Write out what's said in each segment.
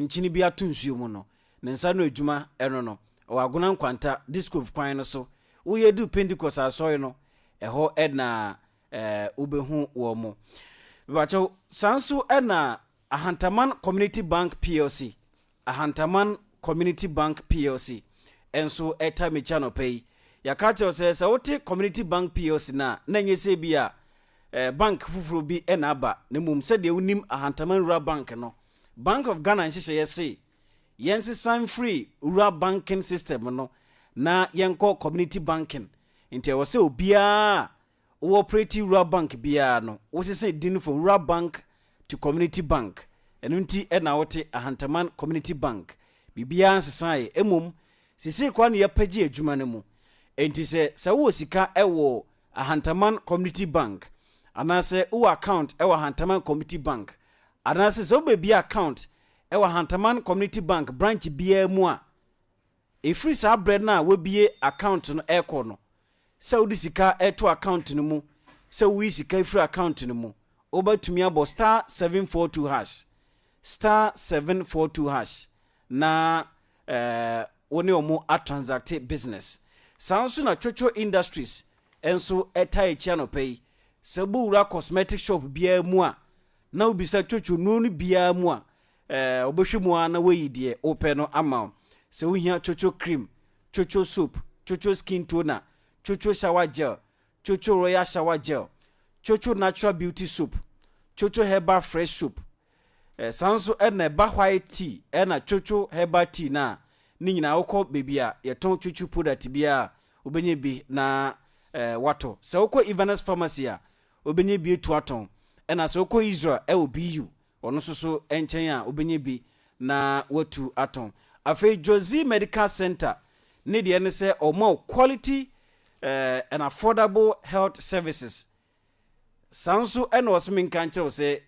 nchini bi atunsuo mu no ne nsa no adwuma eno no o agona nkwanta disco kwan no so wo ye du Pentecost asoy no eho na ubehu wo mo bacho sanso na Ahantaman Community Bank PLC Ahantaman Community Bank PLC enso eta mecha no pay yakacho se wote Community Bank PLC na nyese bia bank fufuru bi aba na mum se de unim Ahantaman Rural Bank no Bank of Ghana nhye yese yense sign free rural banking system no na yenko community banking nti wo se obia wo operate rural bank bia no wo se din from rural bank to community bank enu nti na wote Ahantaman Community Bank bibia nsesan emum sisi kwa ne yapagi adwuma ne mu enti se wo sika ewo Ahantaman Community Bank anase wo account ewo Ahantaman Community Bank anase so be account ewo Ahantaman Community Bank branch bia mu a free sa bread na we bie account no Okor no se wo sika eto account no mu se wo sika free account no mu obatumi abo star 742 hash star 742 hash na woni omo a transact business sanso na chocho industries enso etai chia no pay sebura cosmetic shop bia mu a na obisa chocho nunu bia mu a obehwemu a na weyidie open no ama se wohia chocho cream chocho soap chocho skin toner chocho shower gel chocho royal shower gel chocho natural beauty soap chocho herbal fresh soap sanso na ba white tea na chocho herbal tea na ni nyina wokọ bebia yeton chocho product bia obenye bi na wato se wokọ Evanes Pharmacy a obenye bi etu aton na se wokọ Israel obu ono soso enchen a obenye bi na watu aton afei Josvi Medical Center ne de ne se omo quality and affordable health services sanso eno osmin kanche se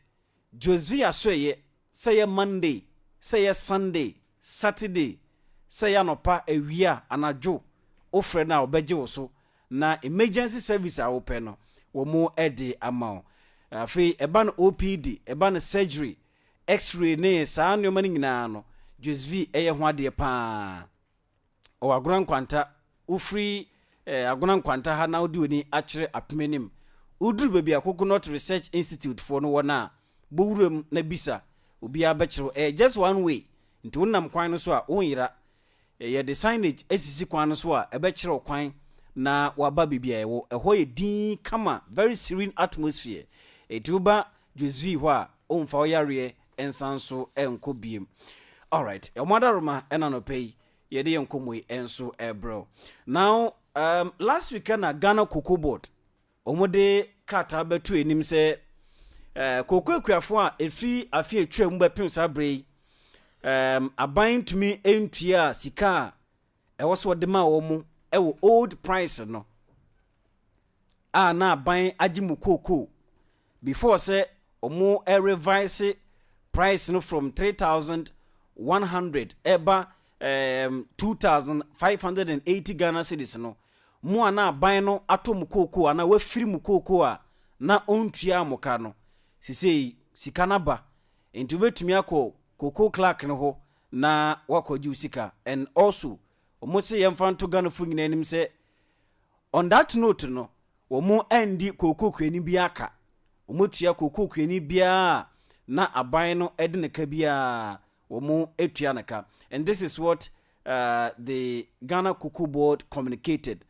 Josvi asoye say Monday say Sunday Saturday say anopa ewia anajo ofre na obeje wo so na emergency service a open no wo mo ede amount afi eba no OPD eba no surgery x-ray ne saa nneoma ni nyina no Josvi eye ho ade pa o agran kwanta ufri agran kwanta ha na odi oni akire apemenim uduru baby akoko not research institute for no wona bowuram na bisa obi abekiro just one way nti wonnam kwan no so a wonyira ye the signage esisi kwan no so a ebekiro kwan na waba bibia ewo eho ye din kama very serene atmosphere etuba Josvi ho a omfa oyare ensanso enko biem. All right, Omadaroma enanope yede yenkomwe enso ebro. Now last week na Ghana Cocoa Board omode krata betu enim se cocoa akuafo a efi afie twam bepem sabre aban tumi entua sika ewoso de ma wo mu ewo old price no na aban agimu cocoa before say omo revise price no from 3,100 eba 2,580 Ghana cedis no mo na aban no atom cocoa na wafiri mu cocoa na ontua amoka no sisei sika na ba enti betumi akọ cocoa clerk no ho na wakoji usika. And also omo se yemfa nto Ghana fu nyina nim se on that note no omo endi cocoa kwani bi aka omo tua cocoa kwani bia na aban no ede ne ka bia omo etua ne ka. And this is what the Ghana Cocoa Board communicated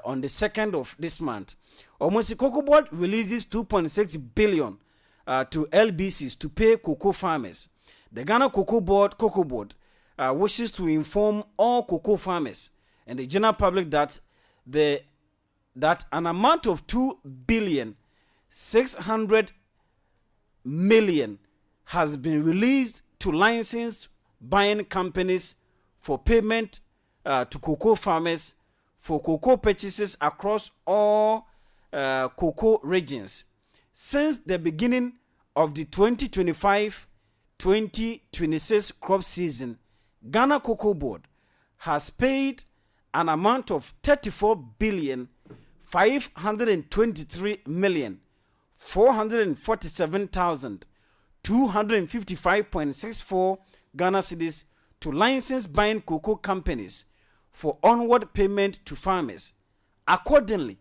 on the 2nd of this month. Almost Cocoa Board releases 2.6 billion to LBCs to pay cocoa farmers. The Ghana Cocoa Board wishes to inform all cocoa farmers and the general public that an amount of 2,600,000,000 has been released to licensed buying companies for payment to cocoa farmers for cocoa purchases across all cocoa regions. Since the beginning of the 2025-2026 crop season, Ghana Cocoa Board has paid an amount of 34,523,447,255.64 Ghana cedis to license buying cocoa companies for onward payment to farmers. Accordingly,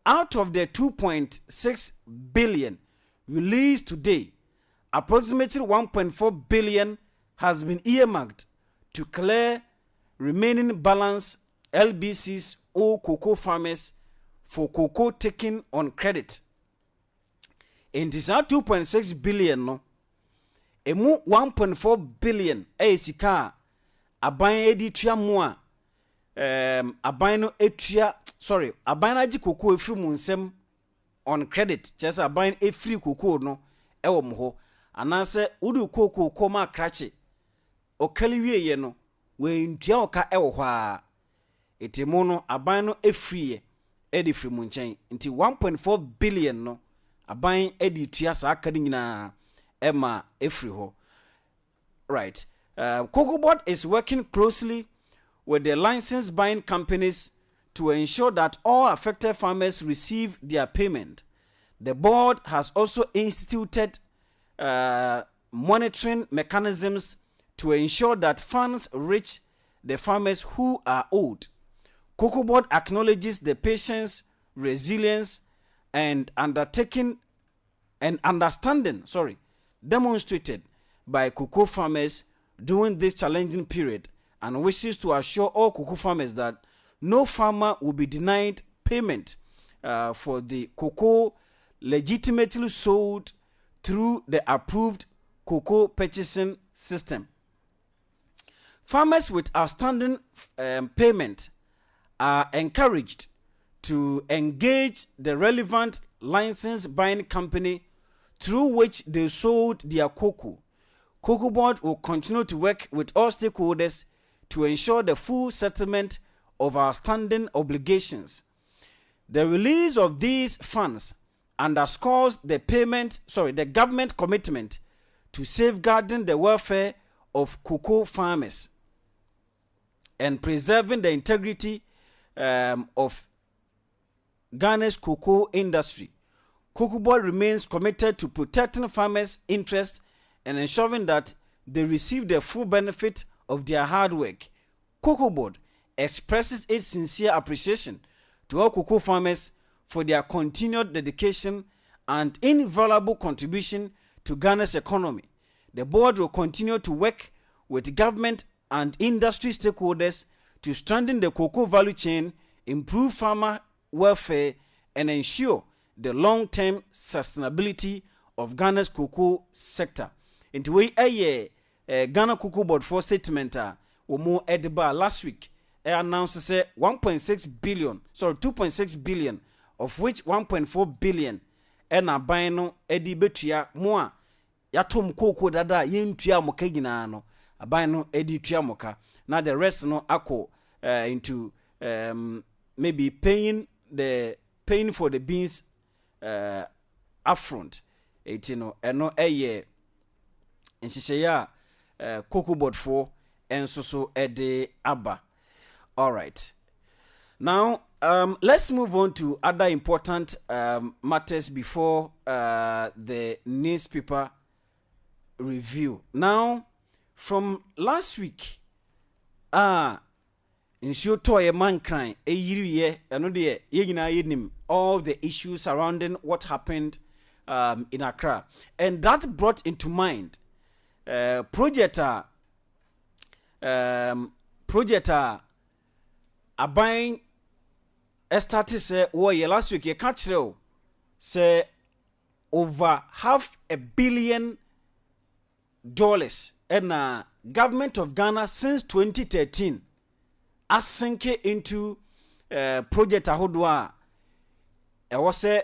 out of the 2.6 billion released today, approximately 1.4 billion has been earmarked to clear remaining balance LBCs or cocoa farmers for cocoa taken on credit. In this 2.6 billion no, emu 1.4 billion sika aban edi tua mu a aban no etua aban na gi cocoa efiri mu nsem on credit chesa aban efiri cocoa no ewo mo ho anase wudu cocoa ma krache okali wieye no we ntua oka ewo ho a etimo no aban no efiri edi firi mu nchen nti 1.4 billion no aban edi tua sa akadi nyina ema efiri ho. Right. Cocoa Board is working closely with the license buying companies to ensure that all affected farmers receive their payment. The board has also instituted monitoring mechanisms to ensure that funds reach the farmers who are owed. Cocoa Board acknowledges the patience, resilience, and understanding demonstrated by cocoa farmers during this challenging period, and wishes to assure all cocoa farmers that no farmer will be denied payment for the cocoa legitimately sold through the approved cocoa purchasing system. Farmers with outstanding payment are encouraged to engage the relevant license buying company through which they sold their cocoa. Cocoa Board will continue to work with all stakeholders to ensure the full settlement of outstanding obligations. The release of these funds underscores the government commitment to safeguarding the welfare of cocoa farmers and preserving the integrity of Ghana's cocoa industry. Cocoa Board remains committed to protecting farmers' interests and ensuring that they receive the full benefit of their hard work. Cocoa Board expresses its sincere appreciation to all cocoa farmers for their continued dedication and invaluable contribution to Ghana's economy. The board will continue to work with government and industry stakeholders to strengthen the cocoa value chain, improve farmer welfare, and ensure the long-term sustainability of Ghana's cocoa sector. Into we Ghana Cocoa Board for statement omo ediba last week announced say 2.6 billion, of which 1.4 billion na ban no edi betua mo a yatom cocoa dada yentua moka gina no aban no edi tua moka na the rest no ako into maybe paying for the beans upfront. Etino eno nhyehyɛ Cocoa Board for enso so ede aba. All right. Now let's move on to other important matters before the newspaper review. Now, from last week, nsuo toye man crying eyiriye eno de ye nyina yenim all the issues surrounding what happened in Accra, and that brought into mind project aban started say last week ye catch say over $500 million and government of Ghana since 2013 asinke into project ahodoa was a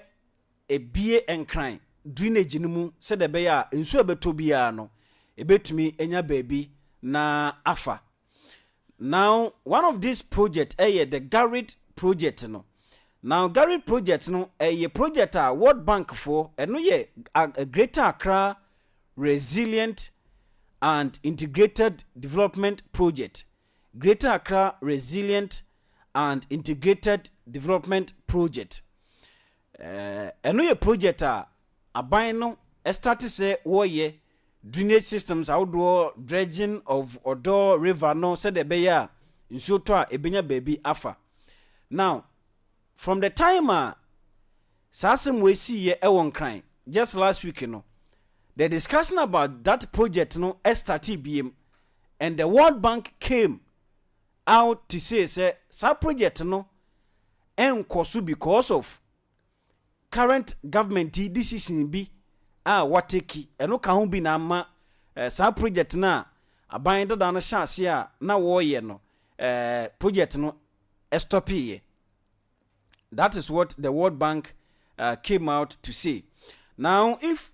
bie enkran drainage no mu se de be ya nsu ebeto bia no ebetumi enya baby na afa. Now one of these project the Garrett project no. Now Garrett project no project World Bank for eno ye a Greater Accra Resilient and Integrated Development Project. Greater Accra Resilient and Integrated Development Project. Eno ye project aban no start say wo ye drainage systems outdoor dredging of Okor river no said the beya in Soto ebenya baby afa. Now from the time Sasem we see ye ewon crying just last week, the discussion about that project started BM, and the World Bank came out to say that project enkosu because of current government decision bi what take eno ka ho bi na ma sa project na aban da na chance a na wo ye no project no stop here. That is what the World Bank came out to say. Now if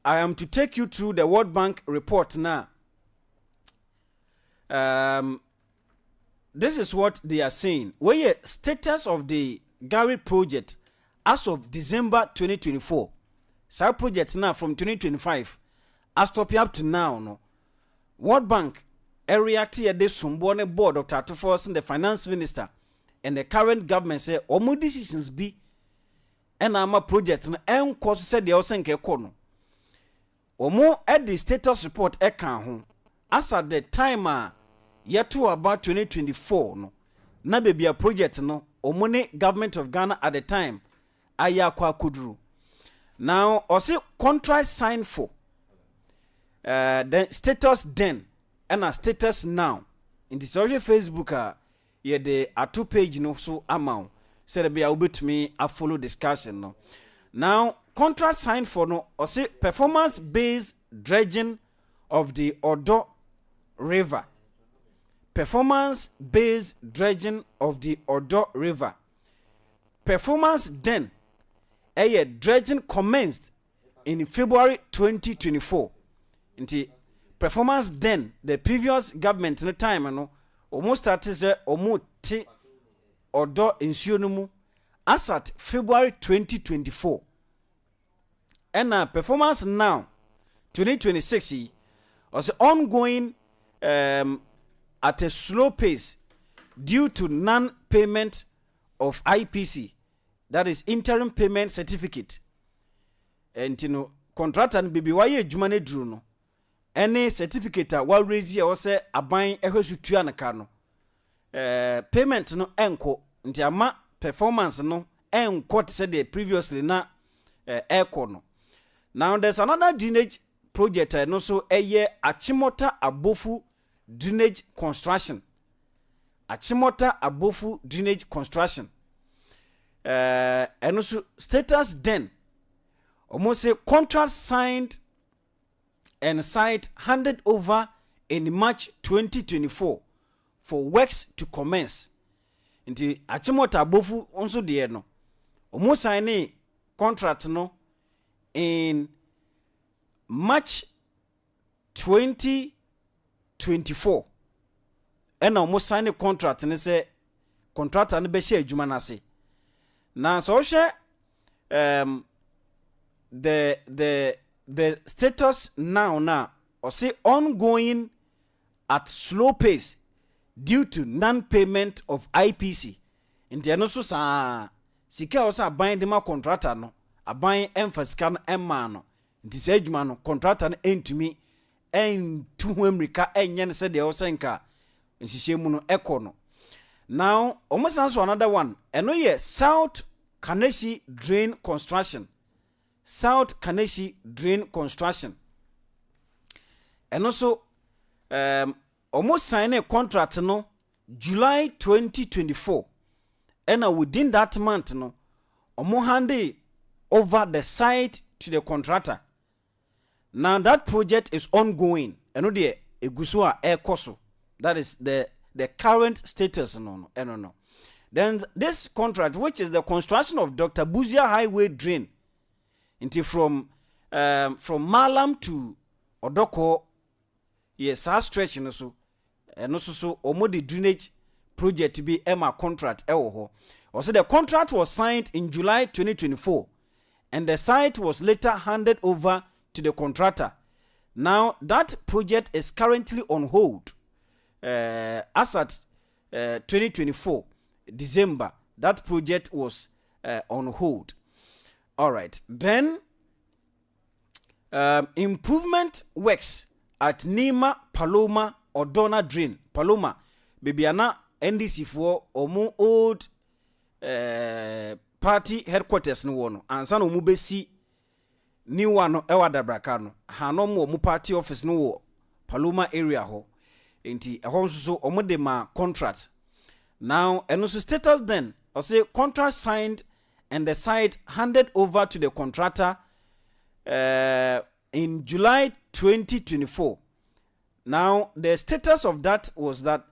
I am to take you through the World Bank report now, this is what they are saying. Where status of the Gary project as of December 2024. Side project now from 2025. As stop up to now, no. World Bank reacted this Sumbone board of Dr. Forson, the finance minister, and the current government say omo decisions be and ama project no en cost said the osenke kono. Omo at the status report eka ho. As at the time yet to about 2024 no. Na baby a project no omone government of Ghana at the time aya kwa kudru. Now also contract signed for the status then and a status now in the social Facebook ye the a 2 page no so amount said be a bit me a follow discussion no. Now contract signed for no also performance based dredging of the Okor river. Performance based dredging of the Okor river. Performance then a dredging commenced in February 2024. Inti performance then the previous government in the time no almost started say almost Okor nsuo no mu as at February 2024. And performance now 2026 was ongoing at a slow pace due to non-payment of IPC, that is interim payment certificate. And contractor and baby why jumane dru no any certificate wa raise or say aban ehwesu tua na ka no payment no enko nti ama performance no enko said the previously na Okor no. Now there's another drainage project no so Achimota Abofu drainage construction. Achimota Abofu drainage construction. And also status then almost say contract signed and site handed over in March 2024 for works to commence. Into Achimota Abofu also there no almost signing contract no in March 2024 and almost sign a contract and say contract and be share adwuma na se na so share the status now or say ongoing at slow pace due to non-payment of IPC. In the no so sa sika osa bind ma contractor no aban emphasis kan emma no nti se adwuma no contractor no entumi entu hwemrika enye ne se de osenka nsihye mu no Okor no. Now almost answer another one eno ye South Kaneshi drain construction. South Kaneshi drain construction. And also almost sign a contract no July 2024. And within that month no almost hand over the site to the contractor. Now that project is ongoing. And the egusua Okor. That is the current status no. Then this contract, which is the construction of Dr. Buzia Highway Drain, into from Malam to Okor, yes, our stretch and also the drainage project to be Emma contract. Also, the contract was signed in July 2024, and the site was later handed over to the contractor. Now that project is currently on hold. As at 2024 December, that project was on hold. All right, then Improvement works at Nima Paloma Odona Drain. Paloma, Bibiana NDC for Omo old party headquarters no one. And son of Mubesi new one ewa Dabracano. Hanomo mu party office no Paloma area ho. Inti ehon so omo de ma contract. Now and also status then I say contract signed and the site handed over to the contractor in July 2024. Now the status of that was that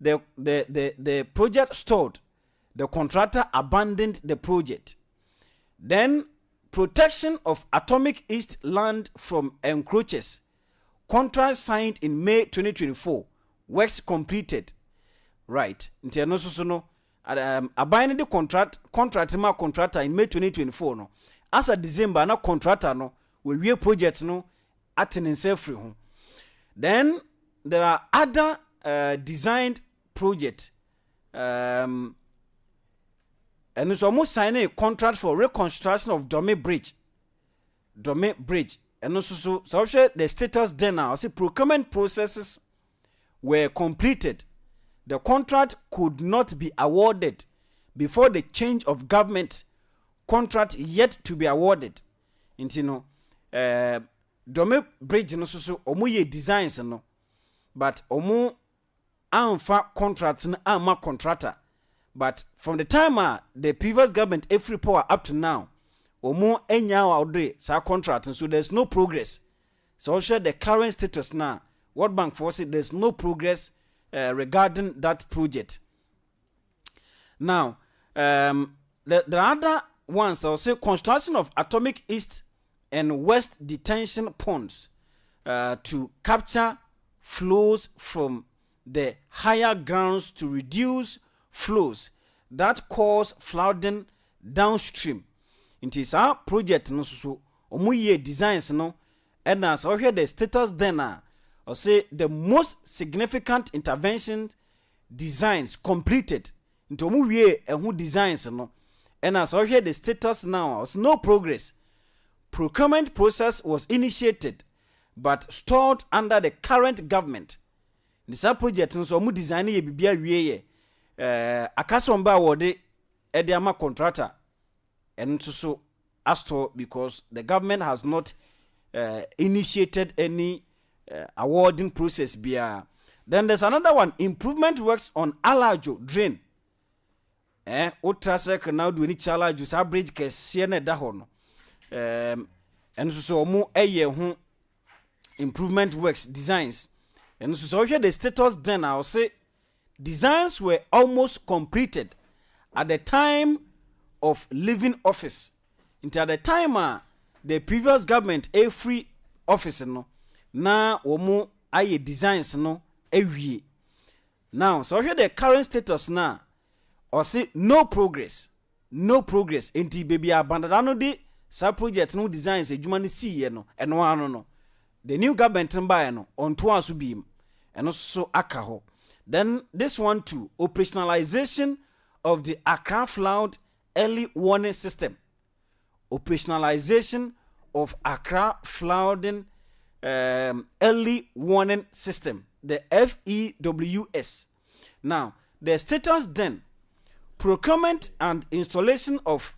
the project stalled. The contractor abandoned the project. Then protection of Atomic East land from encroaches. Contract signed in May 2024. Works completed. Right. No, abandoned the contractor in May 2024. No. As a December, no contractor no we projects no at an free home. Then there are other designed projects. And it's almost signing a contract for reconstruction of Dome Bridge. And also so the status then now. See, procurement processes were completed. The contract could not be awarded before the change of government. Contract yet to be awarded. Intino Dome Bridge no so omo ye designs no, but omo anfa contract na ama contractor. But from the time the previous government every power up to now, omo enya award sa contract, and so there's no progress. So I'll share the current status now. World Bank force it, there's no progress regarding that project. Now, the other ones, I'll say construction of Atomic East and West detention ponds to capture flows from the higher grounds to reduce flows that cause flooding downstream. It is our project no so omuye designs no, and as I hear the status then I say the most significant intervention designs completed into omuye and who designs no, and as I hear the status now was no progress. Procurement process was initiated but stalled under the current government. This project nso mu design ye bibia wieye akasomba award ediama contractor and so astro because the government has not initiated any awarding process bia. Then there's another one, improvement works on Alajo drain. Ultrasec now do any challenge sa bridge kese na da ho no. And so mo eye improvement works designs. And so here the status then I'll say designs were almost completed at the time of leaving office. Until the time the previous government free office no na omo aye designs no ewie. Now so here the current status now or say no progress enti baby abandonado de sa project no designs ejuma ni see no eno ano no the new government mba no onto aso biem eno so aka ho. Then this one too, operationalization of the Accra flood early warning system. Operationalization of Accra flooding early warning system, the FEWS. Now the status then, procurement and installation of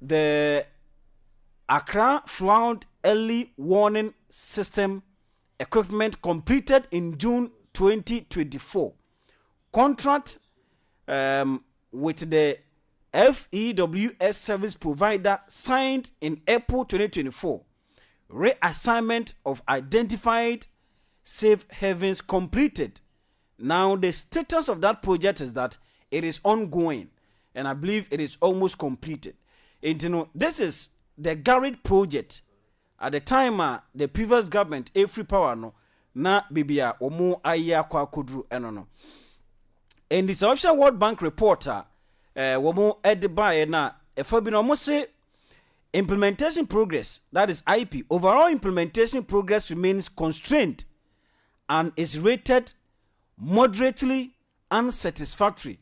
the Accra flood early warning system equipment completed in June 2024. Contract with the FEWS service provider signed in April 2024. Reassignment of identified safe havens completed. Now the status of that project is that it is ongoing and I believe it is almost completed. And you know, this is the Garrett project. At the time the previous government free power no na bibia omo aya kwa kudru eno. And this official World Bank reporter womo edibaye na efa bi no mo say implementation progress, that is IP, overall implementation progress remains constrained and is rated moderately unsatisfactory.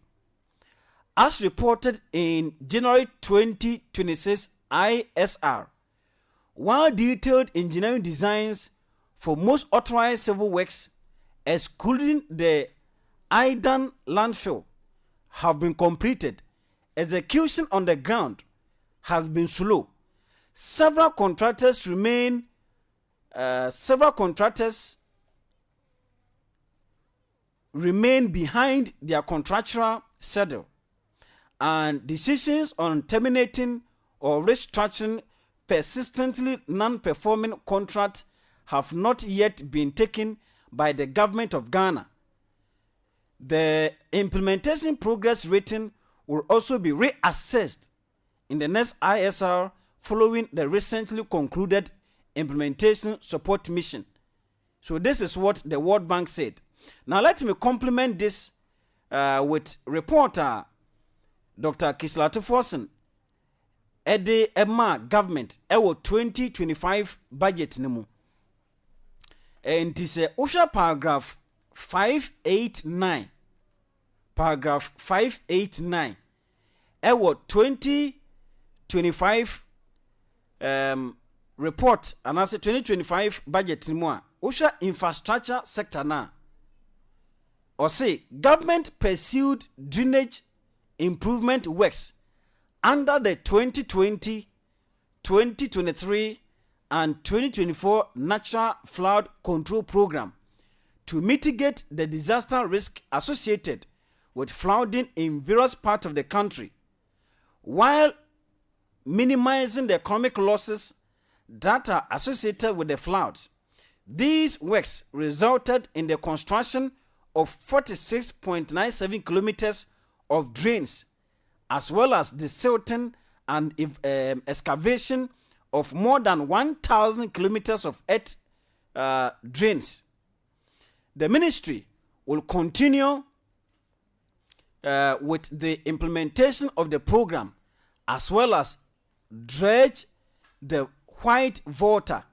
As reported in January 2026 ISR, while detailed engineering designs for most authorized civil works, excluding the Idan landfill, have been completed, execution on the ground has been slow. Several contractors remain behind their contractual schedule, and decisions on terminating or restructuring persistently non-performing contracts have not yet been taken by the government of Ghana. The implementation progress rating will also be reassessed in the next ISR following the recently concluded implementation support mission. So this is what the World Bank said. Now let me complement this with reporter Dr. Kislato Forson Ede Emma government ewo 2025 budget nimu. And it is a paragraph 589. Paragraph 589 ewo 2025 report and as 2025 budget nimu a Osha infrastructure sector na or say government pursued drainage improvement works under the 2020, 2023 and 2024 natural flood control program to mitigate the disaster risk associated with flooding in various parts of the country, while minimizing the economic losses that are associated with the floods. These works resulted in the construction of 46.97 kilometers of drains, as well as the silting and excavation of more than 1,000 kilometers of earth drains. The ministry will continue with the implementation of the program, as well as dredge the white water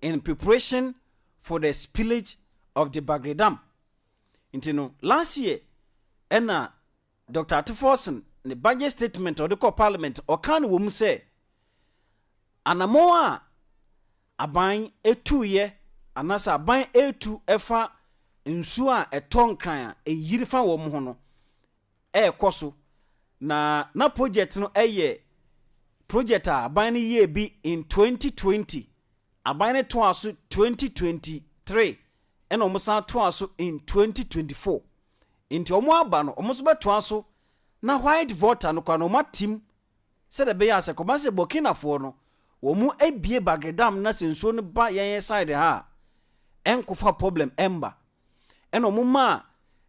in preparation for the spillage of the Bagre Dam. Last year, Dr. Atiforson, the budget statement of the Parliament, or can woman say, Anamoa aban etu ye, anasa aban etu efa insua eton kran e yirifa wo mo no koso na project no project a aban ye bi in 2020 aban to aso 2023 ena omusa to aso in 2024 inti omo aba no omo so beto aso na white voter no kwa no matim se de be ya se komase Burkina fo no wo mu ebie bagedam na senso no ba yen side ha enkofa problem emba ena omo ma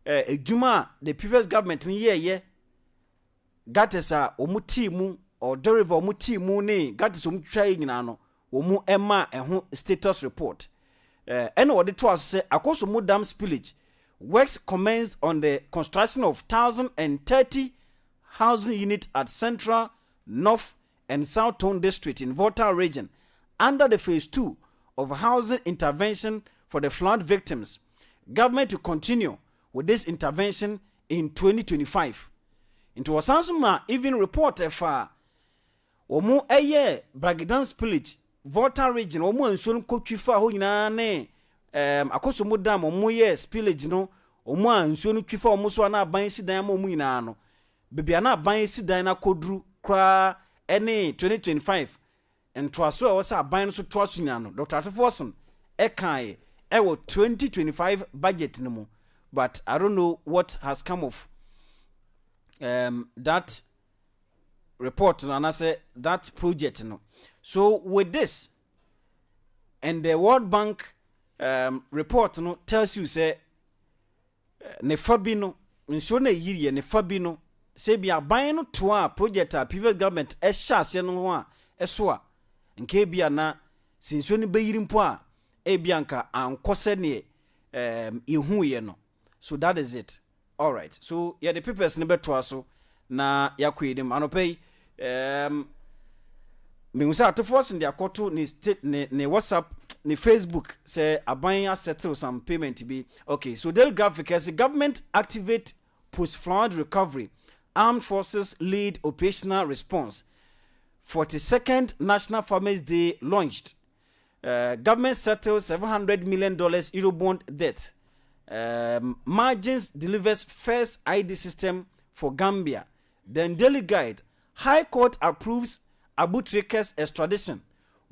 ejuma the previous government ni ye gatesa omo team or derive omo team ni gatesa omo twa nyina no wo mu emma eho status report ena wo de to aso se akoso mu dam spillage works commenced on the construction of 1,030 housing units at Central, North and South Tone District in Volta region under the phase 2 of housing intervention for the flood victims. Government to continue with this intervention in 2025. Into Wasansuma even report for omu eye Bagdam spillage Volta region omu ensun kotwifa ho nyina ne akoso mu dam omu ye spillage no omu ansuo no twifa omu so na aban sidan ma omu nyina no bebia na aban sidan na kodru kra ene 2025 entroaso e wosa aban no so troaso nyina no Dr. Atiforson ekai ewo 2025 budget no mu, but I don't know what has come of that report and I say that project no. So with this and the World Bank report no tells you say ne fabino nso na yiri ne fabino say bia ban no to a project a previous government e hyase no ho a eso a nke bia na sinso ne bayiri mpo a e bia nka ankose ne ehu ye no. So that is it. All right, so yeah, the papers ne beto aso na yakwedim anopei me usa Atiforson de akoto ne WhatsApp ni Facebook say aban settle some payment be okay. So Daily Graphic as the government activate post flood recovery, armed forces lead operational response, 42nd National Farmers Day launched. Government settled $700 million Eurobond debt. Margins delivers first ID system for Gambia. Then Daily Guide. High Court approves Abu Trike's extradition.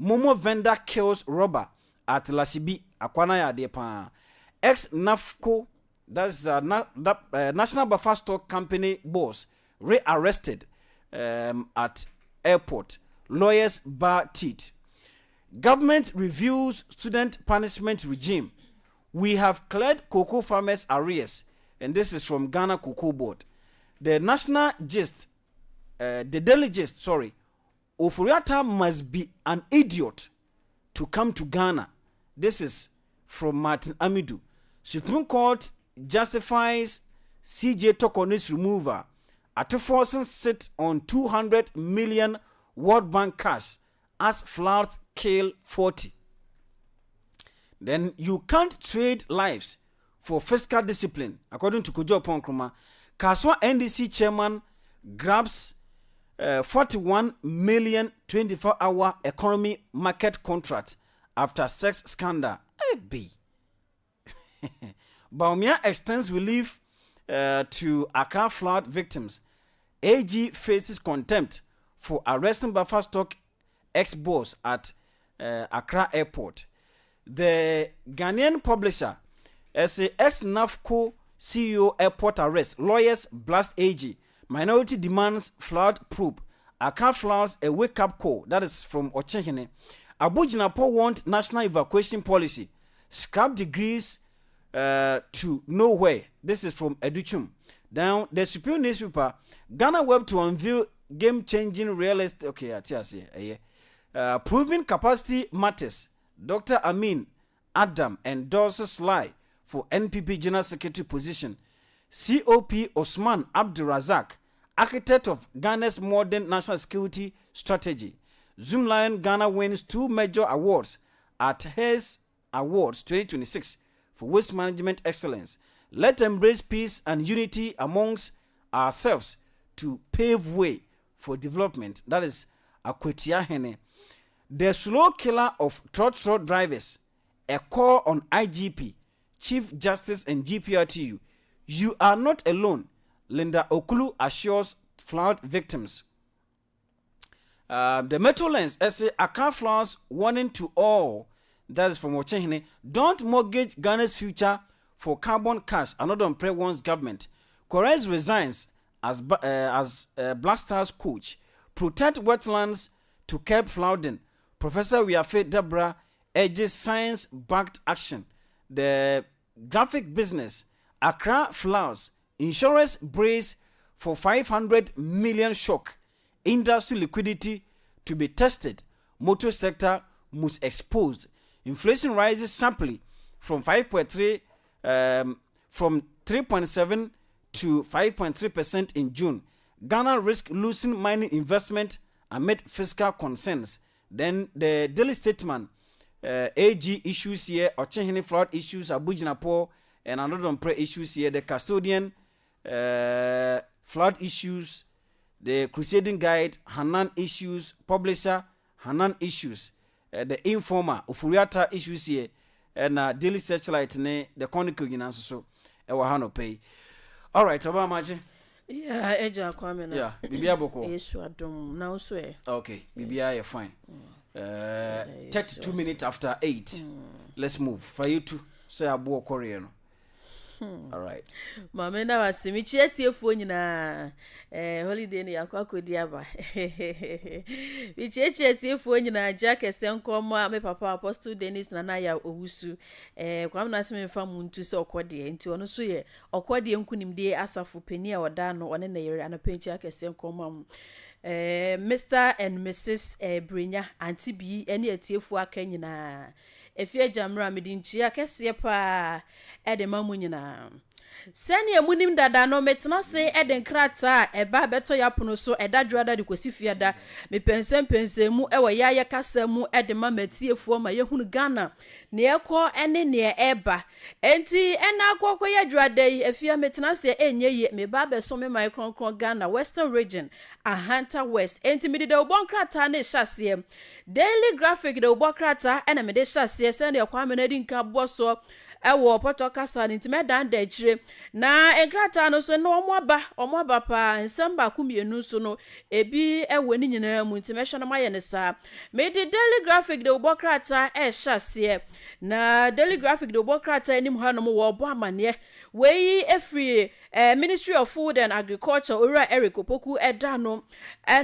Momo vendor kills robber at Lasibi, Akwana Yadepa. Ex-NAFCO, that's National Buffer Stock Company boss, rearrested at airport. Lawyers bar teeth. Government reviews student punishment regime. We have cleared cocoa farmers' arrears. And this is from Ghana Cocoa Board. The national gist, the daily gist, Ofuriatta must be an idiot to come to Ghana. This is from Martin Amidu. Supreme Court justifies CJ Tokonis removal. Atuforsen sit on 200 million World Bank cash as floods kill 40. Then you can't trade lives for fiscal discipline. According to Kojo Ponkruma, Kaswa NDC chairman grabs 41 million 24-hour economy market contract after sex scandal. B. Baumia extends relief to Accra flood victims. AG faces contempt for arresting Buffer Stock ex-boss at Accra Airport. The Ghanaian publisher, as a ex-NAFCO CEO airport arrest, lawyers blast AG. Minority demands flood probe. Accra floods a wake-up call. That is from Ochehene. Abu Jinapo want national evacuation policy. Scrap degrees to nowhere. This is from Educhum. Down the Supreme newspaper, Ghana Web to unveil game-changing real estate. Okay, proven capacity matters. Dr. Amin Adam endorses lie for NPP General Secretary position. COP Osman Abdurazak, architect of Ghana's modern national security strategy. Zoomlion Ghana wins 2 major awards at Hayes Awards 2026 for waste management excellence. Let's embrace peace and unity amongst ourselves to pave way for development. That is Akwetia Hene. The slow killer of trot drivers. A call on IGP, Chief Justice and GPRTU. You are not alone. Linda Okulu assures flood victims. The Metrolens essay Accra floods warning to all. That is from Ochehene. Don't mortgage Ghana's future for carbon cash. Another Pre warns government. Corres resigns as Blasters coach. Protect wetlands to curb flooding. Professor Wiafe Debra urges science-backed action. The graphic business Accra floods. Insurance brace for 500 million shock. Industry liquidity to be tested. Motor sector most exposed. Inflation rises sharply from 3.7 to 5.3% in June. Ghana risk losing mining investment amid fiscal concerns. Then the Daily Statement, AG issues here, Ochehene flood issues, Abu Jinapo, and another pre issues here, the custodian flood issues, the Crusading Guide, Hanan issues, publisher, Hanan issues, the informer, Ofuriatta issues here, and Daily Searchlight, the Chronicle, so Ewahano pay. All right, Obama. Yeah, Eja Kwamena. Yeah, Bibia Boko. Yes, you are dumb. Now swear. Okay, Bibia, you're fine. 32 minutes after 8. Let's move. For you to say Abu Okor. All right. Mamena was simichi phone na holiday ni yakwa kodiaba. Bicheche phone na Jack Esenkoma me papa Apostle Dennis na ya owusu. Kwamna se me fa muntu se okode nti ono so ye okode nkunimde asafu peni a oda no one na yere anapenchi Esenkoma. Mr. and Mrs. Brinya Auntie B any atiefu aka nyina. Efie jamra medinchi akese pa edema mu nyina. sani emunim dada no metena se eden krata eba beto yapono so edadwada de kwasifiada me pensem ewo ya kasa mu ede ma matiefuo ma yehunu Ghana ne ekọ ene ne eba enti ena akọkọ ya dwada yi afia metena se enye ye me ba beso me mai kronkron Ghana Western Region Ahanta West enti me de obon krata na hyase Daily Graphic de obon krata ena me de hyase se ne Kwamena di nka boso ewo poto kasa ntime dan da chire na enkrata no so na omo aba pa nsamba kumienu so no ebi ewo ni nyina mu ntime hwe na maye ne sa me di Daily Graphic de obokrata hyase na Daily Graphic de obokrata enim hanom wo bo amane we efri Ministry of Food and Agriculture ora Eric Opoku eda no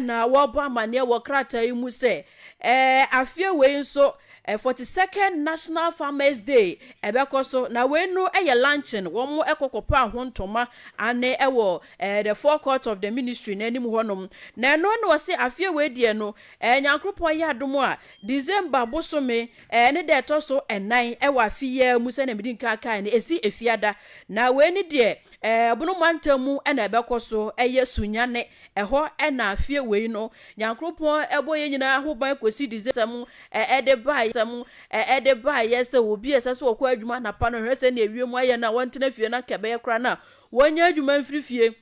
na wo bo amane wo krata yi mu se afie we nso 42nd National Farmers Day ebekoso na wenu luncheon womo ekokopa ahontoma ane ewo the forecourt of the ministry na anim honom na no no se afie we die no nyankropon ya adomo a December bosome ne de toso enan ewo afie mu se na medi nka aka ne esi efiada na we ni de bunu mantamu na ebekoso sunyane eho na afie we no nyankropon eboye nyina hoban kosi December de bai samu ede ba yese obi esese okwa adwuma na pa no hwese na ewiem aye na wontena fie na kebe kra na wonya adwuma mfirifie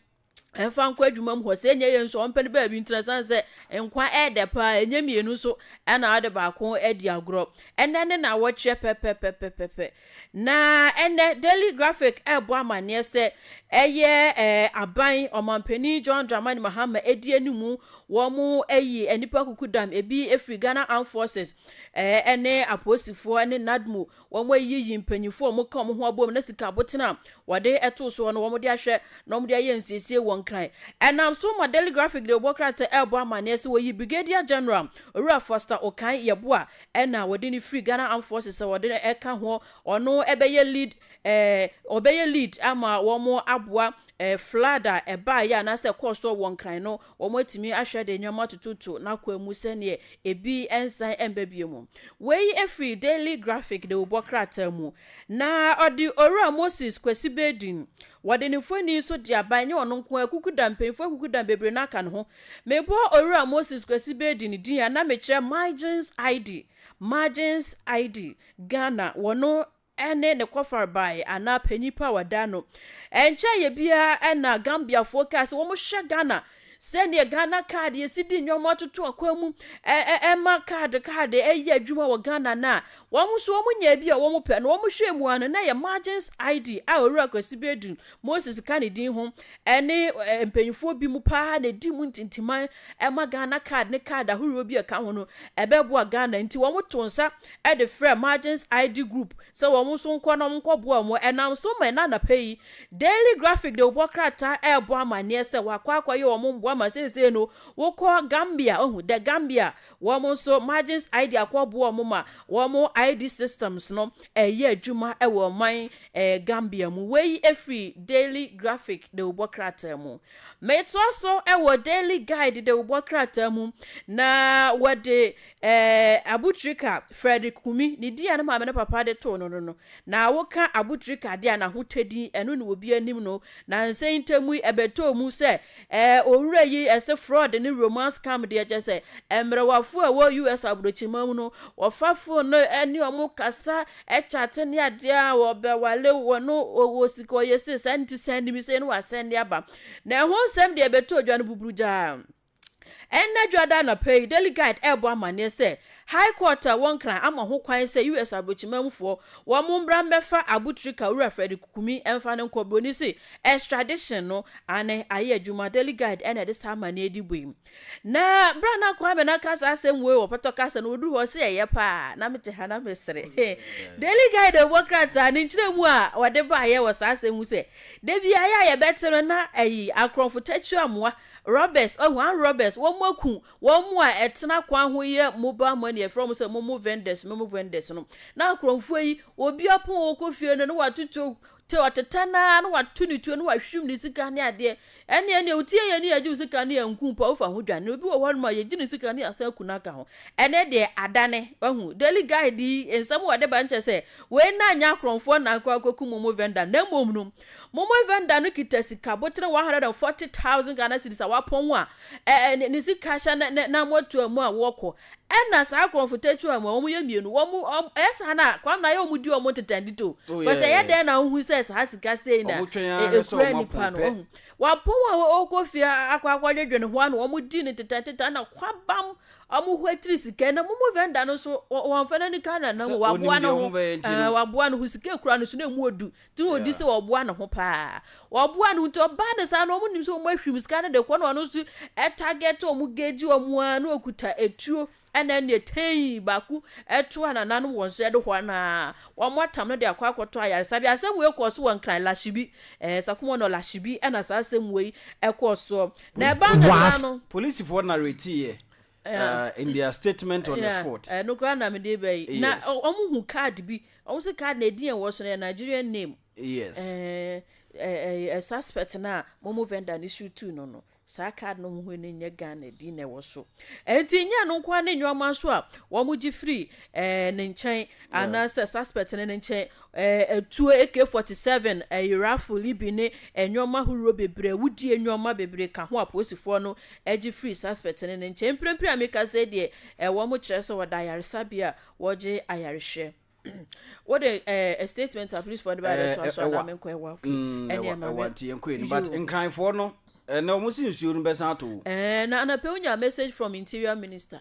enfa nkwa adwuma mu hose enye yenso ompene ba bi ntran se enkwa ede pa enye mienu so na ade ba ko edi agro enne na woche pepepepepe na enne Daily Graphic ebo amane se eye aban omampani John Dramani Mahama edi animu womu enipa kukudam ebi efri Ghana Armed Forces ene aposifo ene nadmu womu yi mpanyifo mu ka mo ho abom na sika botena wode eto so no womu de ahwe no womu de ayensesie won kran enam so ma Daily Graphic de obokrata ebo amane se woyi Brigadier General Ora Foster Okan Yeboa ena wode ni free Ghana Armed Forces wode eka ho ono ebeye lead ama womu aboa flada eba ya na se course won kran no womu atimi ahwe de nyoma tututu na kwamu se ne ebi ensan embabiemu wey every Daily Graphic de obokrata mu na odi Ora Moses Kwasibedin wode ni foni so dia ban ne ono nko akukuda mpemfo akukuda bebre na aka no mebo Ora Moses Kwasibedin din ya na mekire margins ID Ghana wono ene ne kofar bai ana penipa wadano encha ye bia na Gambia focus wo mo hwe Ghana sene Ghana card ye sidi nyomo tutu akwamu ma card adwuma wo Ghana na wo mo so wo nya bia wo mo pe no wo mo hwe mu ano na ye margins ID a Ora Kwasibedin Moses Kanidin ho ene mpanyifo bi mu pa na di mu ntintiman ma Ghana card ne card ahuru bi aka ho no ebebo Ghana nti wo mo tonsa e de free margins ID group so wo mo so nko na nkobo mo enam so ma na pay Daily Graphic de obokrata ebo amane se wakwa ye wo mo ma se no wo ko Gambia the Gambia wo mo so margins ID akwabo mo ma wo mo ID systems no ye adwuma wo man Gambia mu wey every Daily Graphic de obokrata mu meto so wo Daily Guide de obokrata mu na wode abutrika Frederick Kumi ni dia na mama na papa de to no na wo ka abutrika dia na hotedi eno ne obi anim no na nsentemu ebeto mu se owura yi ese fraud ni romance scam de je se emrewafo a wo US abrochimam no ofafo no eni omo kasa chat ne ade a wo be wale wo no wo siko yesi send mi se no wa send aba na ho nsem de ebeto odwan bubruja enna dwada na pay Daily Guide ebo amane se High Court won kran ama ho kwan se US abochimamfo wo mo mbra mbefa abutrika Ora Frederick Kumi emfa ne nkobroni se extradition no ane aye adwuma Daily Guide ene de sama na edibuim na bra na Kwamena kasa asem we wo poto kasa no odu ho se ye pa na mete ha na mesere Daily Guide wokrata ni nkire mu a wode ba ye wo sa asem se de bia ye betere na ayi akronfo tachu amoa Roberts one Roberts wo moku wo mo a etena kwan ho ye mobile money from say momo vendors no na kromfo yi obi opon okofie no watutu te otetana no watu ni tuo no wahwim ni sika ne ade ene otie ye ne age sika ne yanku pa ofa ho dwane obi wo hɔ no ma ye gine sika ne asa kuna ka ho ene de adane wahu daily guide di ensam wo de ba nche se we na nya kronfo na akwaku momo vendor na mom no momo vendor no kita sika botre 140,000 Ghana cedis a wapon a ni sika sha na motu amu a woko ena sa kronfo tetu amu omo ye mienu wo esa na Kwamena ye omu di omo tetandito because ye de na hu se sa sika sei na ekura ni pa no wapon a okofia akwa dwedwe ho an omo di ni tetanteta na kwabam omo hwetri sika na momo vendor no so wonfana ni kana na waboa no hu sika ekura no so na emu odu ti odi se waboa no ho pa waboa no to ba ne sa no omo nim so omo ahwim sika na de kɔ no no so target omo geji omo anu okuta etuo ena ne tei baku eto anananu won so de ho na wo motam no de akwakoto ayaresa bi asem we kɔ so won kran lashibi sakumo no lashibi ena sa asem we ekɔ so na e ba na no police for narrate here in their statement on the fort no kra na me de bay na omo hu card bi omo se card na edin wo so na Nigerian name yes a suspect na momo vendor ni shoot no sa card no ho ne nya Ghana di na wo so enti nya no kwa ne nyoma so a wo mu gi free ne nchen ana suspect ne nchen etuo AK47 rifle libi ne nyoma huro bebre wudi nyoma bebre ka ho aposifo no egi free suspect ne nchen prempre ameka se de wo mu kire se woda yaresa bia wo gi ayarehwe what a statement of police for the by to so na menko ewa enya ma but in crime for no na omo sin suo no besa ato na pe unya message from interior minister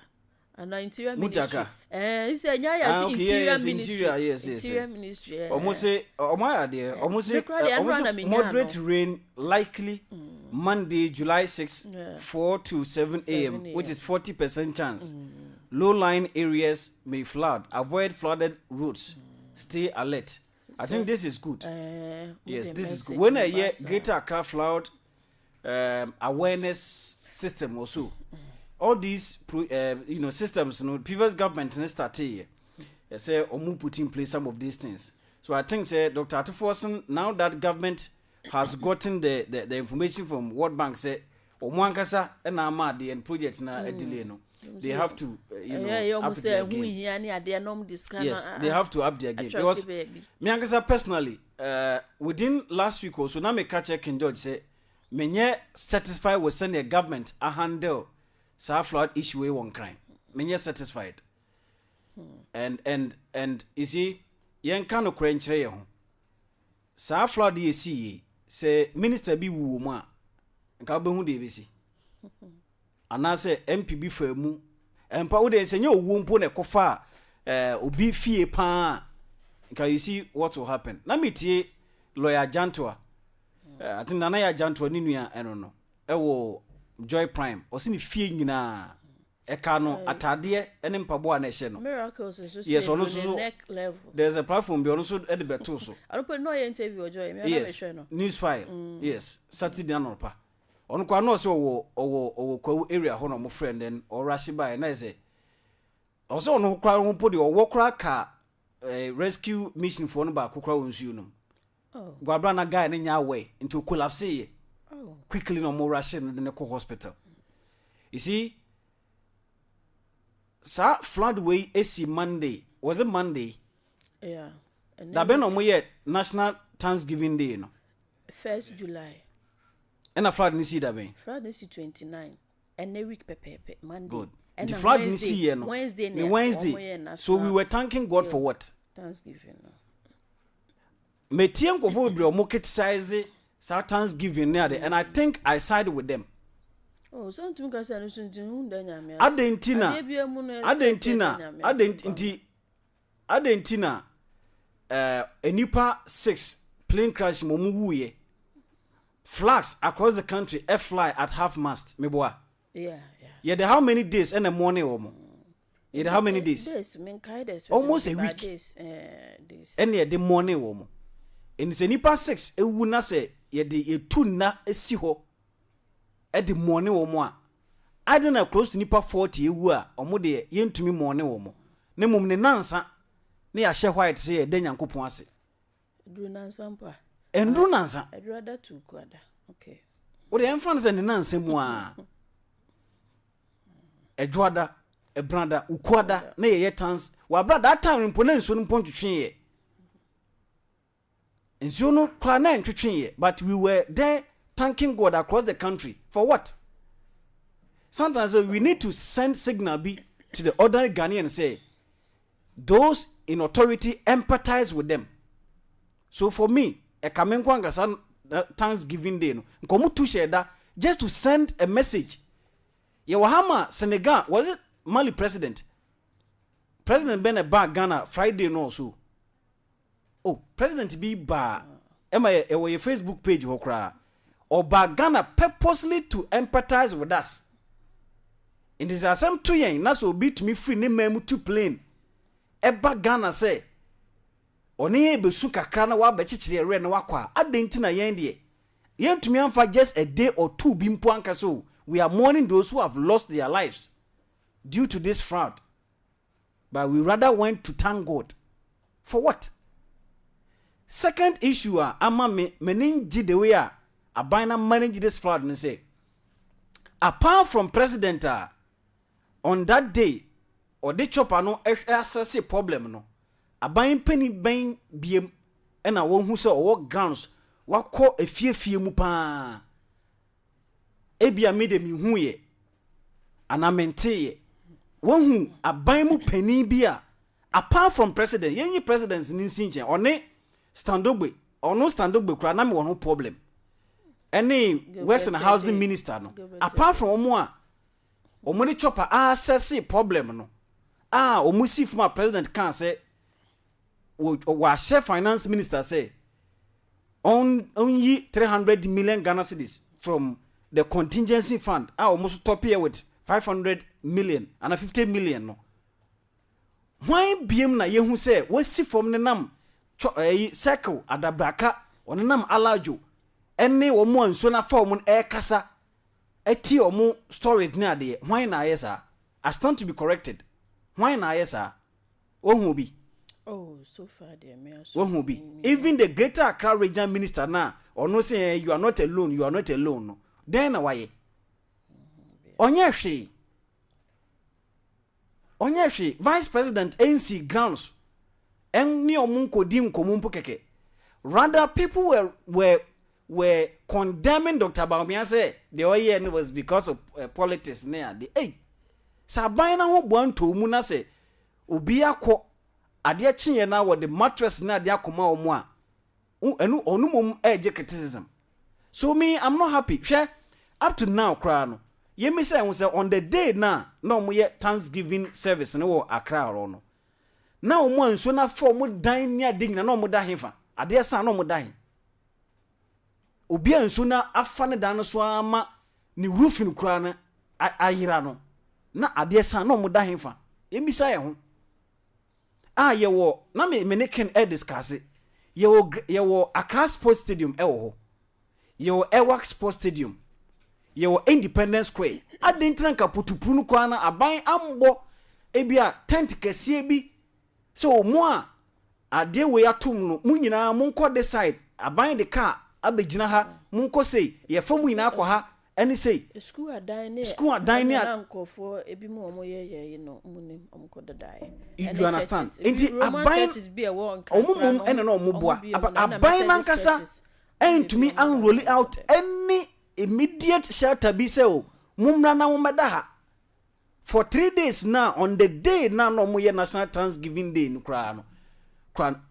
and interior ministry he say nya ya interior ministry interior ministry omo say omo ade omo say moderate rain likely Monday July 6 4 to 7 a.m. which is 40% chance. Low-lying areas may flood. Avoid flooded routes. Stay alert. I think this is good. Yes, this is good. When I hear Greater Accra flood awareness system also, all these systems, previous government started here. They say Omu put in place some of these things. So I think Dr. Atuforsen, now that government has gotten the information from World Bank, say Omuankasa and Amadi and projects na delay no. They have to, up their game. Yes, they have to up their game. Because me personally, within last week or so, now me catch a King George say, me satisfied with sending a government a handle so flood issue one crime. Me satisfied. And you see, yen kano krenchre ye ho. So flood ye see say minister bi wu mu a nka be hu de be si. Anase MPB famu empa wo de senye owu mpo na kofa obi fie pa can you see what will happen na metie lawyer Jantoa I think nana ya Jantoa ni nua eno no ewo Joy Prime osini fie nyina eka no atade ene mpabo na ehye no miracles yes ono so neck level there's a platform bi ono so e de beto so I don't put no interview Joy me na be sure no news file yes Saturday anopa on kwa no se owo kwa area ho no mo friend then or rush by na say also no kwa ho podi owo kra ka rescue mission for no ba kokra wonsu no gwabra na guy na nya away into collapse ye quickly no more rush in the hospital you see sa flood way AC Monday was it Monday yeah that be no mo yet National Thanksgiving Day no 1st July. And a flood in see that way. Flood in 29. And a week pepe Monday. Good. And the flood in see Wednesday. So we were thanking God for what? Thanksgiving. Me tiem ko fo bi o mo criticize Thanksgiving near there and I think I side with them. Oh, so ntum ka say no suntin hu da nyame. Adentina enipa 6 plane crash mo mu wuye. Flags across the country fly at half mast meboa yeah how many days in the morning omo yeah how many days almost a week days the morning omo in the nipa 6 ewu na say ye de etu na esi ho at the morning omo a I don't know close to nipa 40 ewu a omo de ye ntumi morning omo na mum ne nansa na ya hye white say de nyankopon ase duru nansa mpa Endru nansa. Edwada to kwada. Okay. O de emfa nse ne nansa mu a. Edwada, ebrada, ukwada na ye tans. Wa brada that time mpo na nsuo no mpo ntwetwe ye. Nsuo no kwa na ntwetwe ye, but we were there thanking God across the country for what? Sometimes we need to send signal be to the ordinary Ghanaian and say, those in authority empathize with them. So for me, a Kamenkwanga Thanksgiving Day, just to send a message. Yawahama, Senegal, was it Mali president? President Ben Eba Ghana Friday no so. Oh, President B Ba, Emma, your Facebook page, Hokra, or Ba Ghana purposely to empathize with us. In this assembly, 2 years, Naso be to me free, name to plane. Eba Ghana say, Oni besuka krana wa bechichire re na wakwa adenti na yendie yentumi amfa just a day or two bimpo anka so we are mourning those who have lost their lives due to this fraud, but we rather went to thank God for what? Second issue ama meningi the way abina manage this fraud and say apart from president on that day or the chopper no assess problem no aban penny ben biem ena won hu se o grounds wakọ efiefie mu pa ebia me de mi hu ye anamente ye won hu aban mu penny bia apart from president yenyi presidents ni nsinche one standogbe ono standogbe kura na me won problem any western housing minister no apart from omo a omo ni chopper assess problem no omo si former president kan say wa chef finance minister say only 300 million Ghana cedis from the contingency fund almost top here with 500 million and 50 million no why biem na yehu say we see from the nam circle adabraka on nam alajo ene wo mo anso na fa mo e kasa eti omo storage na de why na yesa I stand to be corrected why na yesa ohun bi. Oh, so far there may also be. Even the Greater Accra Regional Minister now, or no saying you are not alone, you are not alone. Then why? Onyeshi, Vice President NC grounds, and near Munko Dim Komumpo Keke. Rather, people were condemning Dr. Baumia say the OEN was because of politics near the hey. Sabina ho born to Muna say Ubia ko ade chinye na with the mattress na ade akoma omo a enu onumom eje criticism. So me I'm not happy. Share up to now kra no. Ye me say on the day na omo ye Thanksgiving service no wo Accra ro no. Na omo anso na for omo dan ni ade nyina na omo da hefa. Ade san na omo da he. Obi anso na afa ne dan no so ama ni roofing kra na ayira no. Na ade san na omo da hefa. Ye me say ho yewo na me ken discuss it yewo Accra Sports Stadium ho yewo Airwax Sports Stadium yewo Independence Square adentina nka potupunu kwa na aban ambo ebia tent kese bi so mo a ade we atom no mu nyina mo nko decide aban de car abegina ha mo nko sei ye fa mu nyina akọ ha any say school adan ne ankofo ebi mu omo ye no munim omko dodai you understand enti aban churches be a won omum ene no omoboa aban mankasa entumi an roll out any immediate shelter be say o mumra na mumeda ha for 3 days now on the day now no mo ye National Thanksgiving Day no kra no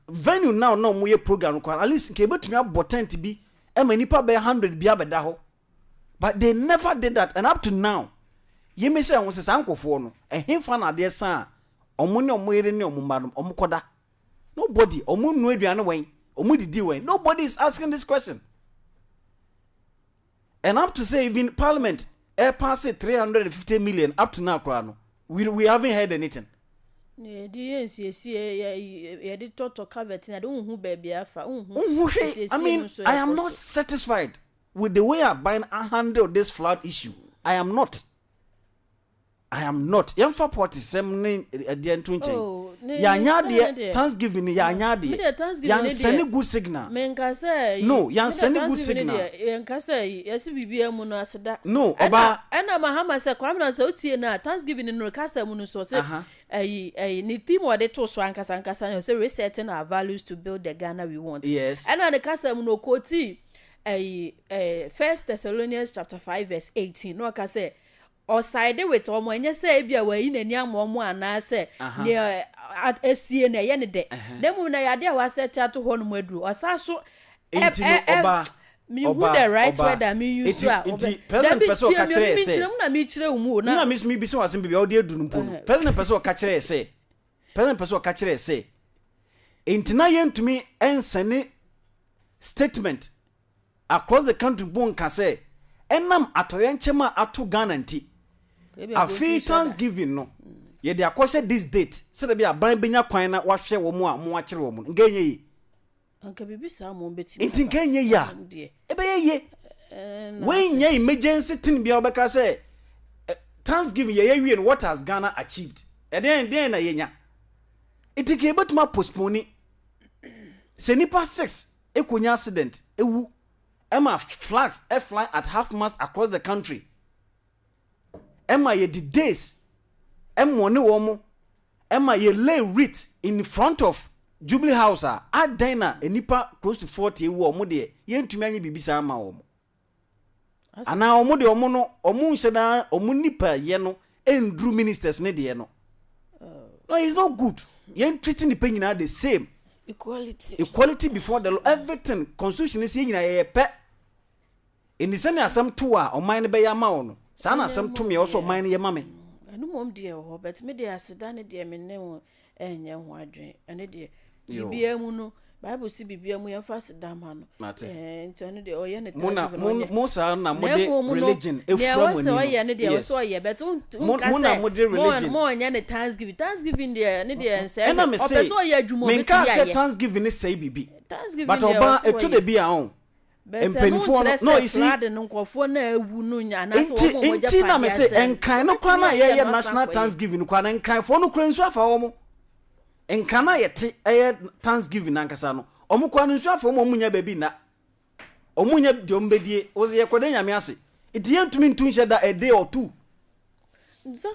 venue now no mo ye program no at least ke betumi abotent bi e manipa be 100 bi abeda ho. But they never did that, and up to now, you may say, "I was a uncle for no, and him fan at their son, or money or more than your madam or mukoda." Nobody, or moon no way, or moody do nobody is asking this question. And up to say, even Parliament, air pass 350 million up to now, Krano. We haven't heard anything. Yeah, the total covered, and I don't know baby. I mean, I am not satisfied with the way I handle this flood issue. I am not. Young for 47 at the end. Oh, ya nya de Thanksgiving ya nya de ya send good signal men ka say no ya send good signal en ka say yesi bibia mu no aseda no oba ana mahama say Kwamena say otie na Thanksgiving no ka say mu no so say ni theme what they to so ankasa say resetting our values to build the Ghana we want. Yes. And na ka say mu no quote 1 Thessalonians chapter 5 verse 18 no ka say or side with omo enye say bia wa yi nani amomo ana say ne esie na ye ne de dem na yade a wa set ato ho no maduru osaso oba me who the right word I mean use a president person ka kire say na me kire umu na me bi so asem bia o de aduru mpo no president person ka kire say president person ka kire say intina yentumi ensene statement across the country bon ka say enam atoyenchema ato Ghana nti a free Thanksgiving no ye de akose this date se de bia ban benya kwan na wahwe wo mu a mo akire wo mu ngenye yi anka bibi sa mo beti inti ngenye ya ebe ye when ye emergency thing bia obeka say Thanksgiving ye wie no what has Ghana achieved den na yenya itike betuma postpone se nipa 6 ekonya accident ewu Emma flags fly at half mast across the country. Emma ye the days. Emma ne womo. Emma ye lay wreath in front of Jubilee House. A diner enipa close to 40 ewu omo de ye ntumi anye bibisa ama omo. Ana omo de omo no omo nhyeda omo nipa ye no endru ministers ne de no. No, it's not good. Ye treating the pain the same. Equality before the law. Everything constitution is yin ye pe. In the same asem to a o mine be ya ma wo no. Sa na asem to me also mine ye ma me. Anu mom de ho but me de aseda ne de me ne ho enye ho adwen. Ene de bibia mu no Bible si bibia mu ye fa aseda ma no. Ntano de o ye ne mo sa na mo de religion efra mo ni. So ye ne de so ye but mo na mo de religion. Mo nya ne Thanksgiving de ne de ense. O person ye adwuma me ti ya. Me ka say Thanksgiving is say bibi. But oba eto de bi a on. Empenfo no isi nkofo na ewu no nya na so wo mo ja na me say enkan no kwa na ye national Thanksgiving kwa na enkan fo no kura nsu afa wo mo enkan na ye te Thanksgiving ankasa no omo kwa nsu afa wo mo munya baby na omunya de ombedie wo se ye kwade nyame ase iti yentumi ntu nhye da a day or two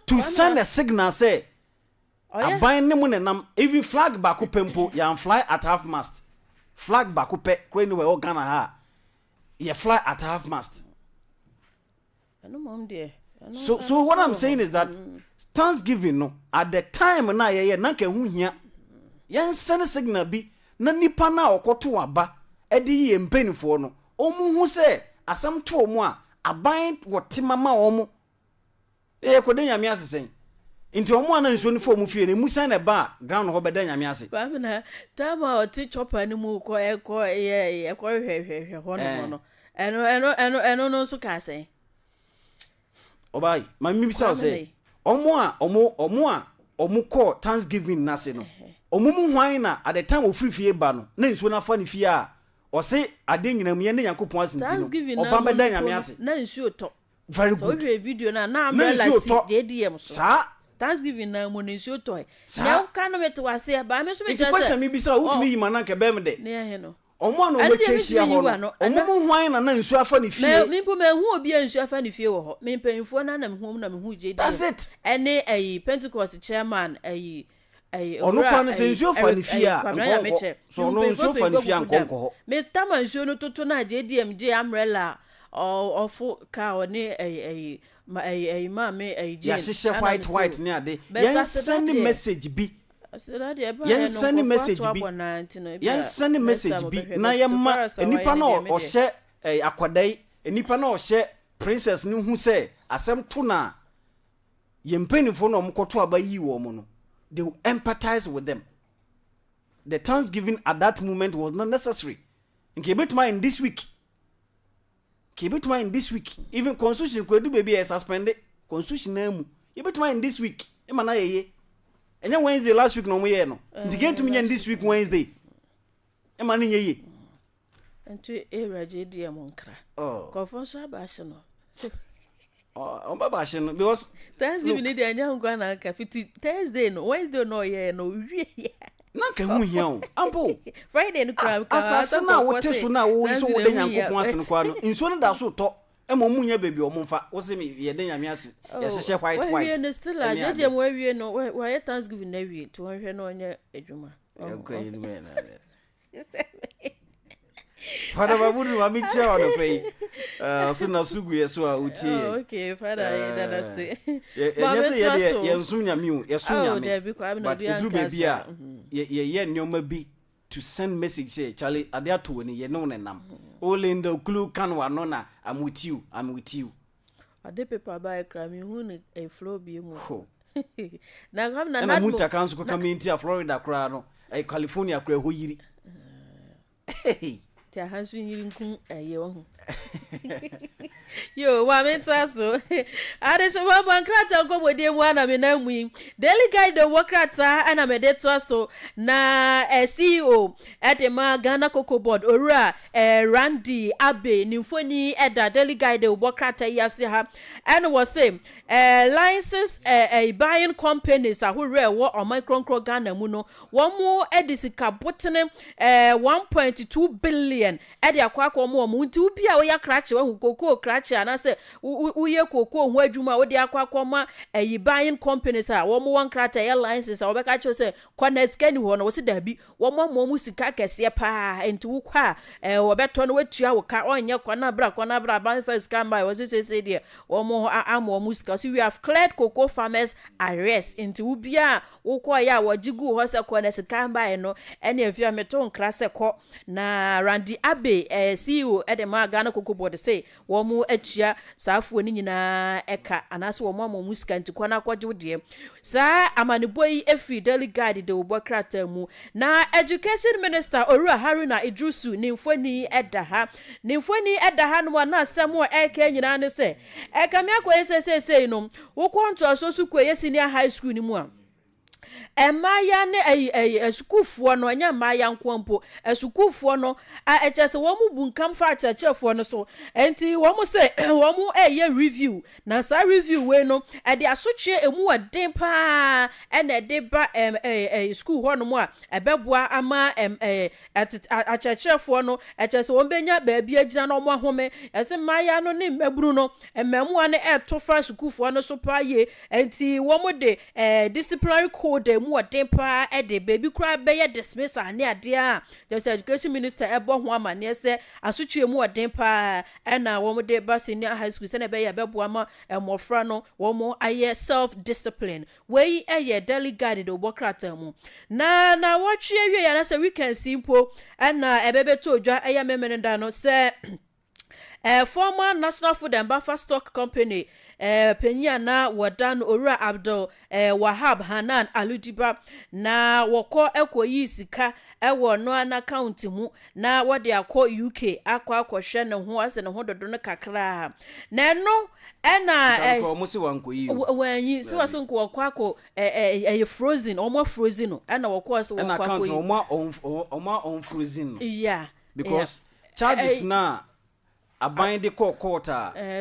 to send a signal say aban ne mu nenam even flag back up pempo ya fly at half mast flag back up kra ni we o Ghana ha you fly at half mast. So what I'm saying is that Thanksgiving no at the time na ye na ka hu hia yen send signal bi na nipa na okoto aba e de ye mpanifo no omu hu se asam to omu a aban wotima ma omu e ko de nyame asesen nti omu ana nsuo ni fo mu fie ne musan na ba ground ho beda nyame ase Kwamena tama oti chopper ni mu ko hwe ho no eno no so ka say obai ma mi bisa say omu ko Thanksgiving na se no omu mu hwan na at the time ofirifie ba no na nsuo na fa ne fie a o se ade nyinam ye ne Yakobon asenti no oba beda nyame ase na nsuo to very good so we video na umbrella si JDM so Thanksgiving na mo nsuo to ya ka no meto ase ba me so be just question mi bisa utumi yi mana ke bem de ne he no omo no betwesi ho no omo mu hwan na nsuo afa ne fie me mpo me hu obi nsuo afa ne fie wo ho me mpanfo na me hu JDM that's it ene Pentecost chairman onu kwa ne nsuo fa ne fie a so no nsuo fa ne fie ankonko ho me tama nsuo no toto na JDM umbrella ofu ka oni ma me ya shishe white ne ade yen send message bi yen send message bi yen send message bi na ye ma enipa na o hye akwadai enipa na o hye princess ni hu se asem to na ye mpanifo na omkoto aba yi wo mo no they will empathize with them. The Thanksgiving at that moment was not necessary. In Kebetuma in this week. Even constitution could do baby suspended. Constitution name. Kebetuma in this week. Emana ye. And then Wednesday last week no we no. Again to me in this week Wednesday. Emana ye. And to era JDM onkra. Oh. Confusion abasino. Baba Shen, because Thanksgiving need the young one and Caffetti Thursday, no Wednesday, no, yeah, no, Nanka who here, Ample. Friday and crab. Asasana, what is now, who is so then you once in Quano, in Son da so talk, and Momunya baby or Monfa, was me, ye then I'm yes, white. And still, I did them where you know why Thanksgiving every to her no on your eduma. Okay, man. Father, I wouldn't want me to tell the pay. Sina Sugu, so uti. Okay, Father, that I say. Yes, soon you, yes, soon but the do baby, ye, no maybe to send message, say, Charlie, are there two, and ye know them. All in the clue can one nona, I'm with you. A de paper by a crime, you a flow be more. Now, I'm not a muta council come into a Florida crowd, a California crowd who ye. Hey. Has been you. Yo, woman, so I just want one crater go with them one. I mean, we daily guide the worker, and I'm a dead so na a CEO at the Ghana Cocoa Board, Ora, Randy Abe, Nymphony, at the daily guide the worker, Yasiha, and was saying, license a buying companies who rare what on micron Ghana Muno, one more Edisica Botany, 1.2 billion. Edi akwakọ mo mu nti ubi a wo ya krache wo kokoo krache ana se uye kokoo ho adwuma wo de akwakọ ma buying companies a wo mo wan krache ya license a wo be ka che se koneska ni ho no wo se dabi wo mo mu sika kese pa enti wo kwa wo beto no watua wo ka onye kwana bra ban first come by wo se de wo mo amo mu sika so we have cleared cocoa farmers arrest enti ubi a wo kwa ya wo jigu ho se koneska by no ene afia meto nkra se ko na Randy Abe CEO Edema Ghana Cocoa Board say womu atua saafuo ni nyina eka anase womu amomu sika ntikwana kwagye wodie saa amaneboyi efi daily guide de obokrata mu na education minister Orua Haruna Idrusu nimfoni edaha no na asemo eka nyina ne se eka me akwa sesesei no wo kwonto asosu kwa senior high school ni mu a Emaya ne schoolfo no anya maya nkwampo schoolfo no echese wo mu bunkam fa chechefo no so enti wo mu se wo mu review na sa review we no e de asotwe emu odin pa na de ba school ho no mu a ebeboa ama achechefo no echese wo benya baabi agina no mo ahome ese maya no ne mmaburu no emmemu ane etofa schoolfo no so pa ye enti wo mu de disciplinary code mu odin pa de baby kra be ye dismiss ane ade a the education minister ebo ho amane se asotwe mu odin pa na wo mu de ba senior high school se na be ye beboa ma emofra no wo mu aye self discipline we ye daily guide do bokrata mu na watwe awie ya na se we can simple na ebebe to odwa eye memenenda no se former National Food and Buffer Stock Company Penyana Wadan Ora Abdul Wahab Hanan Aludiba na woko ekoyi sika ewo no an account mu na wode akọ UK akọ ne ho ase ne ho dodo no kakra na no na ko si wankoyi wanyi si waso nko akọ frozen omo frozen no na woko ase woko akọ omo frozen yeah because charges na aban de court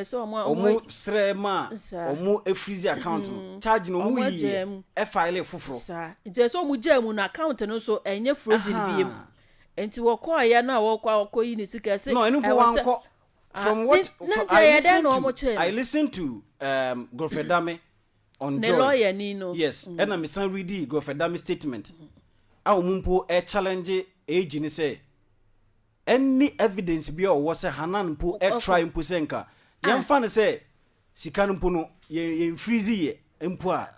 so omo srema omo freeze account charge no mu yi file foforo sa nti so omo jam no account no so enye frozen biem enti wo call ya na wo kwa yi ni sika se no enu ko wanko from what I listen to Gofedame on Joy lawyer ni no yes and I Mr. read Gofedame statement a omumpo challenge age ni say any evidence bi o was Hanan mpo try mpo senka yemfa ne say sika mpo no ye freeze ye mpo a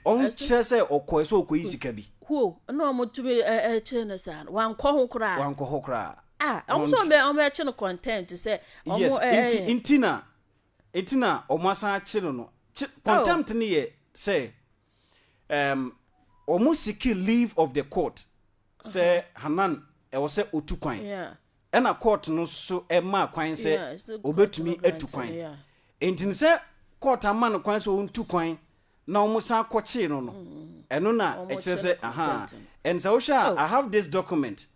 on say Okor so okoyi sika bi ho no mo tumi chene sa wan ko ho kra am so be am chene content say yes intina omasa chene no contempt ni ye say omusiki leave of the court say Hanan e wo se otukwan e na court no so e ma kwan se obetumi atukwan entin se court ama no kwan so ontukwan na omusa akoche no eno na e kire se and so I have this document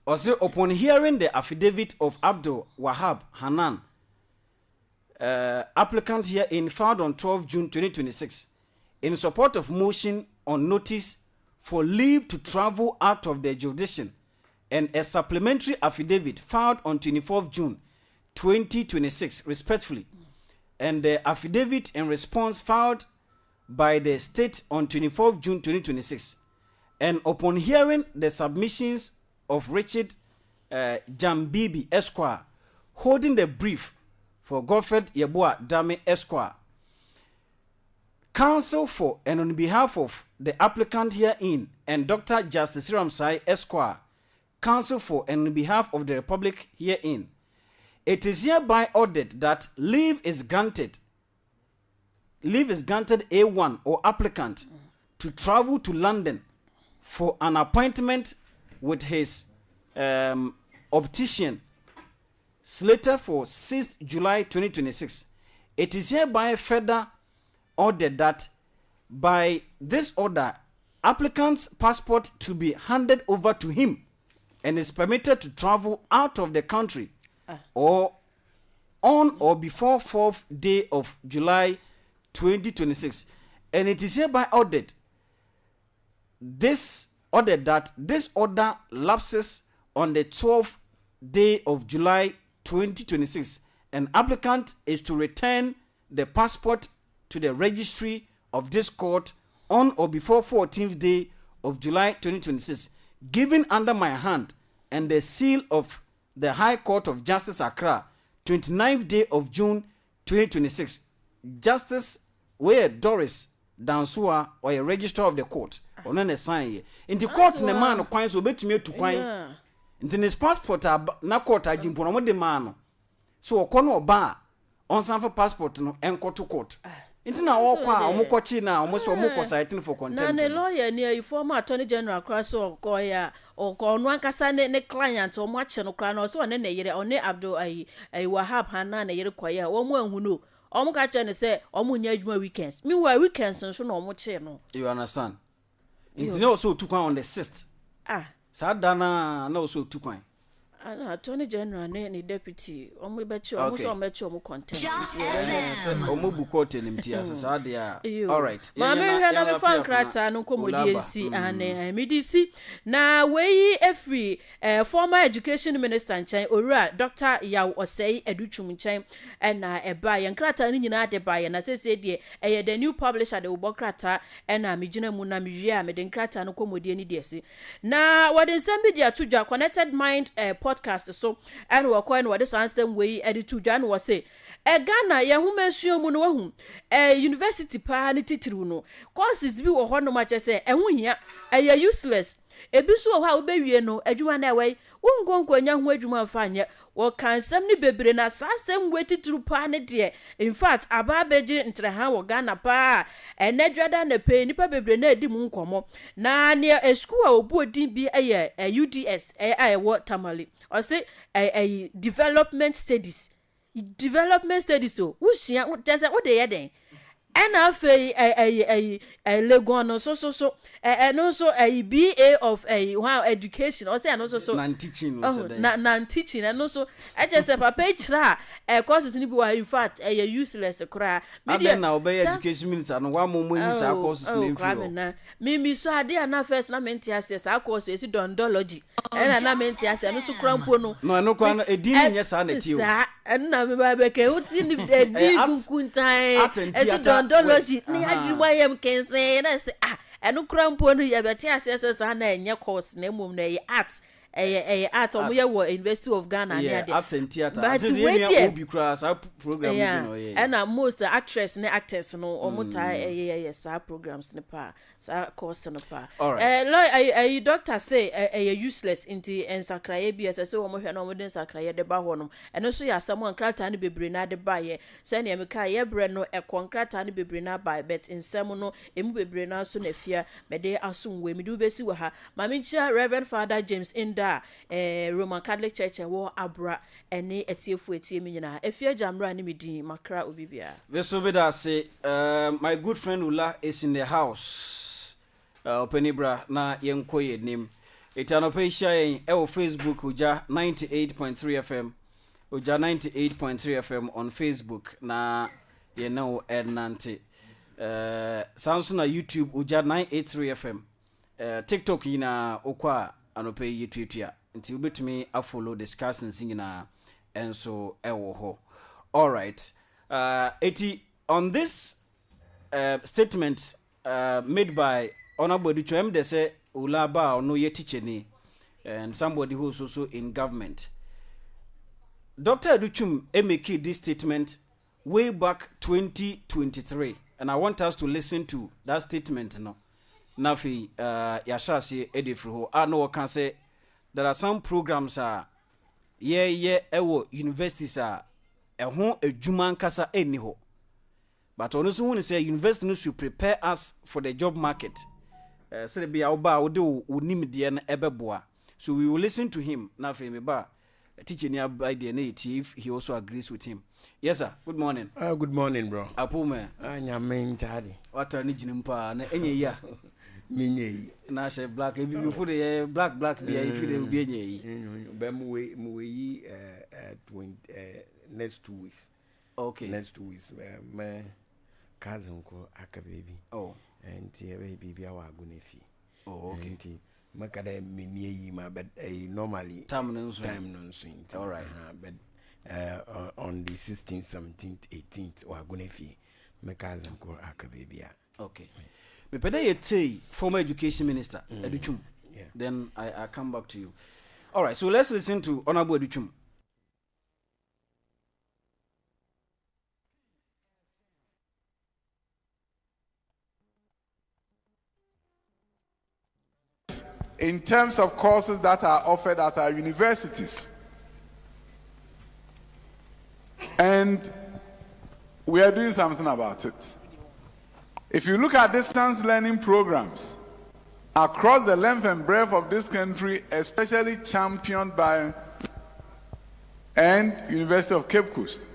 also upon hearing the affidavit of Abdul Wahab Hanan applicant herein filed on 12 June 2026 in support of motion on notice for leave to travel out of their jurisdiction and a supplementary affidavit filed on 24 June 2026 respectively, and the affidavit in response filed by the state on 24 June 2026. And upon hearing the submissions of Richard Jambibi Esquire, holding the brief for Godfred Yeboah Dame Esquire, counsel for and on behalf of the applicant herein, and Dr. Justice Ramsai Esquire, counsel for and on behalf of the Republic herein, it is hereby ordered that leave is granted A1 or applicant to travel to London for an appointment with his optician slated for 6th July 2026. It is hereby further ordered that by this order, applicant's passport to be handed over to him and is permitted to travel out of the country or on or before 4th day of July 2026. And it is hereby ordered that this order lapses on the 12th day of July 2026, and applicant is to return the passport to the registry of this court on or before 14th day of July 2026, given under my hand and the seal of the High Court of Justice Accra, 29th day of June 2026. Justice Where Doris Dansua or a registrar of the court. Ono na sign ye. Inti court ne man kwan so betumi atu kwan. Inti ne passport na court agimpo no de man no. So okono oba on san for passport no enkoto court. Inti na okwa omokochi na omoso omoko citing for contempt. Na ne lawyer ne former attorney general cross Okor no ankasa ne client omo ache no kra no so ne yere one Abdul ai Wahab Hanan ne yere koya omo ahunu omo ka che ne say omo nya adwuma weekends. Meanwhile weekends nso no omo che no. You understand? Inti no so tukwan on the 6th. Sadana na so tukwan. Attorney General ne deputy omo bechi omo so mechi omo content omo bukote ni mtia sasa dia. All right. Ma me hwe na me fan krata no komodi ensi ane MDC na we every former education minister nchan owura Dr. Yaw Osei Educhum nchan na eba ye krata ni nyina de ba ye na sese de the new publisher de ubo krata na megina mu na mewie a me de krata no komodi ani de si na what in some media to connected mind podcast so and we ko and what this answer way edit to Jan was say Ghana ye hu mensuo mu no wahu university pa ni titiru no courses bi wo ho no ma che say hu hia useless ebisu ho a wo bewie no adwuma na we wongonko anya ho adwuma fa anya wo kansam ni bebre na sasem wetituru pa ne de in fact ababeji ntreha wo Ghana pa enadwada na pe nipa bebre na edi mu nkomo na ne school a obu odin bi UDS wo Tamale or say development studies so wusia wo de yeden ena fe legon no so no so BA of education or say no so nan teaching nan teaching and no so just papa chira courses ni bi in fact useless kra media na obey education minister no wa mo ni sa courses ni mfio me so ade na first na menti ase sa course esi dondology na menti ase no so krampo no kwa no edin nye sa na ti o na me ba be ke uti ni digu kuntan esi dondology ni adwuma yam kense na se enu krampo no ye beti ase sa na enye course na mum na ye art art omoye wo University of Ghana na de art and theater but this ye obi cross program no ye and most actress and actors no omuta sa programs ne pa sa course no pa doctor say useless into ensakraye bi say omo hwe na omo den sakraye de ba ho no eno so ya samu ankrata ne bebre na de ba ye say ne emeka ye bre no konkrata ne bebre na ba bet nsem no emu bebre na so na fia me de asumwe me du besi wo ha mama nchia Reverend Father James Inda Roman Catholic Church wo abra ene etiefu etie me nyina efia jamra ne medin makra obibia we so be that say my good friend Ula is in the house openibra na yenkoye nim etanope share e wo Facebook uja 98.3 FM Ogya 98.3 FM on Facebook na you know Nante. Sounds na YouTube Ogya 983 FM. TikTok ina okwa anope yetwetwa. Nti ubetumi a follow discussions na enso ewo ho. All right. On this statement made by Honorable Duchem, they say Ulaba or no ye teacher ni, and somebody who's also in government. Dr. Duchum make this statement way back 2023, and I want us to listen to that statement. No, Nafi Yashasi Edifruho. I know I can say there are some programs ewo universities ehon adwuma nkasa eniho. But also when say university should prepare us for the job market. Say be oba wo de onimde na ebeboa. So we will listen to him. Na fe me ba teacher ni idea na if he also agrees with him. Yes sir. Good morning. Good morning, bro. Apume. Anya men chadi. Wata ni jinimpa na enye ya. Minye. Na she black before the black be if they be enye. Be mu we next 2 weeks. Okay. Next 2 weeks. My cousin ko aka baby. Oh. And baby awa gunefi. Oh, okay. Makada minye yi ma but normally time no swing. All right. But on the 16th, 17th, 18th wa gunefi. My cousin ko aka baby. Okay. Me pede ye former education minister Educhum. Yeah. Then I come back to you. All right. So let's listen to Honorable Educhum. In terms of courses that are offered at our universities. And we are doing something about it. If you look at distance learning programs across the length and breadth of this country, especially championed by and University of Cape Coast,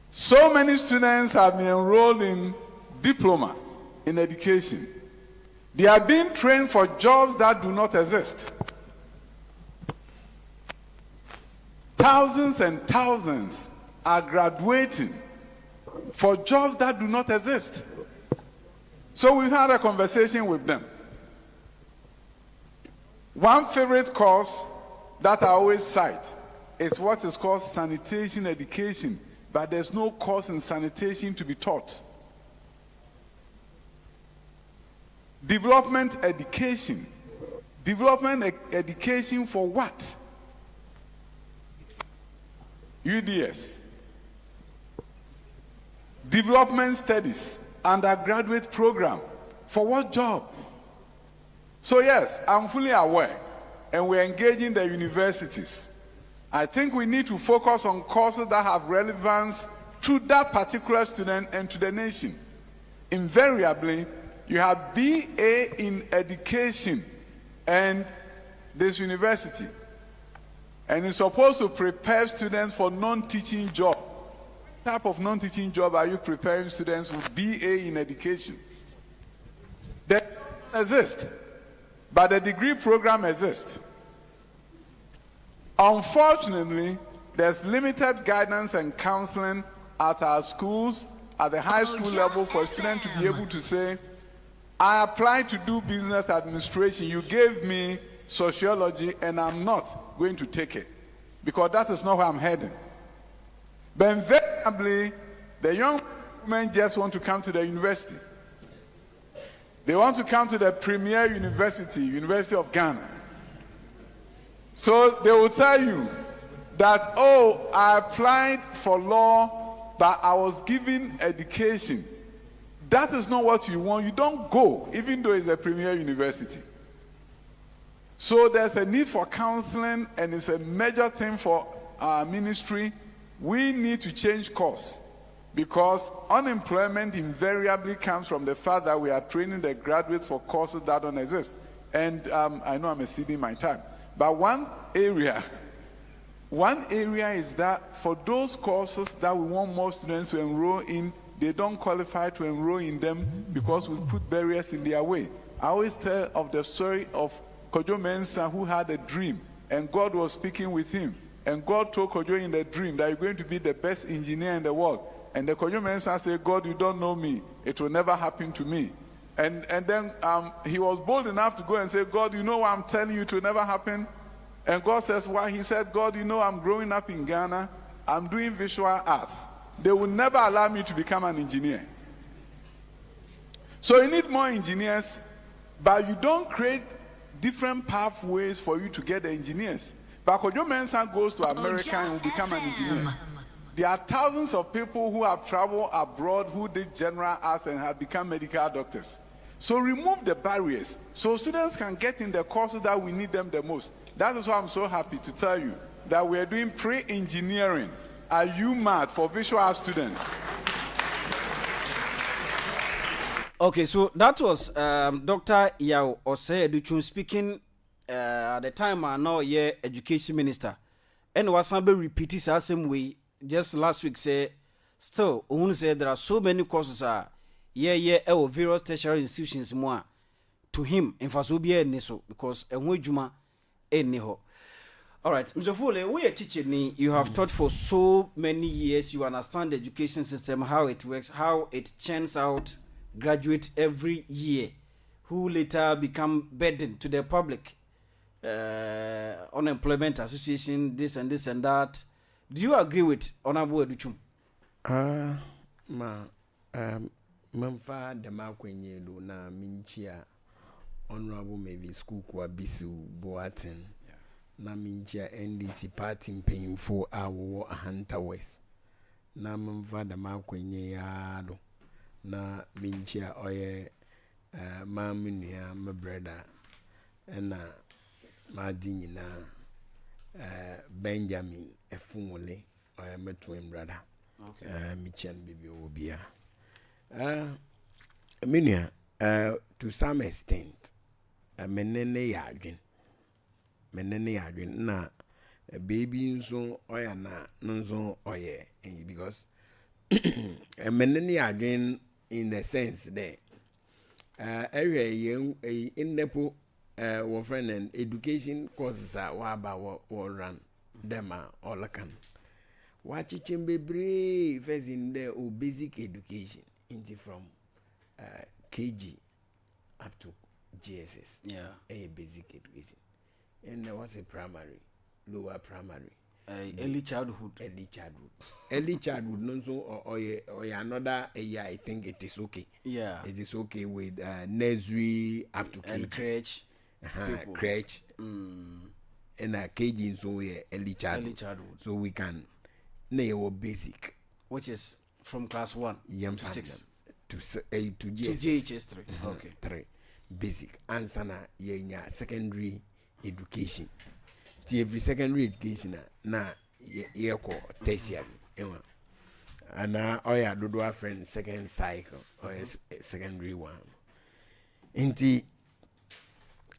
so many students have been enrolled in diploma in education. They are being trained for jobs that do not exist. Thousands and thousands are graduating for jobs that do not exist. So we've had a conversation with them. One favorite course that I always cite is what is called sanitation education, but there's no course in sanitation to be taught. Development education. Development education for what? UDS. Development studies, undergraduate program. For what job? So yes, I'm fully aware, and we're engaging the universities. I think we need to focus on courses that have relevance to that particular student and to the nation. Invariably, you have BA in education and this university. And it's supposed to prepare students for non-teaching job. What type of non-teaching job are you preparing students for BA in education? They don't exist, but the degree program exists. Unfortunately, there's limited guidance and counseling at our schools, at the high school level, for students to be able to say, I applied to do business administration. You gave me sociology, and I'm not going to take it because that is not where I'm heading. But invariably, the young men just want to come to the university. They want to come to the premier university, University of Ghana. So they will tell you that, oh, I applied for law, but I was given education. That is not what you want. You don't go, even though it's a premier university. So there's a need for counseling, and it's a major thing for our ministry. We need to change course because unemployment invariably comes from the fact that we are training the graduates for courses that don't exist. And I know I'm exceeding my time. But one area is that for those courses that we want more students to enroll in, they don't qualify to enroll in them because we put barriers in their way. I always tell of the story of Kojo Mensah, who had a dream and God was speaking with him. and God told Kojo in the dream that you're going to be the best engineer in the world. And the Kojo Mensah said, God, you don't know me. It will never happen to me. And then he was bold enough to go and say, God, you know what I'm telling you, it will never happen. And God says, why? He said, God, you know I'm growing up in Ghana. I'm doing visual arts. They will never allow me to become an engineer. So you need more engineers, but you don't create different pathways for you to get the engineers. But Kojo Mensah goes to America and will become an engineer. There are thousands of people who have traveled abroad who did general arts and have become medical doctors. So remove the barriers so students can get in the courses that we need them the most. That is why I'm so happy to tell you that we are doing pre-engineering at UMass for visual arts students. Okay, so that was Dr. Yao Osei Educhun speaking at the time I know education minister. And was somebody repeated the same way just last week say still who said there are so many courses various tertiary institutions more to him in Fasobia Niso because a juma anyhow. All right, Mr. Fule, we are teaching you have taught for so many years, you understand the education system, how it works, how it churns out graduate every year who later become burden to the public, unemployment association, this and that. Do you agree with Honorable Educhum? Mamfa dema kwenye do na minchia Honorable maybe school kwa bisu Boaten na minchia NDC party mpanyimfo awo Ahanta West na mamfa dema kwenye ya do na minchia oye mamunia my brother na madini na Benjamin Efunwole oye my twin brother. Okay. Michan bibi obia. Minia, to some extent, menene yadwin na baby nso oya na nso oye because menene yadwin in the sense that area in nepo our friend and education courses are waba run them all can watch it bebre first in the basic education into from KG up to GSS. Yeah. A basic education. And there was a primary, lower primary. Early childhood. Early childhood, no so or another year, I think it is okay. Yeah. It is okay with nursery up to KG. And crèche. Crèche. And KG so early childhood. So we can know basic. Which is from class 1 to 6 to GHS 3. Okay. 3 basic answer na yenya secondary education. Every secondary education na ye ko tertiary. And oya dodo friend second cycle or secondary one. Inti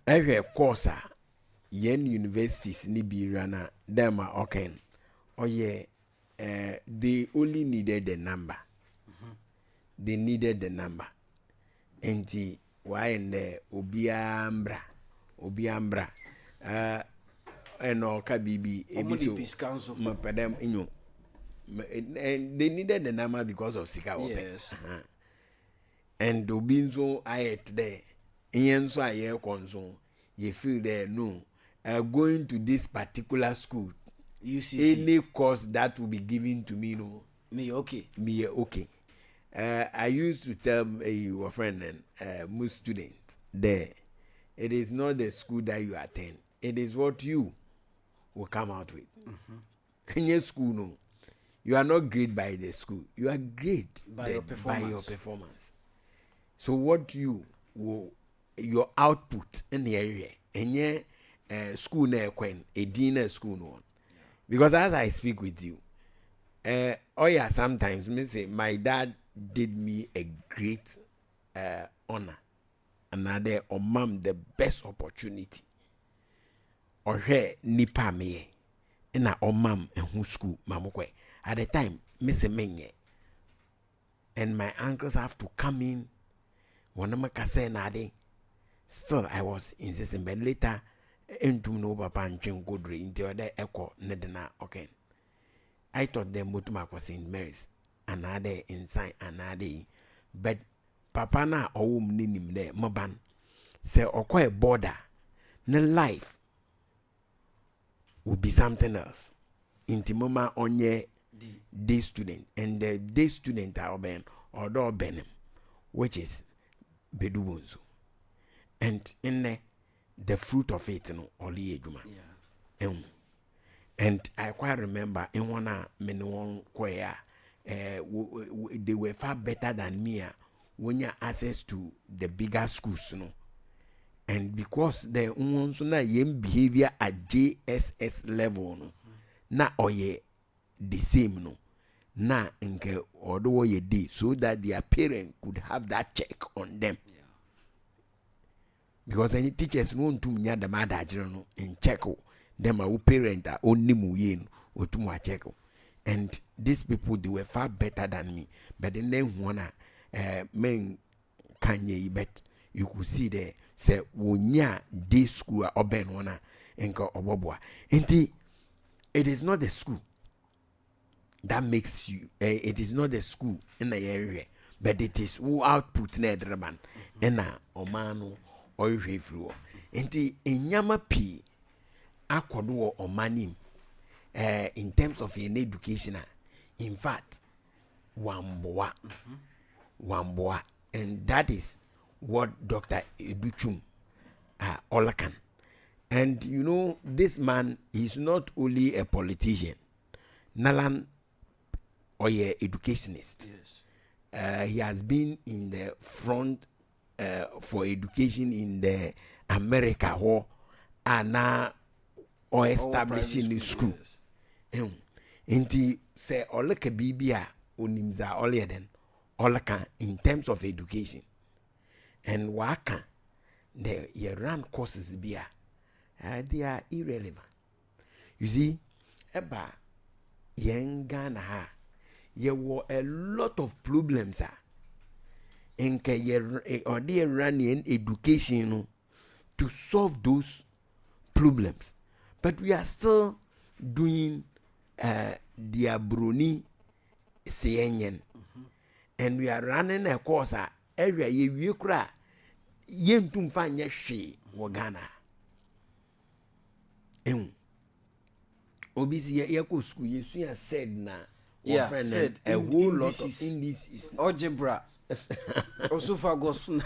every course yen universities ni bi rana them okay. Oye they only needed the number. They needed the number. And why in the obiambra and kabibi ebiso mapadam inyo and they needed the number because of sika. Yes. And obinzo ayet there inyenso aye konso you feel there no going to this particular school UCC. Any course that will be given to me, no. Me okay. I used to tell a friend and most students there, it is not the school that you attend. It is what you will come out with. In your school, no. You are not great by the school. You are great by your performance. So what your output in the area, and your school na kwen, a dinner school no. Because as I speak with you, sometimes me say my dad did me a great honor, another or mom the best opportunity. Or here nipa me, and or mom and who school mamukwe. At the time, Miss Menye, and my uncles have to come in. One of my cousin nade. Still, I was insisting, but later entum no papa ntwen kodre into the echo nedena okay. I thought them mutuma was St. Mary's another inside another, but papa na owum ninim there moban say okwa border no life will be something else. Inti mama onye day student and the day student are ben or do benem which is bedubunzo and in the fruit of it no oli ejuma and I quite remember in one menon kwaya they were far better than me when you access to the bigger schools no. And because the ones na yem behavior at JSS level no na oye the same no na nke odo ye dey so that their parents could have that check on them. Because any teachers want to nya the mother no in check them our parent are only muyen or to my check. And these people they were far better than me. But then one men can ye bet you could see there say wonya day school or ben wana enka obobwa. Inti it is not the school that makes you it is not the school in the area, but it is who output na draban ena omano or reflu. Inti enyama pi akodo omanim in terms of an education. In fact, wamboa, and that is what Dr. Educhum Olakan. And you know, this man is not only a politician, Nalan or a educationist. Yes. He has been in the front for education in the America who are now or establishing the school. Inti say oleka bibia onimza oleden oleka in terms of education and waka the ye run courses bia they are irrelevant. You see eba yenga ha ye were a lot of problems enke ye or they run in education to solve those problems, but we are still doing their bruni seyenyen and we are running a course area ye kura yentum fanya she wagana obisi ye ko school yesu said na said a whole lot of indices algebra osophagus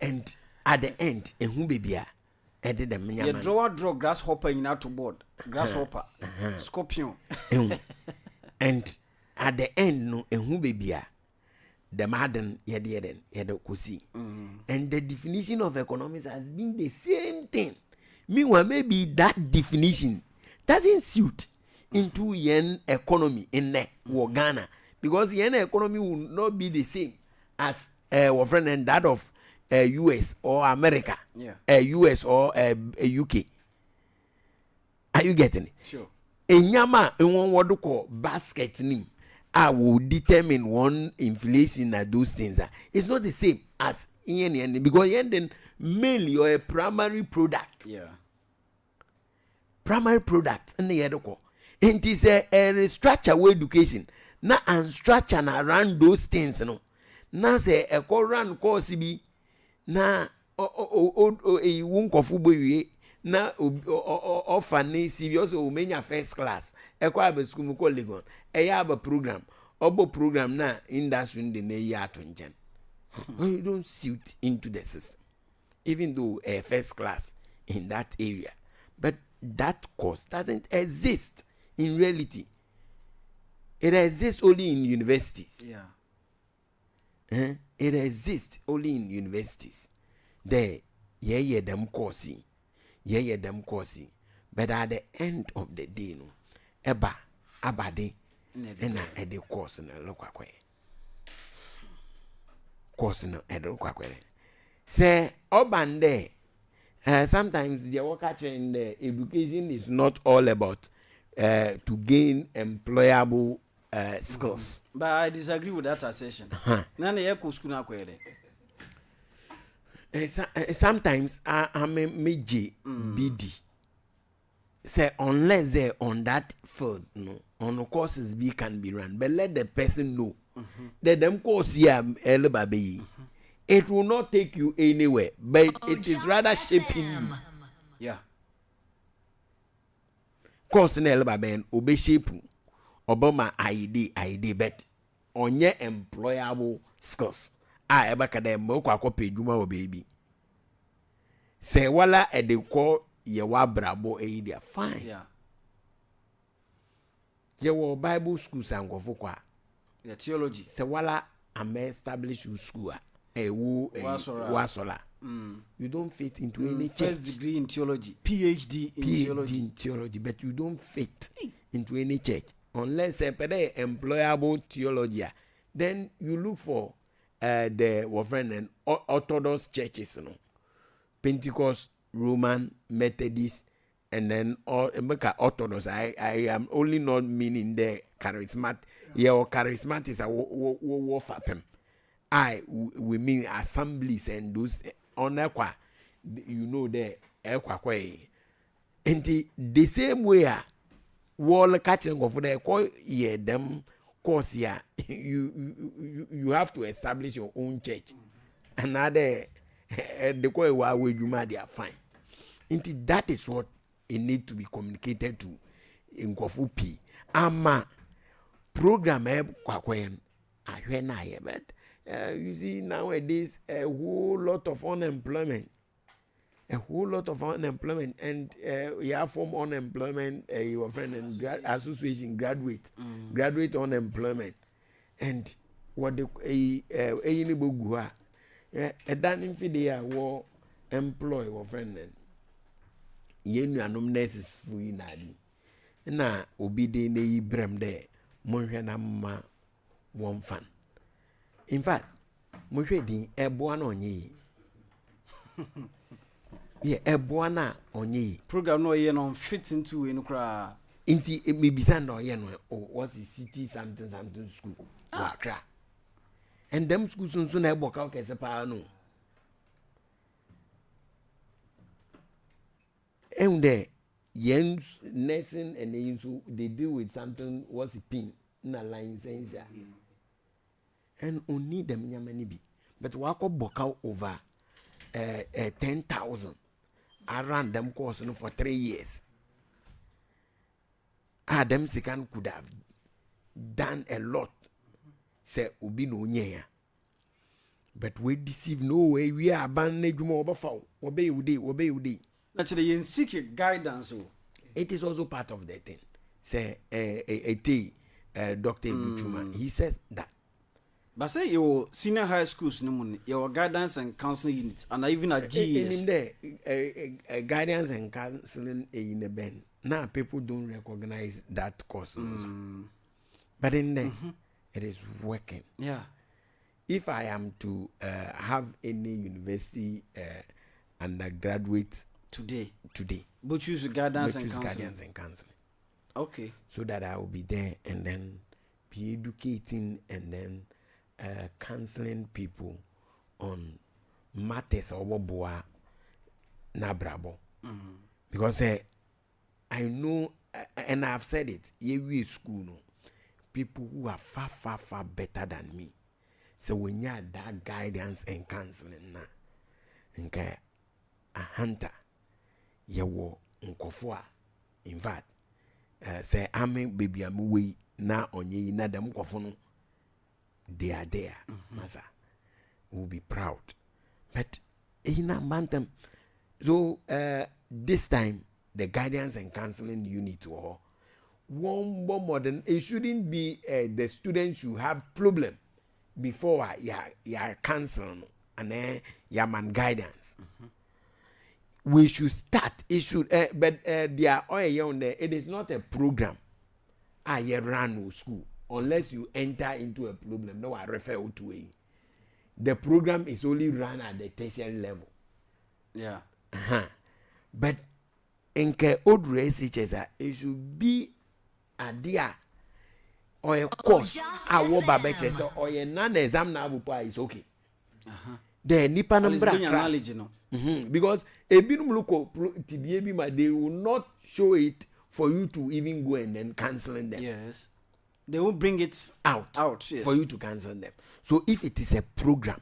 and at the end ehun bebia ede dem nyama you draw grasshopper in out to board grasshopper scorpion and at the end no ehun bebia the madden yede kosi and the definition of economics has been the same thing. Meanwhile maybe that definition doesn't suit into yen economy in Ghana, because yen economy will not be the same as our friend and that of US or America, US or UK. Are you getting it? Sure. Enyama in one word called basket name, I will determine one inflation at those things. It's not the same as yen because yen then mainly or a primary product. Yeah. Primary product in the edoko. It is a restructure education. Na unstructure around those things, no. Na say a run course be na a wunk of ubuye na ofane serious o menya first class. E kwa be school ko legon. E ya ba program. Obo program na industry in the na ya to njem. You don't suit into the system. Even though a first class in that area. But that course doesn't exist in reality. It exists only in universities. Yeah. It exists only in universities. There, yeah, them coursing. Yeah, them coursing. But at the end of the day, no, eba, abade, and a de course in a local way. Course in a local way. Say, oban there. Sometimes the work in the education is not all about to gain employable skills. But I disagree with that assertion. None of school na kwere. Sometimes I may BD. Say unless they're on that field, no, on the courses B can be run, but let the person know that them course baby. It will not take you anywhere, but it is rather shaping you. Yeah. Course in baby obey shape Obama ID, but on your employable skills. I ever can them more pay you baby. Say wala e de call ye wa brabo dia fine. Yeah. Ye wo Bible school sankofo kwa. Yeah, theology. Se wala am establish school wasola. You don't fit into any church. First degree in theology, PhD in theology, but you don't fit into any church unless a employable theology. Then you look for the friend and Orthodox churches, you know. Pentecost, Roman, Methodist, and then Orthodox. I am only not meaning the charismatic. Yeah, or charismatic is a war fappem. We mean assemblies and those on equa. You know the equa way. And the same way, wall catching of the call yeah them course yeah. You have to establish your own church. Another. The way why you might are fine. Indeed, that is what it need to be communicated to in Kofu P. Ama program kwakwen ahwe but you see nowadays a whole lot of unemployment. And you have form unemployment your friend and association graduate unemployment and what the a dining fidea war employ or friend yen nuanom nurses fu inadi na obi de na ibrem de monhwe na ma won fan. In fact monhwe din eboa na onye yeah eboa na onye program no ye no fit into we no kra inti maybe sand no ye no what's the city something school Accra. And them schools soon na eboka o kese pa no. And the young nursing and they deal with something what's a pin na line sense. And only them nyamani bi. But wako boka over 10,000 around them course for 3 years. Them second could have done a lot. Say ubi no nyea. But we deceive no way we are banded more about obey you. Actually, you seek guidance. It is also part of the thing. Say Dr. Buchuma, he says that. But say your senior high schools no your guidance and counseling units and even at GS. In there, guidance and counseling in the band. Now people don't recognize that course. But in there. It is working. Yeah. If I am to have any university undergraduate today, but choose guidance and counseling. Okay. So that I will be there and then be educating and then counseling people on matters or boa na brabo. Because I know and I've said it. Ye school no. People who are far better than me. So when you have that guidance and counseling now, okay, a hunter, you will unkofua. In fact, say ame baby amuwe na onye na dem kofono. They are there, masa. We'll be proud. But ina bantam. So this time the guidance and counseling unit or one more modern, it shouldn't be the students should have problem before you are counseling and then your man guidance. We should start. It should, but they are all young there. It is not a program. You run no school unless you enter into a problem. No, I refer to it. The program is only run at the tertiary level. Yeah. But in old researchers, it should be idea or a course our babeches or a non-exam now is okay. the nipa no bra knowledge, you know. Because ebinum look TBA ma they will not show it for you to even go and then canceling them. Yes, they will bring it out. Yes. For you to cancel them. So if it is a program,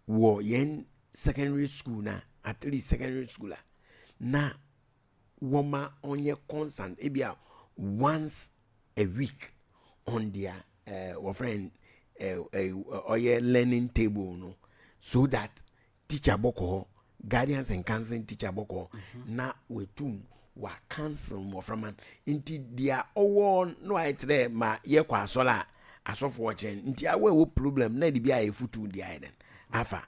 wo yen secondary school na at least secondary school na woma onye constant ebia once a week on their friend learning table no, so that teacher boko guardians and counseling teacher boko na wetum wa cancel mo from an inti dia owo no ait there ma ye kwa sola asofo watching inti awe wo problem na di bia e futu dia eden afa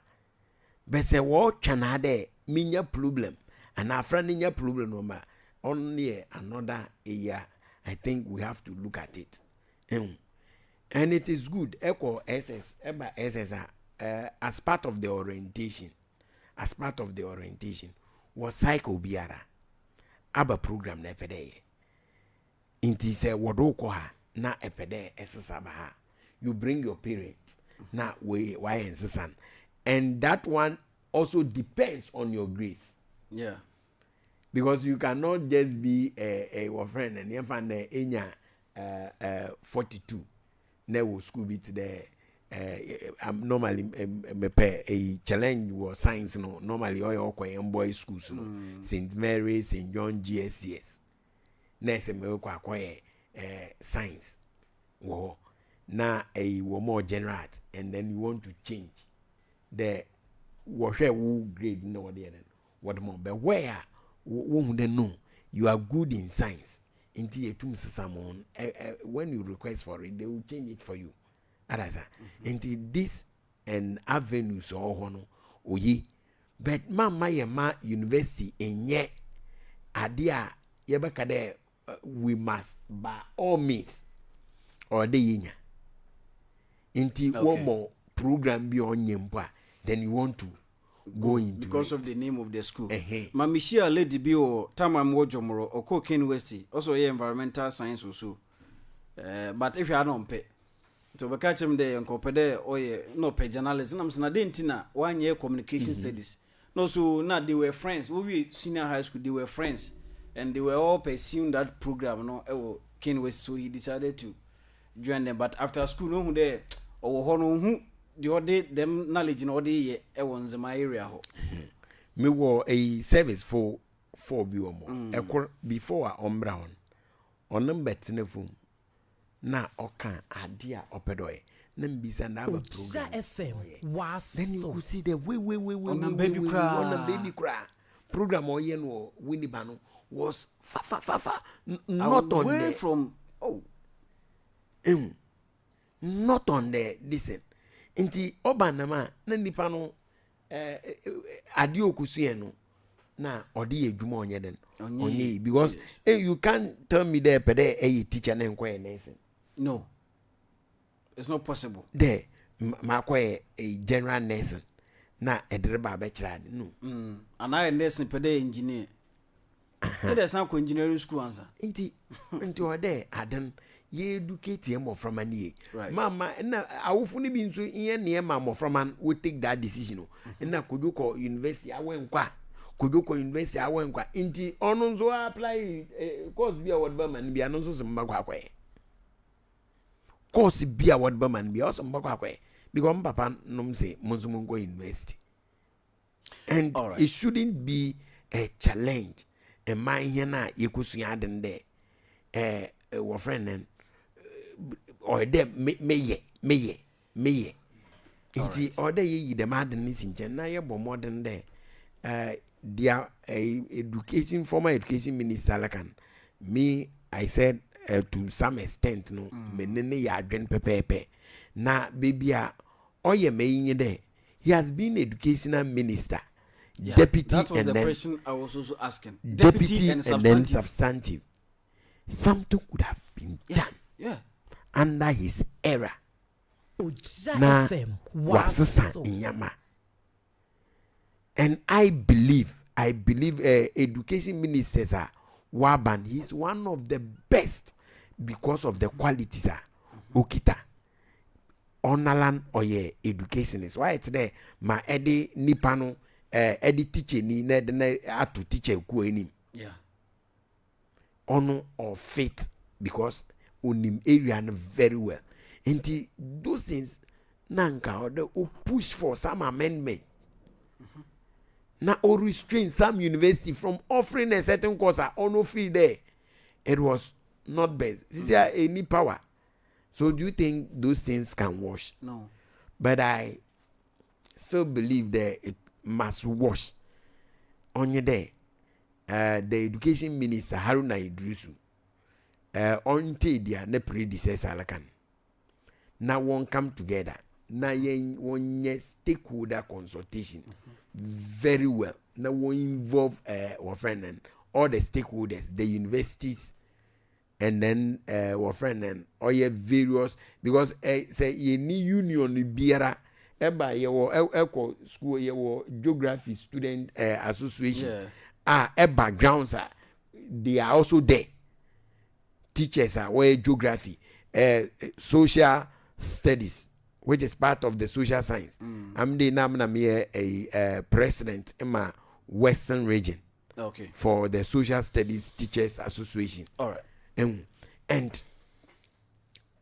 but say wo twana de minya problem and afra ninya problem no ma only another year. I think we have to look at it. And it is good. Echo SS, Eba SSR, as part of the orientation, was Psycho Biara. Aba program na epede. Inti se wadoko ha na epede SSR. You bring your parents na why and and that one also depends on your grace. Yeah. Because you cannot just be a friend and you find enya 42 never school bit there. I'm normally a challenge or science no normally all your boys schools no St. Mary's, St. John, GSCS. Next me acquire science. Wo na a more general and then you want to change the what grade no what more but where won't they know you are good in science into a tomb samon when you request for it they will change it for you arasa into this and avenues or hono oyi but mama yema university enye adia yebaka de we must by all means or de yinya into one more program be on yempa then you want to go into because it. Of the name of the school. Mamishia lady bi o Tamam Wojomoro Okor University also environmental science also. But if you are not pay to be catch him there and pede or no pay journalism I'm saying dentina 1 year communication studies. No so now they were friends. We senior high school they were friends and they were all pursuing that program no Ken West so he decided to join them but after school no who there or who the other them knowledge in all the ones in my area. Me were a service for biomo. Before Brown on number telephone na oka adia opedoy. Nambisa na program FM was then you could see the way on baby cry program or yen or Winnie Bano was fa not on way the from not on the listen. Inti obanama na nipa no ade okusue no na odi edwuma onye den onye because you can't tell me there pede a teacher na enko nursing. No, it's not possible. There makwa a general nursing na edreba be kirade no and I nursing pede engineer there's some engineering school answer inti ode adan ye educate him from an right mama na awufu ni bi nso iye ne mama from an we take that decision na kodoko university awenkwa inti onu nso apply course bi award ba man bi anonso se mbakwa akwa course bi award ba man bi also mbakwa akwa because papa nom say monzo go university and it shouldn't be a challenge a man here na yekosu aden there our friend or them meye inti order ye the madden is in China ye bo modern there their education former education minister lakan me I said to some extent no menene ya adwen pepepe na baby a oye meyin there he has been educational minister deputy that was and the then question I was also asking deputy and then substantive something could have been done under his era. Na wasasa inyama. And I believe education ministers are Waban. He's one of the best because of the qualities are Okita. onalan oye educationist. Why it's there? Ma edi nipano edi teacher ni na atu teacher ku enim. Yeah. Honor or faith because unim area very well. And those things nanka or push for some amendment. Now or restrain some university from offering a certain course are no free there. It was not best. This is any power. So do you think those things can wash? No. But I still believe that it must wash. On your day, the education minister Haruna Idrisu, on dia ne predecessor alakan. Now one come together. Now one stakeholder consultation very well. Now one involve our friend and all the stakeholders, the universities, and then our friend and all your various because say ye ni union biara eba ye wo school ye wo geography student association backgrounds are they are also there. Teachers are where geography, social studies, which is part of the social science. I'm the a president in my Western region. Okay. For the Social Studies Teachers Association. All right. And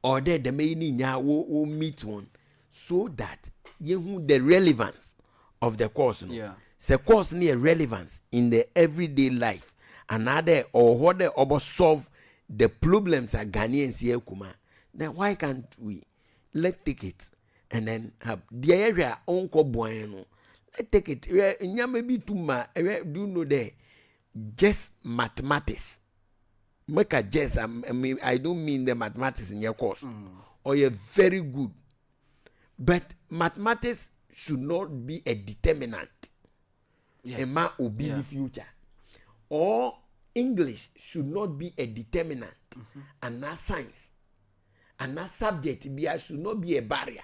or there the many will meet one so that you the relevance of the course. No? Yeah. The course near relevance in the everyday life. Another or what they about solve the problems that Ghanaians here kuma. Then why can't we? Let's take it and then have the area onko bueno. Let's take it. Maybe too much. Do you know there? Just mathematics. Make a just. I don't mean the mathematics in your course. Or you're very good, but mathematics should not be a determinant. Yeah. A man will be the future. Or English should not be a determinant. And not science. And that subject should not be a barrier.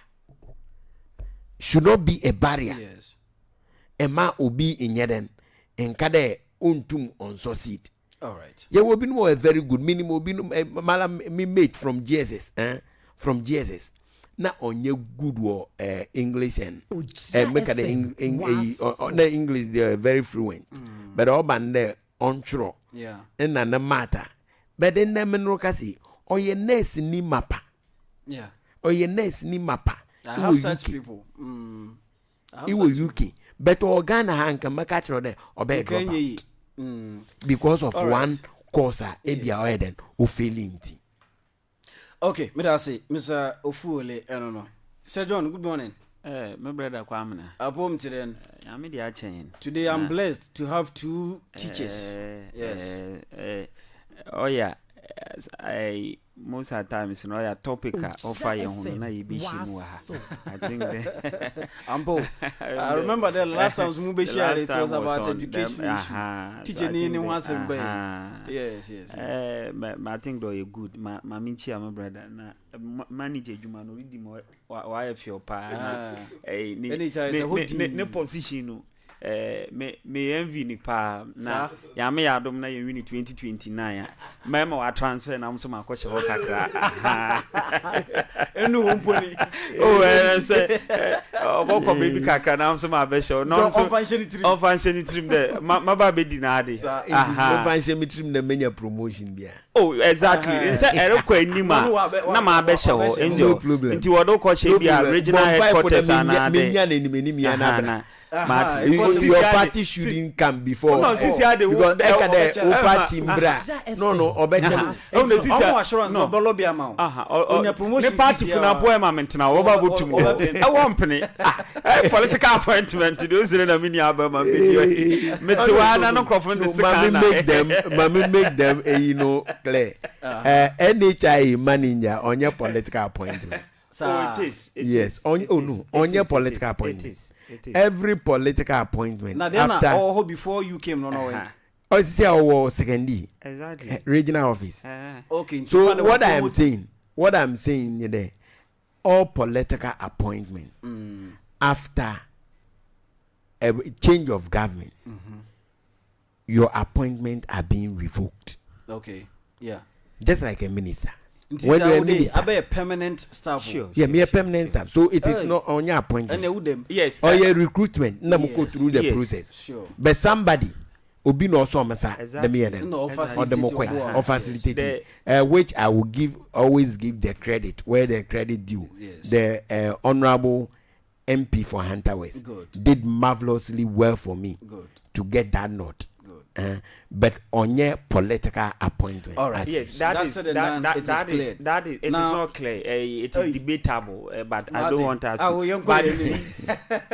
Should not be a barrier. Yes. A man will be in Yeden and Kade untum on succeed. All right. Yeah, will be no a very good minimum. Be no me mate from GSS, from GSS. Now on your good war English and make the English they are very fluent, but all band there on true. Yeah. And no matter. But then them no kasi or your nurse ni mapa. Yeah. Or your nurse ni mapa. I have such people. It was UK. But Ghana hand can make a there or better drop out. Because of all one right. cause ebia oeden o failing. Okay, me da say Mr. Ofuole no. Sir John, good morning. My brother Kwamena. Upon today. I'm the chain. Today I'm blessed to have two teachers. Yes. Oh yeah. I most of the times you know your topic offer you na yibi shimu ha. I think that Ambo. I remember the last time we be shared it was about education issue. Teaching ni once a day. Yes. I think though you good. Ma minchi my brother na manage adwuma no read mo why if your pa ne position no me envy ni pa na ya me yadom na ye win 2029 mema wa transfer na mso makoshe ho kakra enu womponi say oboko baby kakra na mso ma be show no so on function trim there ma be di na ade On function trim na menya promotion bia. Oh exactly say ere kwa anima na ma be show nti wodo ko she bia regional headquarters ana ade menya na enim ya na bra. Your party shouldn't come before. No, since you had the party mbra. No, obecha. No assurance no lobby amount. On your promotion. The party for na poema mentina oba votum. I want penny. Political appointment to those in a mini album video. Metuana no crofon the second. Make them clear. NHI manager on your political appointment. It is. Yes. On your political appointment. It is. Every political appointment now after before you came no way. Oh, it's our secondary. Exactly. Regional office. Okay. So what I'm saying there, all political appointment after a change of government, your appointment are being revoked. Okay. Yeah. Just like a minister. when you're a minister, a permanent staff. Sure. yeah, me a permanent staff. So it is not on your appointment. Yes. Or your recruitment. No, go through the Yes. process. Sure. But somebody obi no so masa the me then No, or the mokwe or facilitating Yes. which I will always give the credit where the credit due. Yes. The honorable MP for Hunter West Good. did marvelously well for me Good. to get that nod. Good. But on your political appointment. All right. Yes, That's said and done. It is clear. It is Now- not clear. It is debatable, but I Martin, don't want us I will to. young But boy, you see,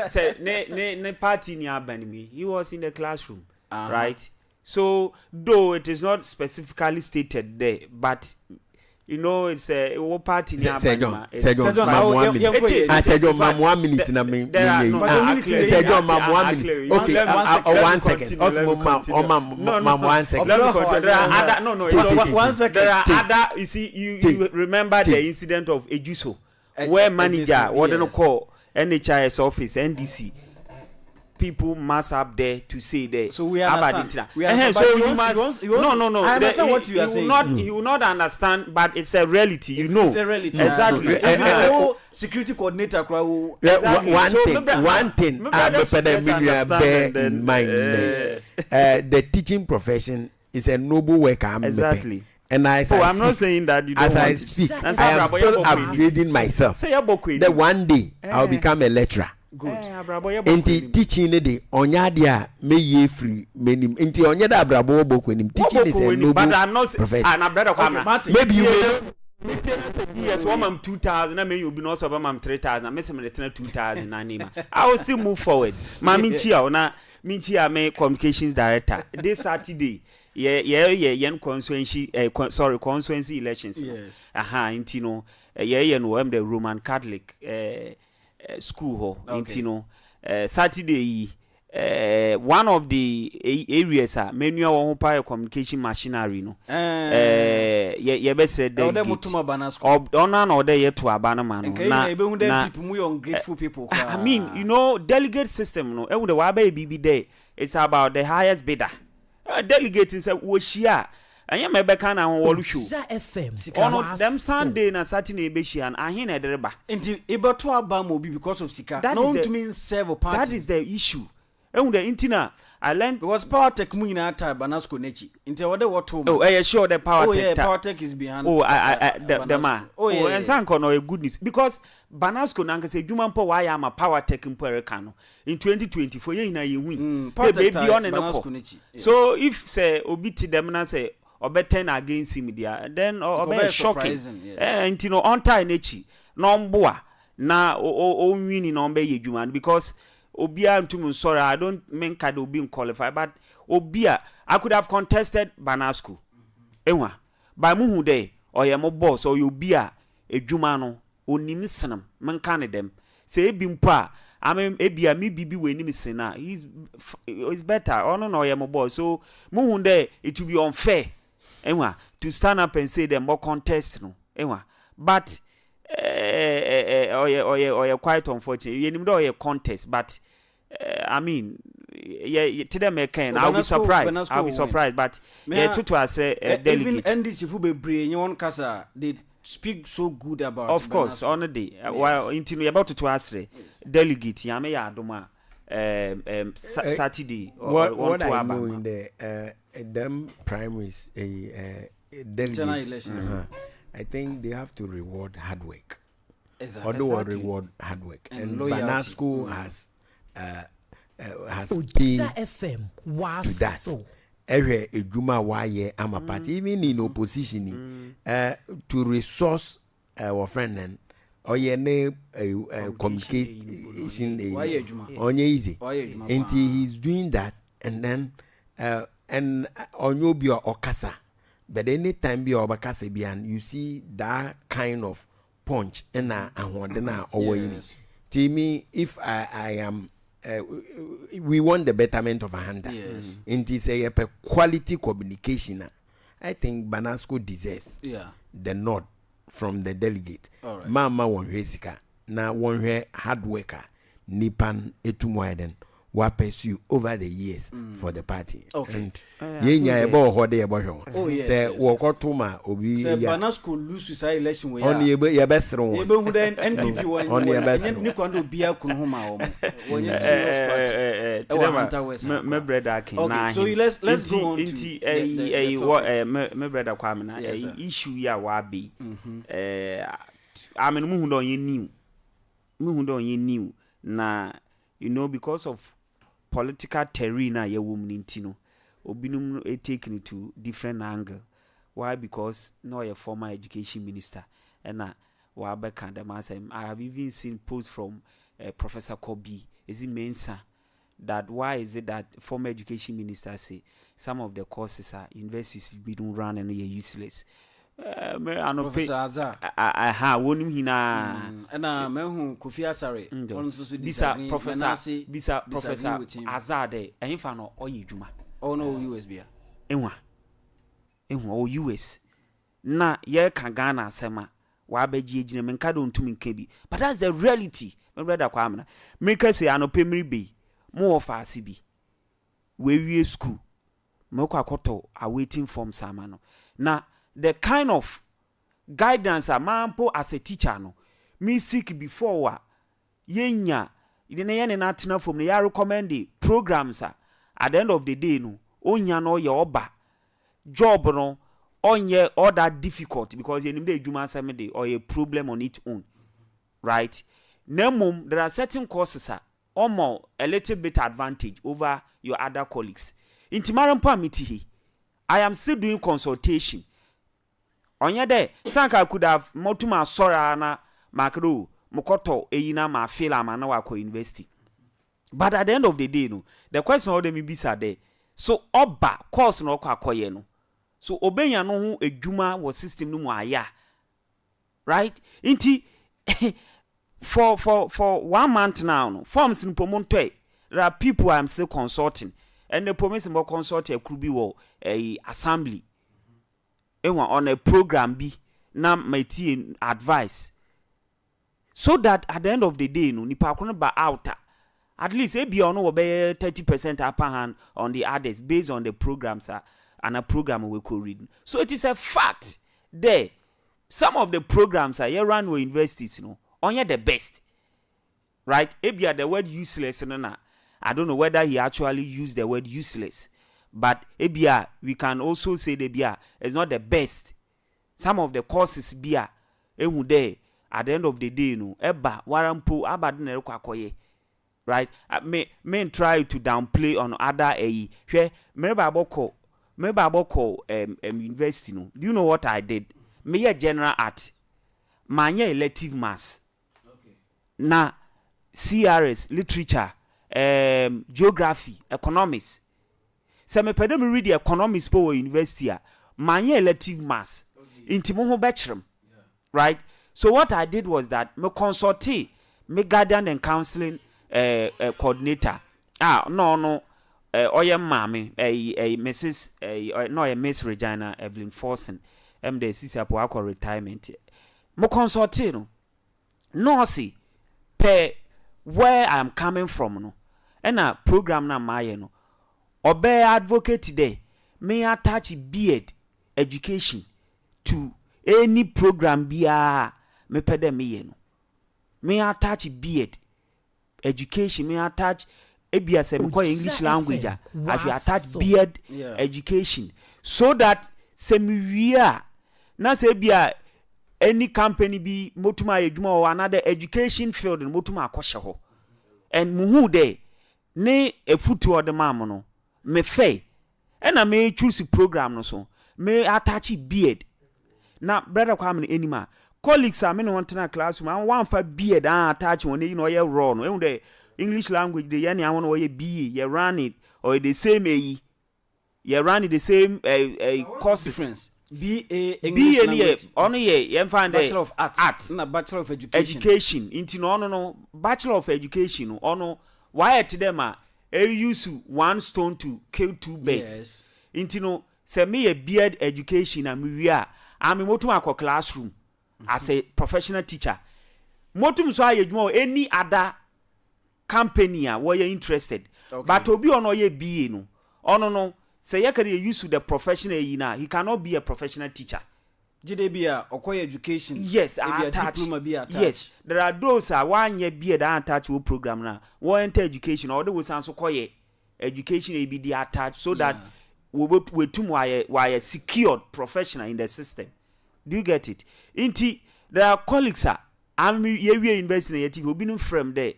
say ne party ni abanimi. He was in the classroom, right? So though it is not specifically stated there, but you know it's a party ni abanima. Say John, John, ma'am, 1 I minute. will- It is. I said, It is. John, ma'am, In 1 minute. fact, Na me. there are no- Say John, ma'am, 1 minute. clear. Okay, Let me- one second. continue, Also, let me ma'am, continue. ma'am, 1 second. Let me continue. There are other. No. Take, it's take, not- take, one take. second. There are Take. other. You see, you Take. remember Take. the incident of Ejuso, Ej- where Ejuso, manager, what they yes. call NHIS office, NDC, people mass up there to say that. So we understand. Aberdeen. We understand. So But you he must. wants- he wants- No. I understand The- what you are he saying. will not. He will not understand, but it's a reality. You know. It's a reality. Exactly. Even Eh, the whole security coordinator crowd will- Yeah, Exactly. one So thing, maybe- one thing, maybe I'm let's bear understand and then, in mind. yes. The teaching profession is a noble work. Exactly. And as Oh, I I'm not speak, saying that you don't as I want it. speak, And I am Abrabo, still you both win. upgrading myself. Say you both win. That one day I'll Eh. become a lecturer. Good. Abrabo, you both Nti win. teaching the onya dia me ye free menim. Nti onya da abrabo bokunim. Teaching is a noble But I'm not profession. and I'm brother Okay, Kwamena. Martin. Maybe you will. Yes, one am 2,000. I mean, you'll be not so about 3,000. I miss him at 2,000. I will still move forward. Mami Chia, na Minchia, me communications director. This Saturday, yen constituency, constituency elections. Yes. Intino, no, the Roman Catholic school ho. Okay. Intino, Saturday. One of the areas menu won pa communication machinery no ye be said Now them delegate mutuma banasko. ona na ode ye to abana man Okay, na ebe hu them people mu ungrateful people. I mean you know delegate system no e hu the wa ba bibi there it's about the highest bidder delegate say wo shia anya me be kan na won show on them Sunday na Saturday be shia and ahin na dereba Nti ebe to aba mo bi because of sika. That No is to mean serve a party. that is the issue e hu the intina I learned because power tech mu nyina ta banasko nechi. Nti wode what home. oh sure the power Oh yeah, tech power tech is behind. oh the Banasco. man Oh yeah. and san kono a good news because Banasco nanka say dwuma mpo why am a power tech mpo ereka no in 2024 ye na ye win Power baby tech on and Banasco ko nechi. so if say obi ti dem na say obeten against him there then obe very shocking surprising, yes. nti no on time nechi no mboa na o win no be ye dwuma because obia ntum sorry I don't mean card obi qualify but obia I could have contested Banasco enwa by muhu dey oye mo boss or obia edwuma no onim senam menka ne dem say ebi mpo a amem ebia me bibi we nim sena he's better ono no oye mo boss so muhu dey it will be unfair enwa to stand up and say them more contest no enwa but oye quite unfortunate you nim do contest but I mean yeah to them can I'll be surprised but yeah to us even delegate NDC fu bebre you want kasa they speak so good about of course on the day while into about to us delegate ya me ya adoma Saturday or what to I know in the them primaries delegates elections. I think they have to reward hard work. Exactly. Or reward hard work and loyalty. Banasco has Ogya FM was to that. so. Every ejuma waye am a party even in opposition to resource our friend and or ye ne communication Waye ejuma. onye easy Waye ejuma. and he's doing that and then and onyo bi okasa but anytime bi obakasa bi and you see that kind of punch na ahonde na owo Yes. to me if I am we want the betterment of a hunter. Yes. And it's a quality communication. I think Banasco deserves the nod from the delegate. All right. Mama won resika na won hard worker nipan etumoeden we pursue over the years for the party. Okay. And yenya ebo ho de ebo hwon. Oh yes. Say wo koto ma obi ya. Say Banasco lose say election we ya. On ye be sere won. Ye be hu den NPP won. Ni kwando bia kunu ho ma wo. Wonye serious party. My brother can. Okay, so let's go on to my brother Kwamena issue ya wa be. I mean mu hu don new na you know because of political terrain na ye woman ntino obinum taken it to different angle. Why? Because no a former education minister and wa be kan dem asem. I have even seen posts from Professor Kobi is it Mensa that why is it that former education minister say some of the courses are universities be don't run and they are useless. Professor Azar wonim hina na mehu Kofi Asare onso so bisa professor Azar de enfa no oyedwuma no US bia enwa o US na ye ka Ghana asema wa abaji ejina menka do ntumi nka bi, but that's the reality. My brother Kwamena make say anopemiri be mo ofase bi we wie school mo kwa koto awaiting form sama no na the kind of guidance a mampo as a teacher no me seek before wa yenya ine ye na atena from ne ya recommend the programs at the end of the day no onya no ye oba job no onye all that difficult because you dey juma asem dey or a problem on its own, right? Nemum there are certain courses almost a little bit advantage over your other colleagues. Intimarampa mitihi I am still doing consultation. Onye de sanka could have motuma sora na makro mokoto eyina ma feel am na wako university. But at the end of the day no, the question all them be there. So oba course no kwa akoye no. So obenya no hu edwuma wo system no mu aya. Right? Inti for 1 month now no, forms in Pomontoy. There are people I am still consulting. And the promise more consult could be a assembly. On a program be na my team advice. So that at the end of the day, no nipa kono ba outer. At least e be ono be 30% upper hand on the others based on the programs and a program we could read. So it is a fact there. Some of the programs are here run with universities, you know, only the best. Right? E be the word useless na. I don't know whether he actually used the word useless. But ebia we can also say the bia is not the best. Some of the courses bia ehu there at the end of the day no eba warampo abade na rekwakoye, right? Me try to downplay on other hwe me ba boko university no. Do you know what I did? Me a general art, manya elective maths, okay, na CRS literature, geography, economics. Se me pede me read the economics po university manya elective maths inti mo ho bachelor, right? So what I did was that me consult me guardian and counseling coordinator no oye mame Mrs no Miss Regina Evelyn Forsen the sisi apo akọ retirement mo consult no see per where I am coming from no and a program na maye no obey advocate there may attach beard education to any program bia me pede me no may attach beard education may attach ebia se me call English language as you attach beard education so that se me wia na se bia any company be motuma edwuma or another education field motuma akoshe ho and muhu there ne efutu o de mam no me fay and I may choose a program no so may attach beard. Now brother Kwamena anima colleagues are many want to classroom and one for beard attach when you know you're wrong when the English language the yani I want to be you run it or the same you run it the same course difference BA English language only you find Bachelor of Arts na Bachelor of Education into no Bachelor of Education no why to them use one stone to kill two birds. Yes. Into no say me a beard education and we are I'm motum classroom as a professional teacher. Motum so any other company where you're interested. but obi ono ye BA no ono no say you can use the professional he cannot be a professional teacher. Jidebia Okor education. Yes, diploma be attached. Yes, there are those 1 year BA that attached to program now. One enter education or they will also call education be the attached so that we too why secured professional in the system. Do you get it? Inti there are colleagues I'm investing in it will be from there.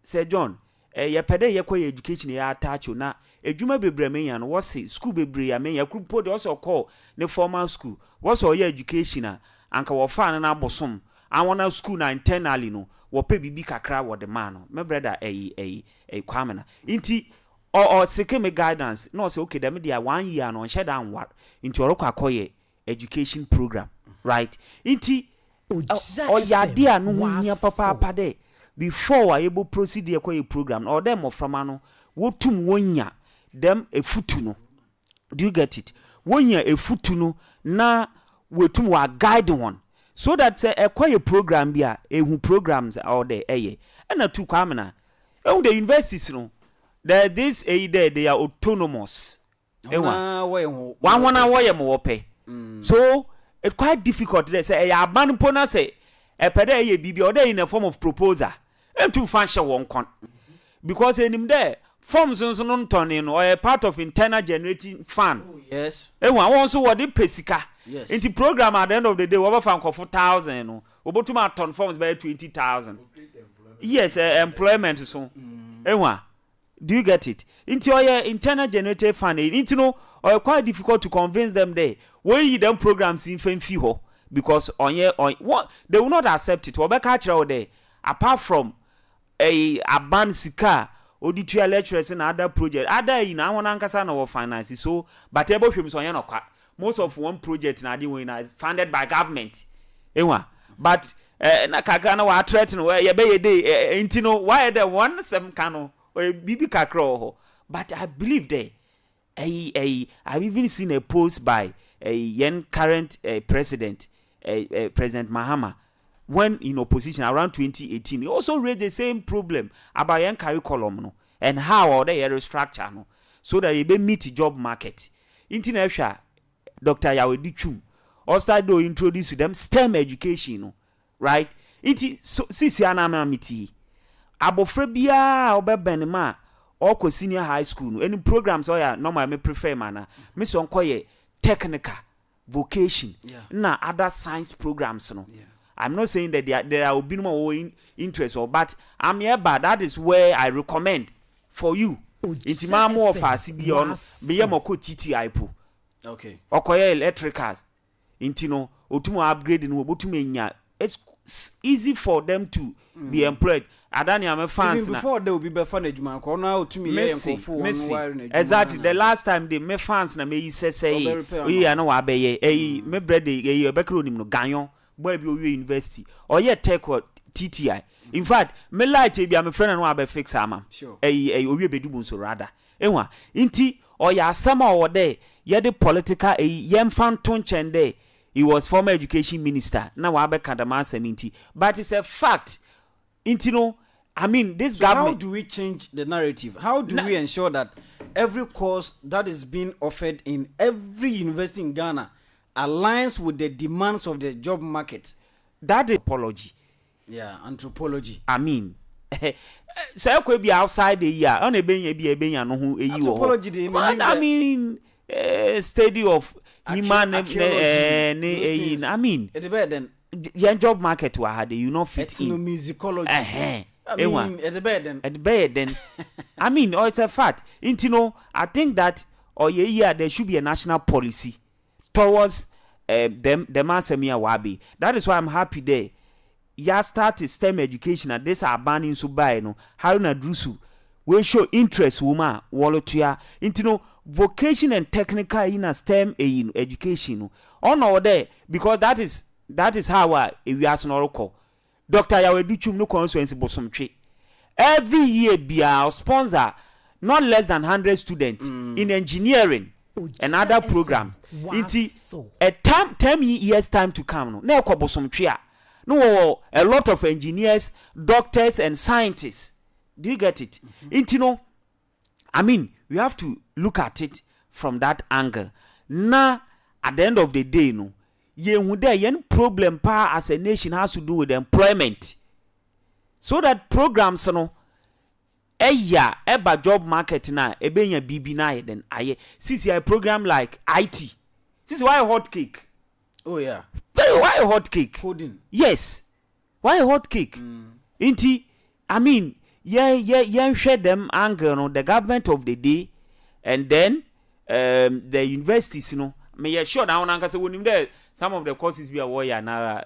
Sir John, ye pede ye kwa education ya attach na edwuma bebre men yan what's school bebre ya men ya group de also call ne formal school what's all your education anka wo fa na abosom awona school na internally no wo pe bibi kakra wo de man no me brother Kwamena inti or seek me guidance no say okay dem dia 1 year no shed down what into orokwa akoye education program right inti o ya dia no hu papa de before I able proceed the akoye program or them of from ano wotum wonya them a futu no. Do you get it? Wonya a futu no na wotum wa guide one so that akoye program bia ehu programs or the and na tu Kwamena the universities no there this they are autonomous one way mo pay so it's quite difficult to say a ban pona say a pede bibi or in a form of proposal and to function one con because in there forms non turning or a part of internal generating fund. Yes. And one also what the pesika. Yes. Into program at the end of the day, over found for 4,000 or about to turn forms by 20,000. Yes, employment so. And do you get it? Into your internal generated fund, into no or quite difficult to convince them there. Where you them programs in Fenfiho because on what they will not accept it. What catch out there apart from a band sika. Auditor lecturers and other projects. Other in our Ankasa no finances. So, but able from so most of one project na di is funded by government. But na kakana wa threaten where ye be day intino why the one some kano or bibi kakro. But I believe there. I've even seen a post by a young current president, President Mahama. When in opposition around 2018, he also raised the same problem about young curriculum no, and how or they restructure no, so that he be meet the job market. International Dr. Yawedichum or start to introduce to them STEM education, no, right? Iti so sisi anama miti. Abofra bia obe benema or ko senior high school no, any programs or ya normal me prefer mana. Me so nkoye technical vocation na other science programs no. Yeah. I'm not saying that there will be no more interest, but I'm here, but that is where I recommend for you. It's more of a CBN, be a moko TTI po. Okay. Okoye electricals. Intino, Otumo upgrading, Obutumenya. It's easy for them to be employed. Adani am a fans. Even before they will be before man. Corner to me. Exactly. The last time they me fans na me say we are no abeye. Me bread a backroom no ganyon. Boy be university or yet tech what TTI. In fact, me light be am friend no abe fix ama. Sure. Owie bedubun so rather. Enwa inti or ya sama or there ye the political yem fan tonchen there. He was former education minister. Now abe kadama seminti. But it's a fact. Inti no I mean this so government. How do we change the narrative? How do we ensure that every course that is being offered in every university in Ghana aligns with the demands of the job market? That is anthropology. Yeah, anthropology. I mean, so I could be outside the year. On a be no who anthropology. I mean, study of human. I mean, it's better than your job market. Where you know fit in ethnomusicology. I mean, it's better than. I mean, it's a fact. I think that there should be a national policy towards them asemia wabi. That is why I'm happy there. Ya started STEM education and this are banning so by no Haruna Drusu will show interest woman wolotua into vocation and technical in a STEM education on all there because that is how we as an oracle. Dr. Yawedichum no constituency bosom tree. Every year be our sponsor not less than 100 students in engineering and other programs. Into a 10 years time to come. No bosom tree. No, a lot of engineers, doctors, and scientists. Do you get it? Into I mean, we have to look at it from that angle. Now, at the end of the day, no, yen problem pa as a nation has to do with employment. So that programs, no, eba job market na ebenya BB na then aye. CCI program like IT. This is why a hot cake. Oh yeah. Why a hot cake? Coding. Yes. Why a hot cake? Inti, I mean, share them angle, no, the government of the day, and then the universities, you know. Me sure now Uncle say when there some of the courses we are warrior now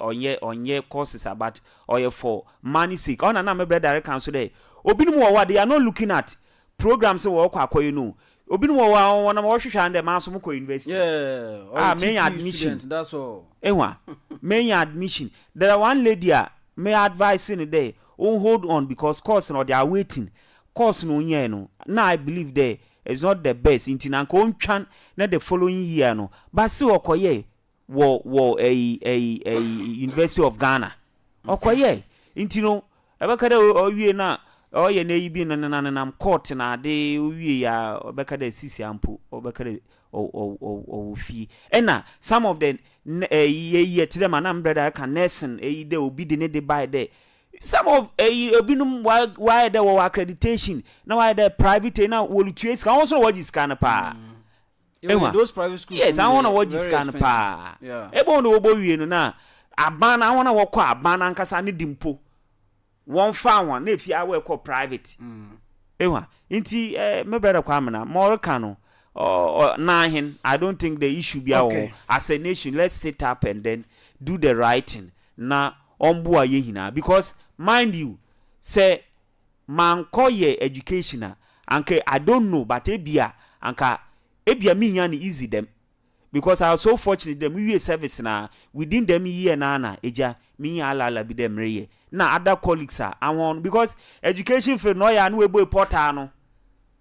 on ye courses about or for money sake. On na me brother council there. Obinu wa they are not looking at programs we work akwa know. Obinu wa wana mo hwehwe and them aso mo ko university. Yeah. Main admission. Student, that's all. Enwa. Main admission. There are one lady may advise in there. Oh, hold on because course no they are waiting. Course no nye no. Now I believe there is not the best in Tinanko Unchan, not the following year, no. But see, Okoye, a University of Ghana. Okoye, Intino, Abakada or ye na, or ye nay be an court na de we are Obekade Sisi Ampu, or Bekade or fee. And now, some of them, ye to them, an umbrella can nesson, they will be the by day. Some of binum why there were accreditation now why the private now will trace also what is kind of pa those private schools. Yes, I want to watch this kind of pa. Yeah. Ebo no obo wie no na abana I want to work abana nkasa ne dimpo one fan one na if you are call private inti me brother Kwamena more kano or nahin. I don't think the issue be okay. As a nation let's sit up and then do the right thing na ombu aye hina because mind you say man koye educational anke I don't know but ebia me yan easy them because I was so fortunate them we service na within them year na eja me ala be them reye na other colleagues are I want because education for no ya no ebo portal no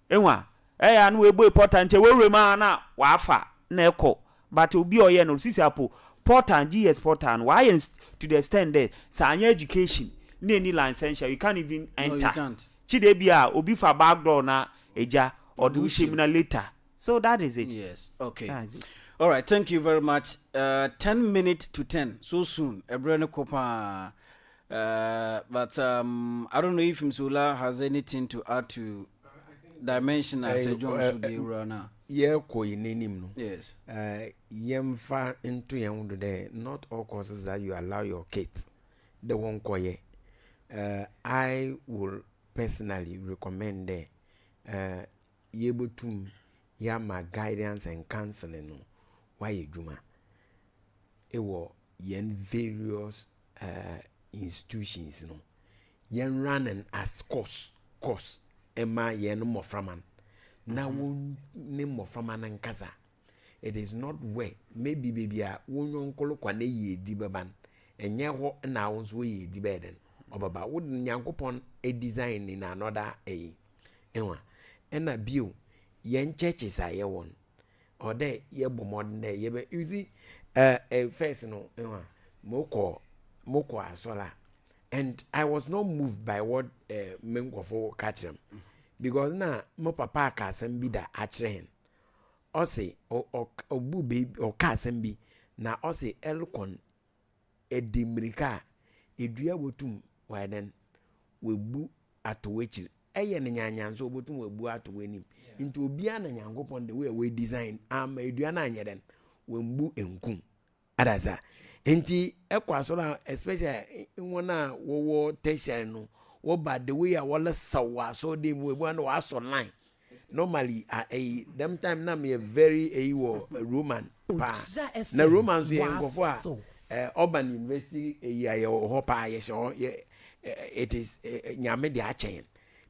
enwa ya no ebo portal nte we ma na wa afa na eko but obi oye no sisi apo portal GS portal why to the extent that sanya education any licensure you can't even enter. No, you can't. Chidebia obi for backdoor na eja or do shimina later. So that is it. Yes. Okay. It. All right. Thank you very much. 10 minutes to 10. So soon. Ebrene Kopa. But I don't know if Msula has anything to add to dimension as a John Sudi runner. Yeah, no. Yes. Yemfa into young day. Not all courses that you allow your kids. The one koye. I will personally recommend yebutum yama guidance and counseling no why juma ewo yen various institutions no yen running as course ema yen moframan na won ne moframan nkasa it is not where maybe baby a won yonkolo kwa na ye di beban enye ho na won so ye di beden obaba would nyankopon a design in another enwa ena bio yen churches are ye won or there ye bo modern there ye be you see first no enwa moko asola and I was not moved by what Menkofo catch them because na mo papa ka asem bi da achre o say obu baby o ka asem bi na o say elkon edimirika edua botum why then we bu atowechi eye ne nyanyanso botum we bu atowenim into obia na nyankopon the way we design edua na anyeden we mbu enkum adaza enti ekwaso especially wona wo tertiary no wo ba the way a wala sawa so dem we bu na waso line normally them time na me very Roman pa na Romans we ngofo Urban University hopa it is nyame de achen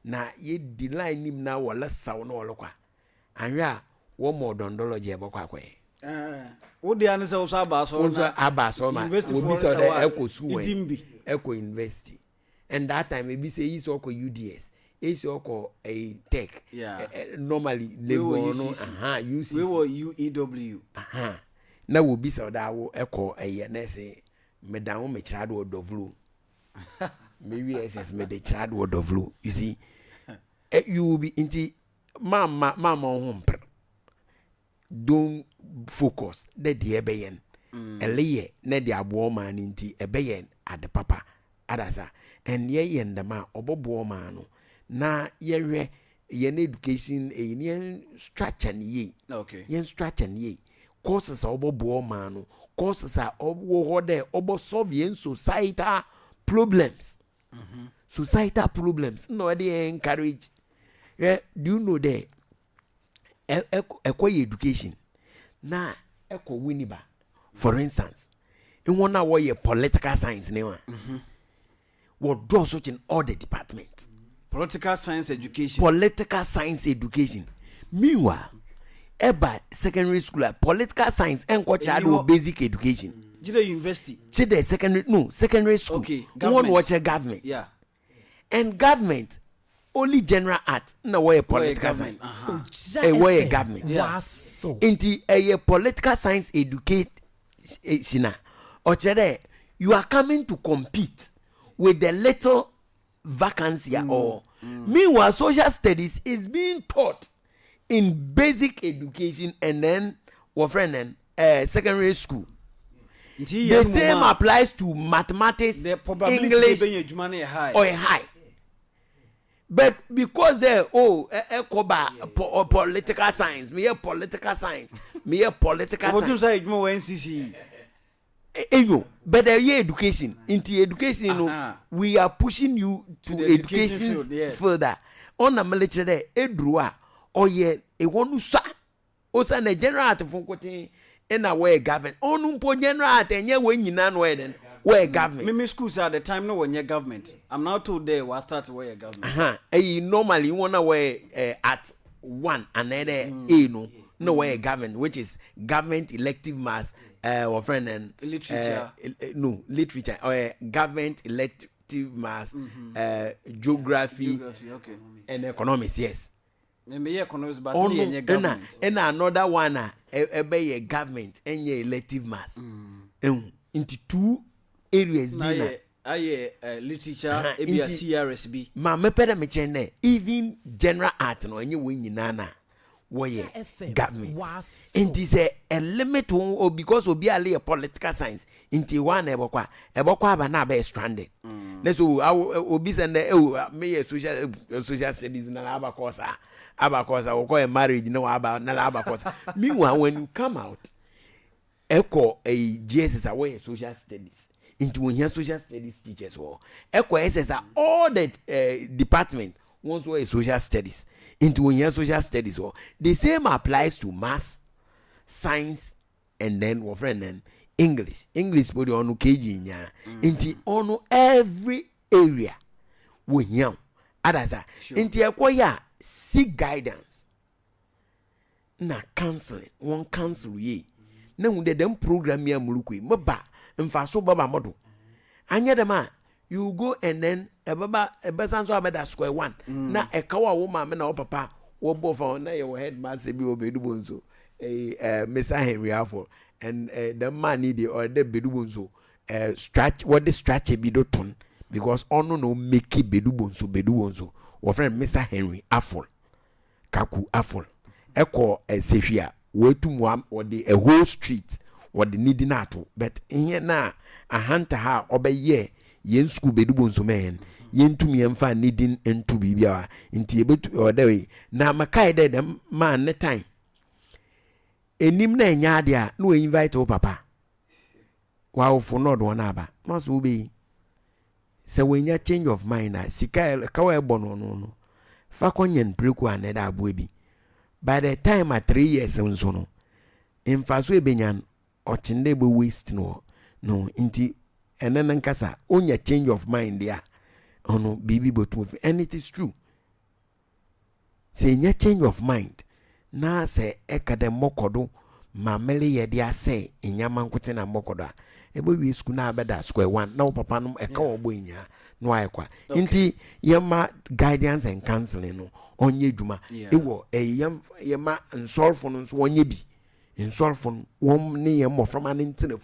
na ye design nim na wala saw no wolokwa anwa wo modondology e bokwa kwae wo de an se wo abaso ma university for sawa idimbi eco university and that time e be say is oko UDS is oko a tech normally labor no UCC we were UEW na wo bi sa da wo eko na say medan me child word of law maybe SS me the child word of law you see you will be into mama humpre. Don't focus de the ebeyen. Eleye ne the abo man inti ebeyen at the papa adasa. And ye yen the ma obo man na ye education yen structure ye. Okay. Yen structure ye. Courses obo man. Causes are obo solve yen societal problems. Societal problems. No, they encourage. Yeah, do you know that? Education. Na eko winiba. For instance, in one hour political science now. What draws such in all the departments. Political science education. Political science education. Meanwhile, eba secondary school political science and basic education. Jide university. Jide secondary school. Okay. One watch a government. Yeah. And government only general art no way political science. A way government. Yeah. Inti a political science educate or you are coming to compete with the little vacancy or meanwhile social studies is being taught in basic education and then secondary school. The same applies to mathematics, the probability English, or high. But because political science, me a political science, but education into education, we are pushing you to education further. On a military edrua or ye a one sa osa na general art from quoting in a way government. On general art and ye when you nan where government. Mimi schools at the time no when your government. I'm now told they will start where your government. Normally you wanna wear at one another no way government, which is government elective mass or friend and literature. Literature or government elective mass geography okay. And economics, yes. Maybe economics, but government. And another one a government and your elective mass into two areas. Literature, CRSB. Ma me peda me chene even general art no enye won nyina where government. And is a limit or because obi a political science into one ebokwa aba na be stranded. Let's obi send me social studies na abakosa we call marriage no aba na abakosa. Meanwhile when you come out echo a GSS away social studies into when here social studies teachers or echo SS all the department wants a social studies into when here social studies or the same applies to maths, science, and then what friend then English body on KG nya into on every area we young others into echo seek guidance na counseling one counsel ye na hunde dem program ya mulukui mba mfaso baba modo anya dem a you go and then ebesan so abeda square one na ekawa wo ma me na wo papa wo bofa na your headmaster bi obedubonso Mr. Henry Afo and the man need or the bedubonso stretch what the stretch be do ton because ono no make bedubonso wo friend Mr. Henry Afo Kaku Afo eko sehwia wetumwa or the a whole street or the needing ato but here na a hunter ha obeye yen school bedubonso men yen tumi emfa needing into bibia nti ebetu or the way na makai dem man ne time enim na enya ade a no invite o papa wa for not one aba no so be se wenya change of mind na sika ka wa ebo no fa konyen preku aneda abo bi by the time at 3 years nso no emfaso ebenyan ochinde be waste no inti enen nkasa onya change of mind dia ono bibi botu and it is true say nya change of mind na se ekade mokodo mamele ye dia say inyama nkote na mokodo ebo wi school na abeda square one na papa no eka obo nya no ayekwa inti yema guidance and counseling no onye dwuma ewo yema nsolfo no so onye bi nsolfo won ne yema from an internet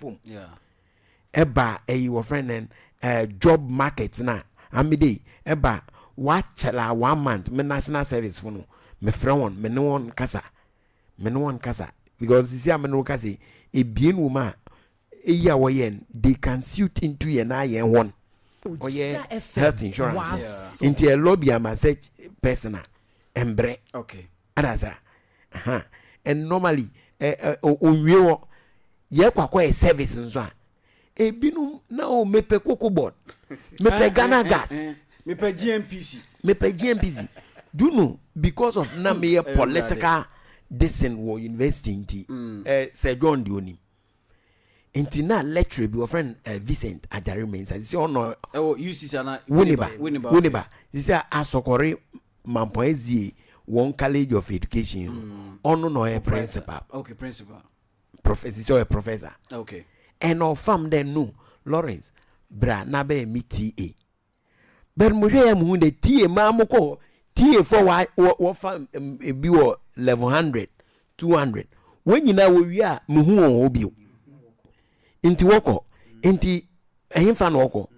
eba wo friend job market na amide eba wa chala 1 month me national service for no me friend me no one kasa because see am no kasa e bien woman e ya wo yen they can suit into ye na yen one health insurance into a lobby am such personal embre okay adaza and normally onwie wo ye kwakwa e service nso a ebinum na o mepe cocoa board mepe Ghana gas mepe GMPC do you know because of na me political dissent wo university nti Sir John Dioni nti na lecturer bi friend Vincent Ajare Mensa say ono UCC na Winneba say asokore Mampoezie one college of education ono no a principal professor okay and our farm then no Lawrence bra na be me TA but mo hwe am hu de TA ma mo ko TA for what farm bi wo level 100 200 when you na wo wi a mo hu won obi inti woko inti ehimfa na woko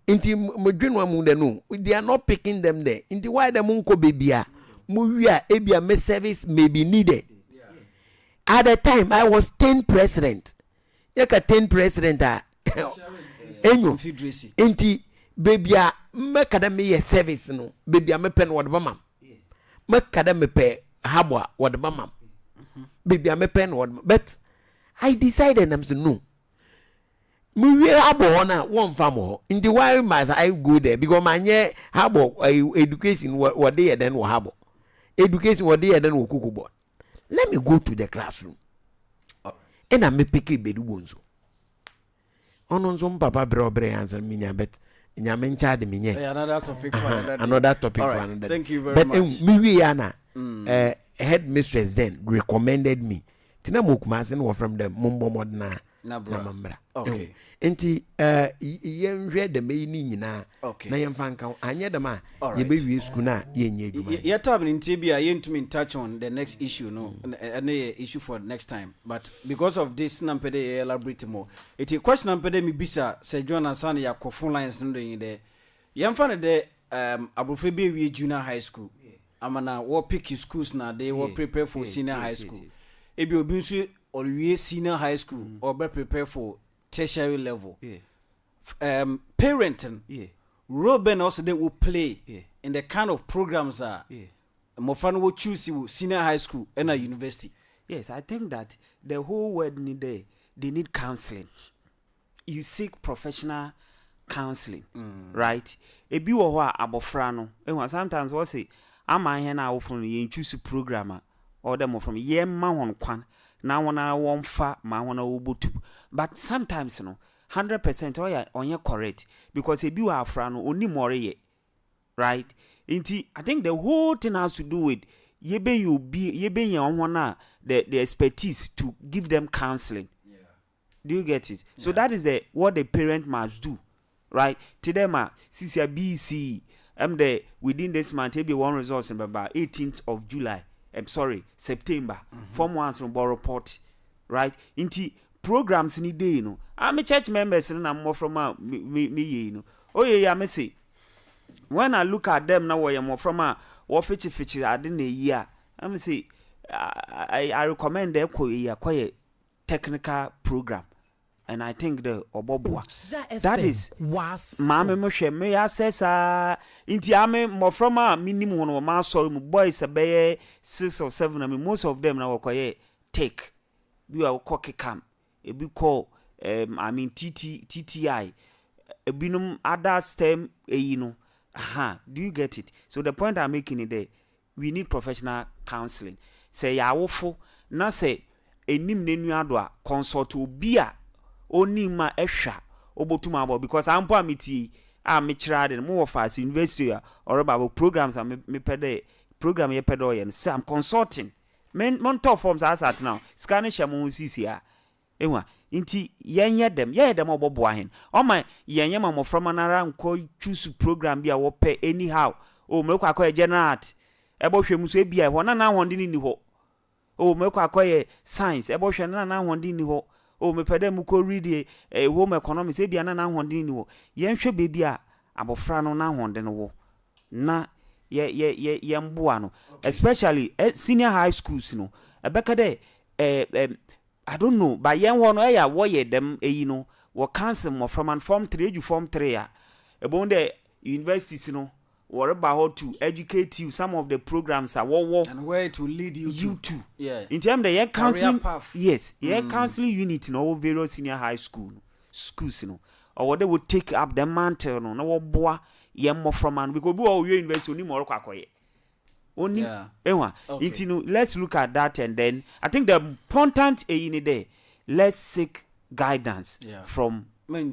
inti mo dwenu am de no they are not picking them there inti why them nko bebia mo wi a ebia me service may be needed. At the time, I was 10 president. Yaka 10 president. Enyo. Inti baby a mekada me ye service no. Baby a me pen wad bamam. Mekada me pe habwa wad bamam. Baby a me pen wad. But I decided I'm say no. Me we habo na one famo. Inti why must I go there? Because my habo education what they then wo habo. Education what they then wo kuku board. Let me go to the classroom. And I may pick a bed bonzo. On some papa brobre answer me, but in your main child, another topic for another topic for another. Thank you very much. But Miriana, headmistress then recommended me. Tina Mukmasin were from the Mumbo Modna Namambra. Okay. Enti yen read the main na okay na yen fanka anya the ma ye be wi school na yen ye duma ye tab in tibia yen to me touch on the next issue no any issue for next time but because of this nampede elaborate more it a question nampede mi bisa Sir John Asan ya phone lines no yin there yen fa ne de abrofe be wi junior high school amana wo pick schools na they will prepare for senior high school ebi obi nso or senior high school or be prepare for tertiary level. Parenting Robin also they will play in the kind of programs that Mofano will choose you senior high school and a university. Yes, I think that the whole world they need counseling. You seek professional counseling, right? A bi wo ho abofra no sometimes we say am I here now from you choose programmer or them from ye ma won kwan na wona won fa ma wona obotu but sometimes 100% on your correct because a bi afra no oni more ye right inti I think the whole thing has to do with ye ben ye on the expertise to give them counseling. Do you get it? So that is what the parent must do, right? Today ma CCA BC within this month be one results in about 18th of July. I'm sorry, September. Form ones from report, right? Inti programs ni day, I'm a church member, and I'm more from me, Oh yeah, me say. When I look at them now, I'm more from what feature I didn't a year. I'm say I recommend them quite technical program. And I think the Obobwa that is Mamma Moshe may assess inti ame more from a minimum of my soul boys a bay 6 or 7. I mean most of them now take we are cocky camp a big call I mean TTI a binum other stem do you get it? So the point I'm making it there we need professional counseling. Say ya woeful na say a nim nenuadwa consult ubia oni ma ehwa obotuma abo because ampo amiti me chirade mo office university or about programs am me pede program ye pede oyen say I'm consulting men top forms as at now Spanish am sisi a enwa nti yenye dem obobo ahen o man yenye ma from anara nko choose program bia wo pe anyhow o me kwa kwa general art ebo hwemu so bia ho na honde ni ho o me kwa science ebo hwe na honde ni ho o me pede mu ko read home economics e bia na honde ni wo yen hwe bebi a abofra no na honde no wo na mboa no especially senior high schools no ebeka de I don't know but yen ho no wo them no wo cancel mo from form 3 to form 3 about the universities no worry about to educate you some of the programs are and where to lead you to. Yeah. In terms the year counseling, yes, year counseling unit in all various senior high schools, or they would take up the mantle no boy more from and because we all university only more only let's look at that and then I think the important in there let's seek guidance from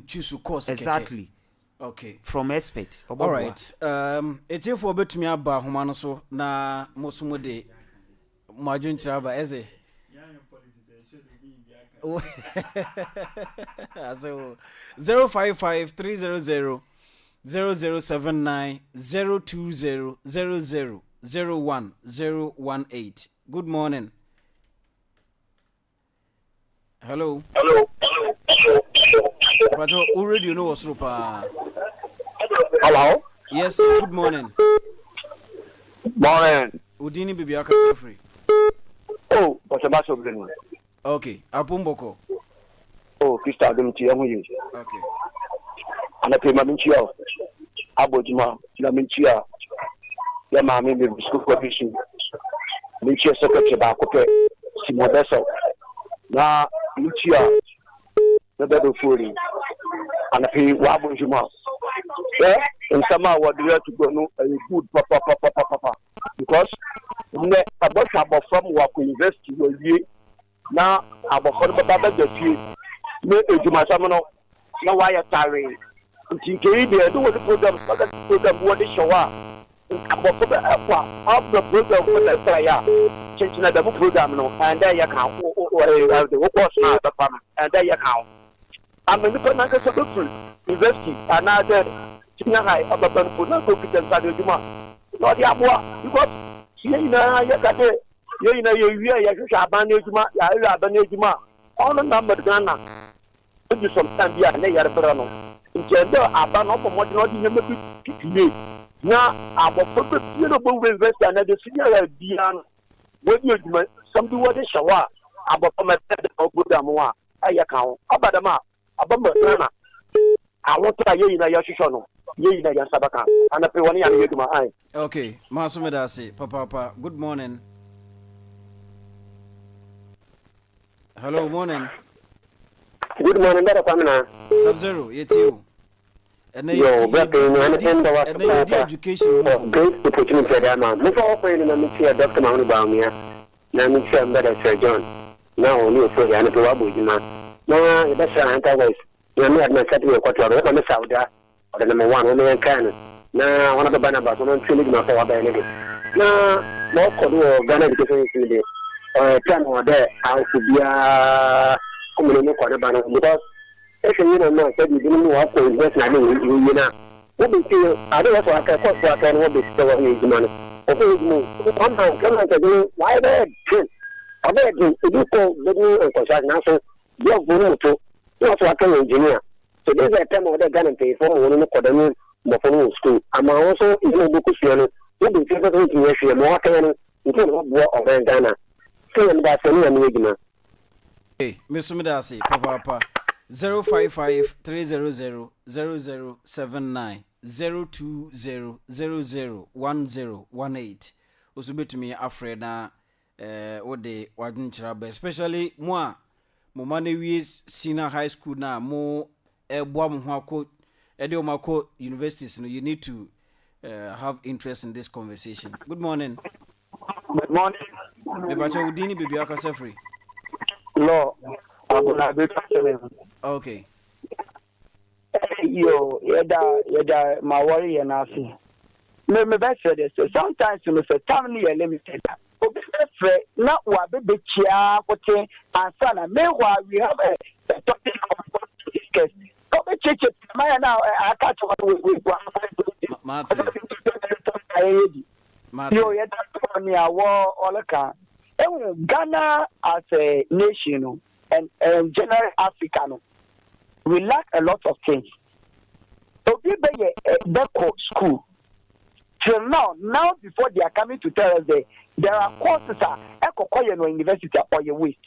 choose course exactly. Okay. From expert. All right. It's if we bet me aba homa so na mosumo de madwin traba eze. So 055-300-0079-020-00-01018. Good morning. Hello. But already you know what's up. Hello. Yes. Good morning. Morning. Udini bibi akasa free. Oh, what's about something? Okay. Apumboko. Oh, Krista Adumti, I'm with you. Okay. And I pay my minchia. Abojima, la minchia. Ya mami mi school commission. Minchia secretary ba ko pe. Simo beso. Na minchia. Na bedo furi. And I pay Abojima. Yeah, and somehow what we have to go no good papa because about from work university will be now about papa the fee me ejuma samno na why tiring nti dey do what program what the show about of the program for the prayer change na the program no and there you can the course na papa and there you can I'm in the university another senior high about for na competence adjuma no dia boa because here na ya kate here na ye wi ya hwehwa aban na adjuma ya wi aban na adjuma all number Ghana do some time bia na yare bra no nje aban no mo no di nyame bi na abofo pe no bo university na the senior bia no wo di adjuma something what the shower abofo me the program wa aya kan abadama abamba Ghana I want to hear na yashishono ye na yasabaka ana pe woni ya yeduma ai. Okay, masumeda say papa good morning. Hello, morning. Good morning, Dada Kwamena. Sub-Zero, you. And then yo, but and the education. Great opportunity there, man. Move over in the media, Dr. Mahoney Baumia. Now, me say better, Sir John. Now, only for the Anato Abujima. No, that's an anti-voice. You know, I'm not setting a quarter of the Saudi, or the number one, woman can. Now, one of the Banabas, one feeling my power by anything. Now, more Kodu, Ghana education in the time or there, I could be a community quarter because if you know, said you didn't know what to invest in, you know. What do you I don't know what I thought I can what is the money. Okay, somehow, come on, to why bad? I bet you do call the new construction now, you're going to. Not what an engineer. So there's a time of the Ghana pay for one in the Mofono school. I'm also in the book of you'll be able to see more can include what of Ghana. So that's any engagement. Hey, Mr. Medasi, Papa 055-300-0079 020-00-1018. Also bet me afraid na what they wadn't trouble, especially moi. Mo mane wies senior high school na mo eboa mo ho akọ ede o mako universities no you need to have interest in this conversation. Good morning. Good morning. Me bacha udini bibi akasa free. Lo abuna be passion. Okay. Yo yeda my worry and I see. Me best say this. Sometimes me say time near limited. Not what baby chia putting and son and meanwhile we have a topic of discuss. Come check it. My now I catch what we Martin. Yo, yeah, that's on your war all the Ghana as a nation and general African, we lack a lot of things. So we be a school. till now before they are coming to tell us there are courses at university or your waste.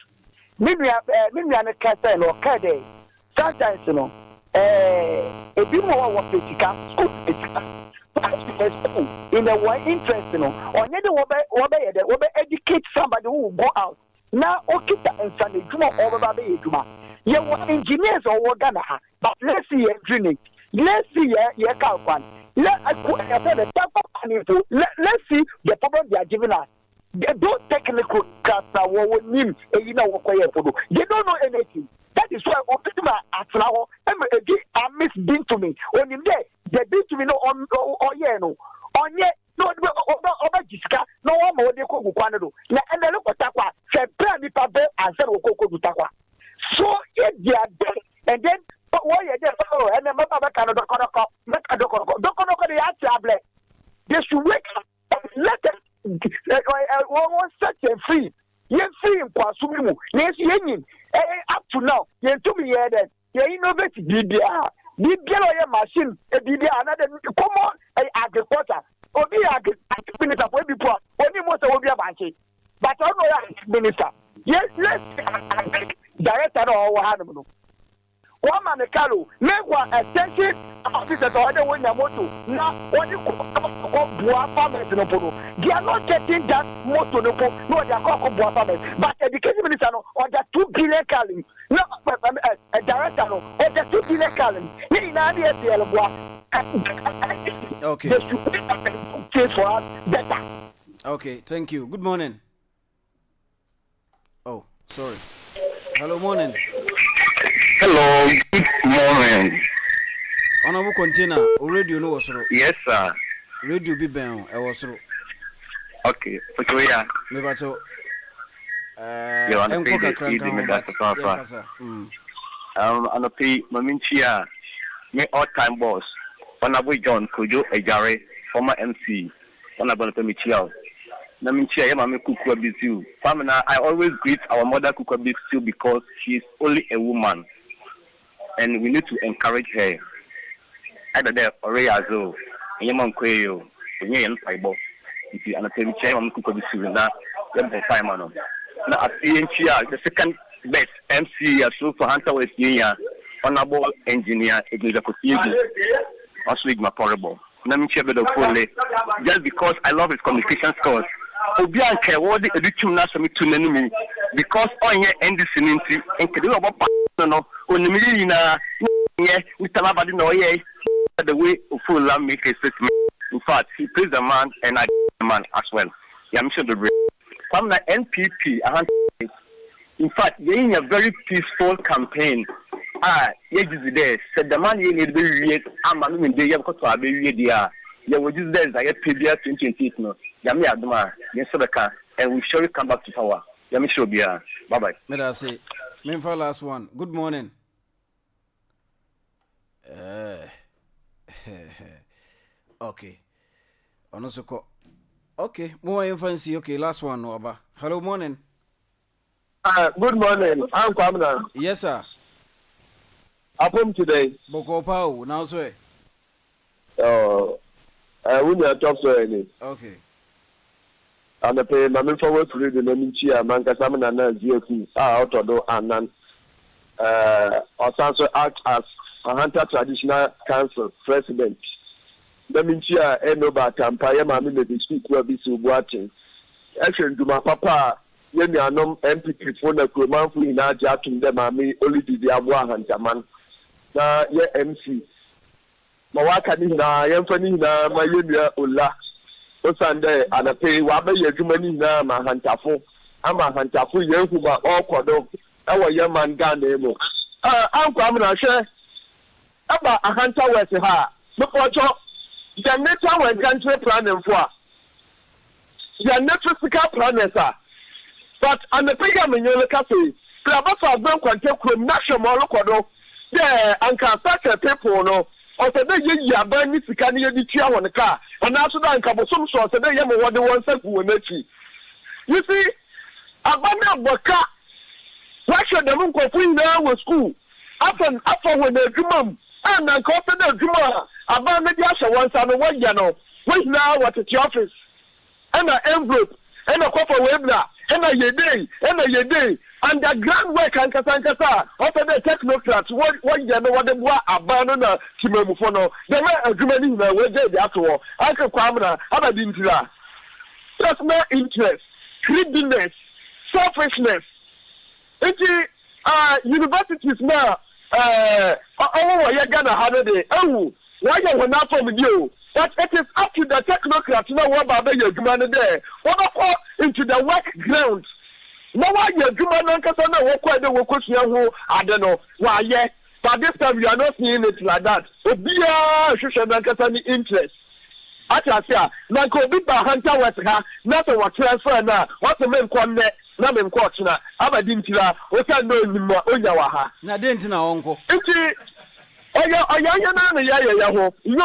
Maybe I'm a castle or cadre. Sometimes, you know, a bit more of school in a way interest, you know, or never educate somebody who will go out. Now, okay, and Sunday, Juma over Baby Juma. You want engineers or Wagana, but let's see a clinic. Let's see your car. Let's see the problem they are giving us. They don't technical class now. You know they don't know anything. That is why at now I miss being to me. When in there, they being to me no on over Jiska, no one more they could go. And then look at Takwa, said Prami Pabe and said Okoko to Takwa. So if they are dead, and then why are they follow and then they should wake up and let them set them free. You're free in Kwasumu. Yes, yen up to now. You're to me here that you're innovative. DBR machine, a DBR, another common agriculture. Obi minister for people, only most of Ogya banking. But I know minister. Yes, let's director or Hanamo. One man, Carlo, make one attention officer to other one Yamoto. Now, what you call Boa farmers in Opono. They are not getting that moto, no, they are called Boa farmers. But education minister, or the 2 billion calling. No, a director, or the 2 billion calling. Okay. They should change for us better. Okay, thank you. Good morning. Oh, sorry. Hello, morning. Hello, good morning. Honorable container, radio no was. Yes, sir. Radio be bound, I was. Okay, so yeah. Me bato. You want to pay the on a pay Maminchia, me all-time boss. Honorable John Kojo Ejare, former MC. Honorable Pemichia. Naminchia, Mami Kukwa Bisu. Kwamena, I always greet our mother Kukwa Bisu because she is only a woman. And we need to encourage her. Either there or Reazo, and Yaman Quayo, and Yan Fibo. If you understand, I'm cooking with that. Now, I see the second best MC so for Hunter West Union, honorable engineer, also my portable. Just because I love his communication skills. Obianke, what the education national to me because on your end this in and can do about no on the million with Talabadi no the way of full land make a statement. In fact, he plays the man and I the man as well. Yeah, I'm sure the from the NPP, in fact, they're in a very peaceful campaign. Yes, there said the man you need to be read. I'm not even there. You have to be read. Yeah, we just there. I get PBR 2028 no. Yami Aduma, yes, and we surely come back to power. Yami Shobia. Bye bye. Let us say, main for last one. Good morning. Okay. Onosoko. Okay, more infancy. Okay, last one, Oba. Hello, morning. Good morning. I'm Kwamena. Yes, sir. I'm home today. Boko Pau, now, sir. I wouldn't talk to any. Okay. And the pay my forward to read the Naminchia, Mancasamana, Zioku, out of door, and none. Or also act as a Hunter Traditional Council President. Naminchia, Enoba, Campaya, Mammy, the speak will be so watching. Actually, to my papa, when you are no MPP for the Kuman in our jacking them, I may only do the Abwa Hunter man. Now, yeah, MC. Mawaka na yemfani na mayemia ola osande anape wabe yedumani na mahantafo ama hantafo yehuba okodo ewo yeman gane mo ankwam na hwe aba ahanta wese ha mepocho the nature when country planning for the nature physical planners but anape ya menyo cafe plabasa ban kwante krom national kodo the anka such people no or today ye aban ni sika ni ye tia won ka and also dan ka bosom so today ye mo wode won saku wenachi you see abana boka what should them nkofu na wo school after when adwuma and na nkofu na adwuma aban me dia hye won sa no waya no When now what at your office? And an envelope, and a copper webna, and a ye day, and the grand work and Kasankasa, after the technocrats, what you know what they were abandoned to Memufono, they were agreeing where they after all. Uncle Kwamena, Abadintila. That's no interest, greediness, selfishness. It's universities now, you're gonna have it. Oh, why you not from you? But it is up to the technocrats now what about your human there. What into the work ground? No one your human uncles know what quite the workers who I don't know. Why, yeah, but this time you are not seeing it like that. But be a social any interest. At say, Nanko Bipa Hunter was her, not a transfer now. What's the man come there? Namen Quachina, Abadintila, what I know in Oyawaha. Na didn't know, uncle. You'll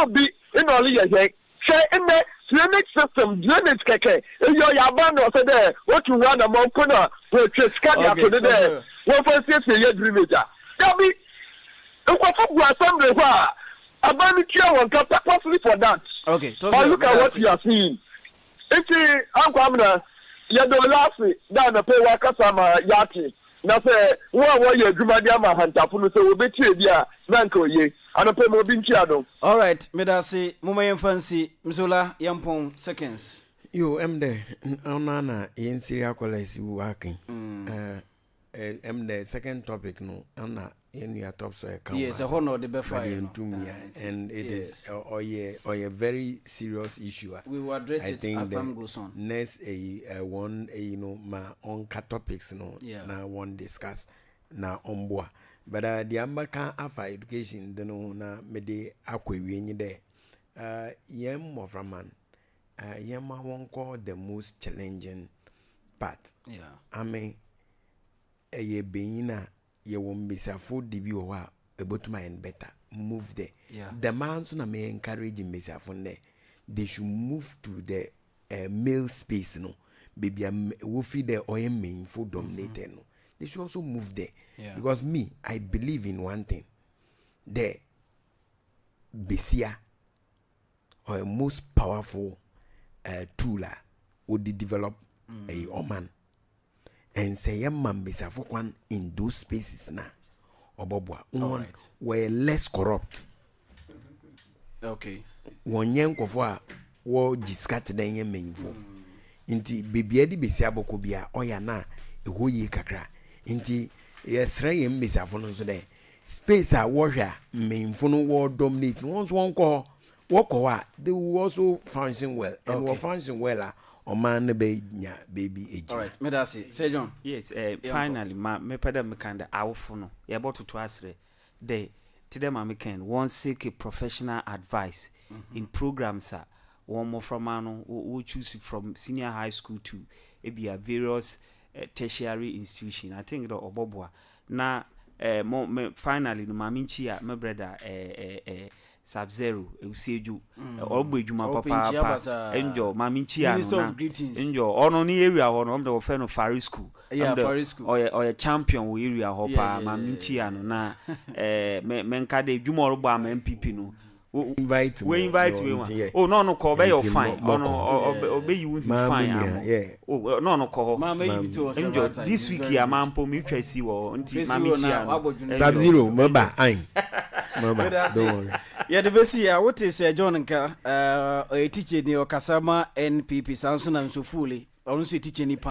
be in all your head. Say in the drainage system, drainage keke. Your Yabano said there, what you want among Kuna, which is Scania to the day. What for 6 years dreamer? Tell me, what somebody who Abanikia won't come possibly for that. Okay, look at what you are seeing. It's Kwamena, you're the last down the pay Wakasama Yati. Na say what you Gumadiama Hunter, so we'll be here, Nanko ye, and a pay more binchiado. All right, Medasi, Muma Fancy, Mzola, Yampong, seconds. You am there, Nana, in Syria, college working. Am the second topic, no, Anna, in your top so yes, a honor the before and it is a very serious issue. We will address it as time goes on. Next, one, my own topics, now one discuss now on board. But the Ambaka Afa education, the no na mede akwe wenye there. Yem of a man, yema won't call the most challenging part. Yeah, I mean, ye beina. You won't be food DB or about my and better move there. Yeah. The man so may encourage him from there. They should move to the male space, no. Baby, woofy the oil main food dominated, no. They should also move there. Yeah. Because me, I believe in one thing. The Besia or a most powerful tool would develop a woman. And say, man, be one in those spaces now. Or Bobwa, one were less corrupt. Okay. One young of what discard the young main for. Inti baby Eddie Besiabo could be a oyana, a wooye kakra. Inti yes, Ray and Bessafon so there. Space a warrior, main phone war dominate. Once one call, walk over, they will also function well, and will function well. O man baby age. All right, Medasi, say John. Yes, finally, me pada me kanda awfono. You about to asre. They today ma can one seek a professional advice in programs one more from mano who choose from senior high school to be a various tertiary institution. I think the obobwa na finally no maminchi my brother Sub-Zero, Usiju, Obejuma Papa, Enjo, Maminchia, Minister of Greetings, Enjo, on area on the friend of Fari School, Fari School, or a champion with area Hopa, Maminchia, na, Menkade, Jumorba, MPP, no. Invite me. Oh, no, call by your fine. Oh, no, obey you fine. Yeah. Oh, no, call. Mamma, enjoy this week. Here, Mampo, me Tracy, or Maminchia. Sub-Zero, Maba, I'm. Don't worry. Yeah, the best here. What is John and a teacher near Kasama NPP Samson and so fully. I don't see teaching any.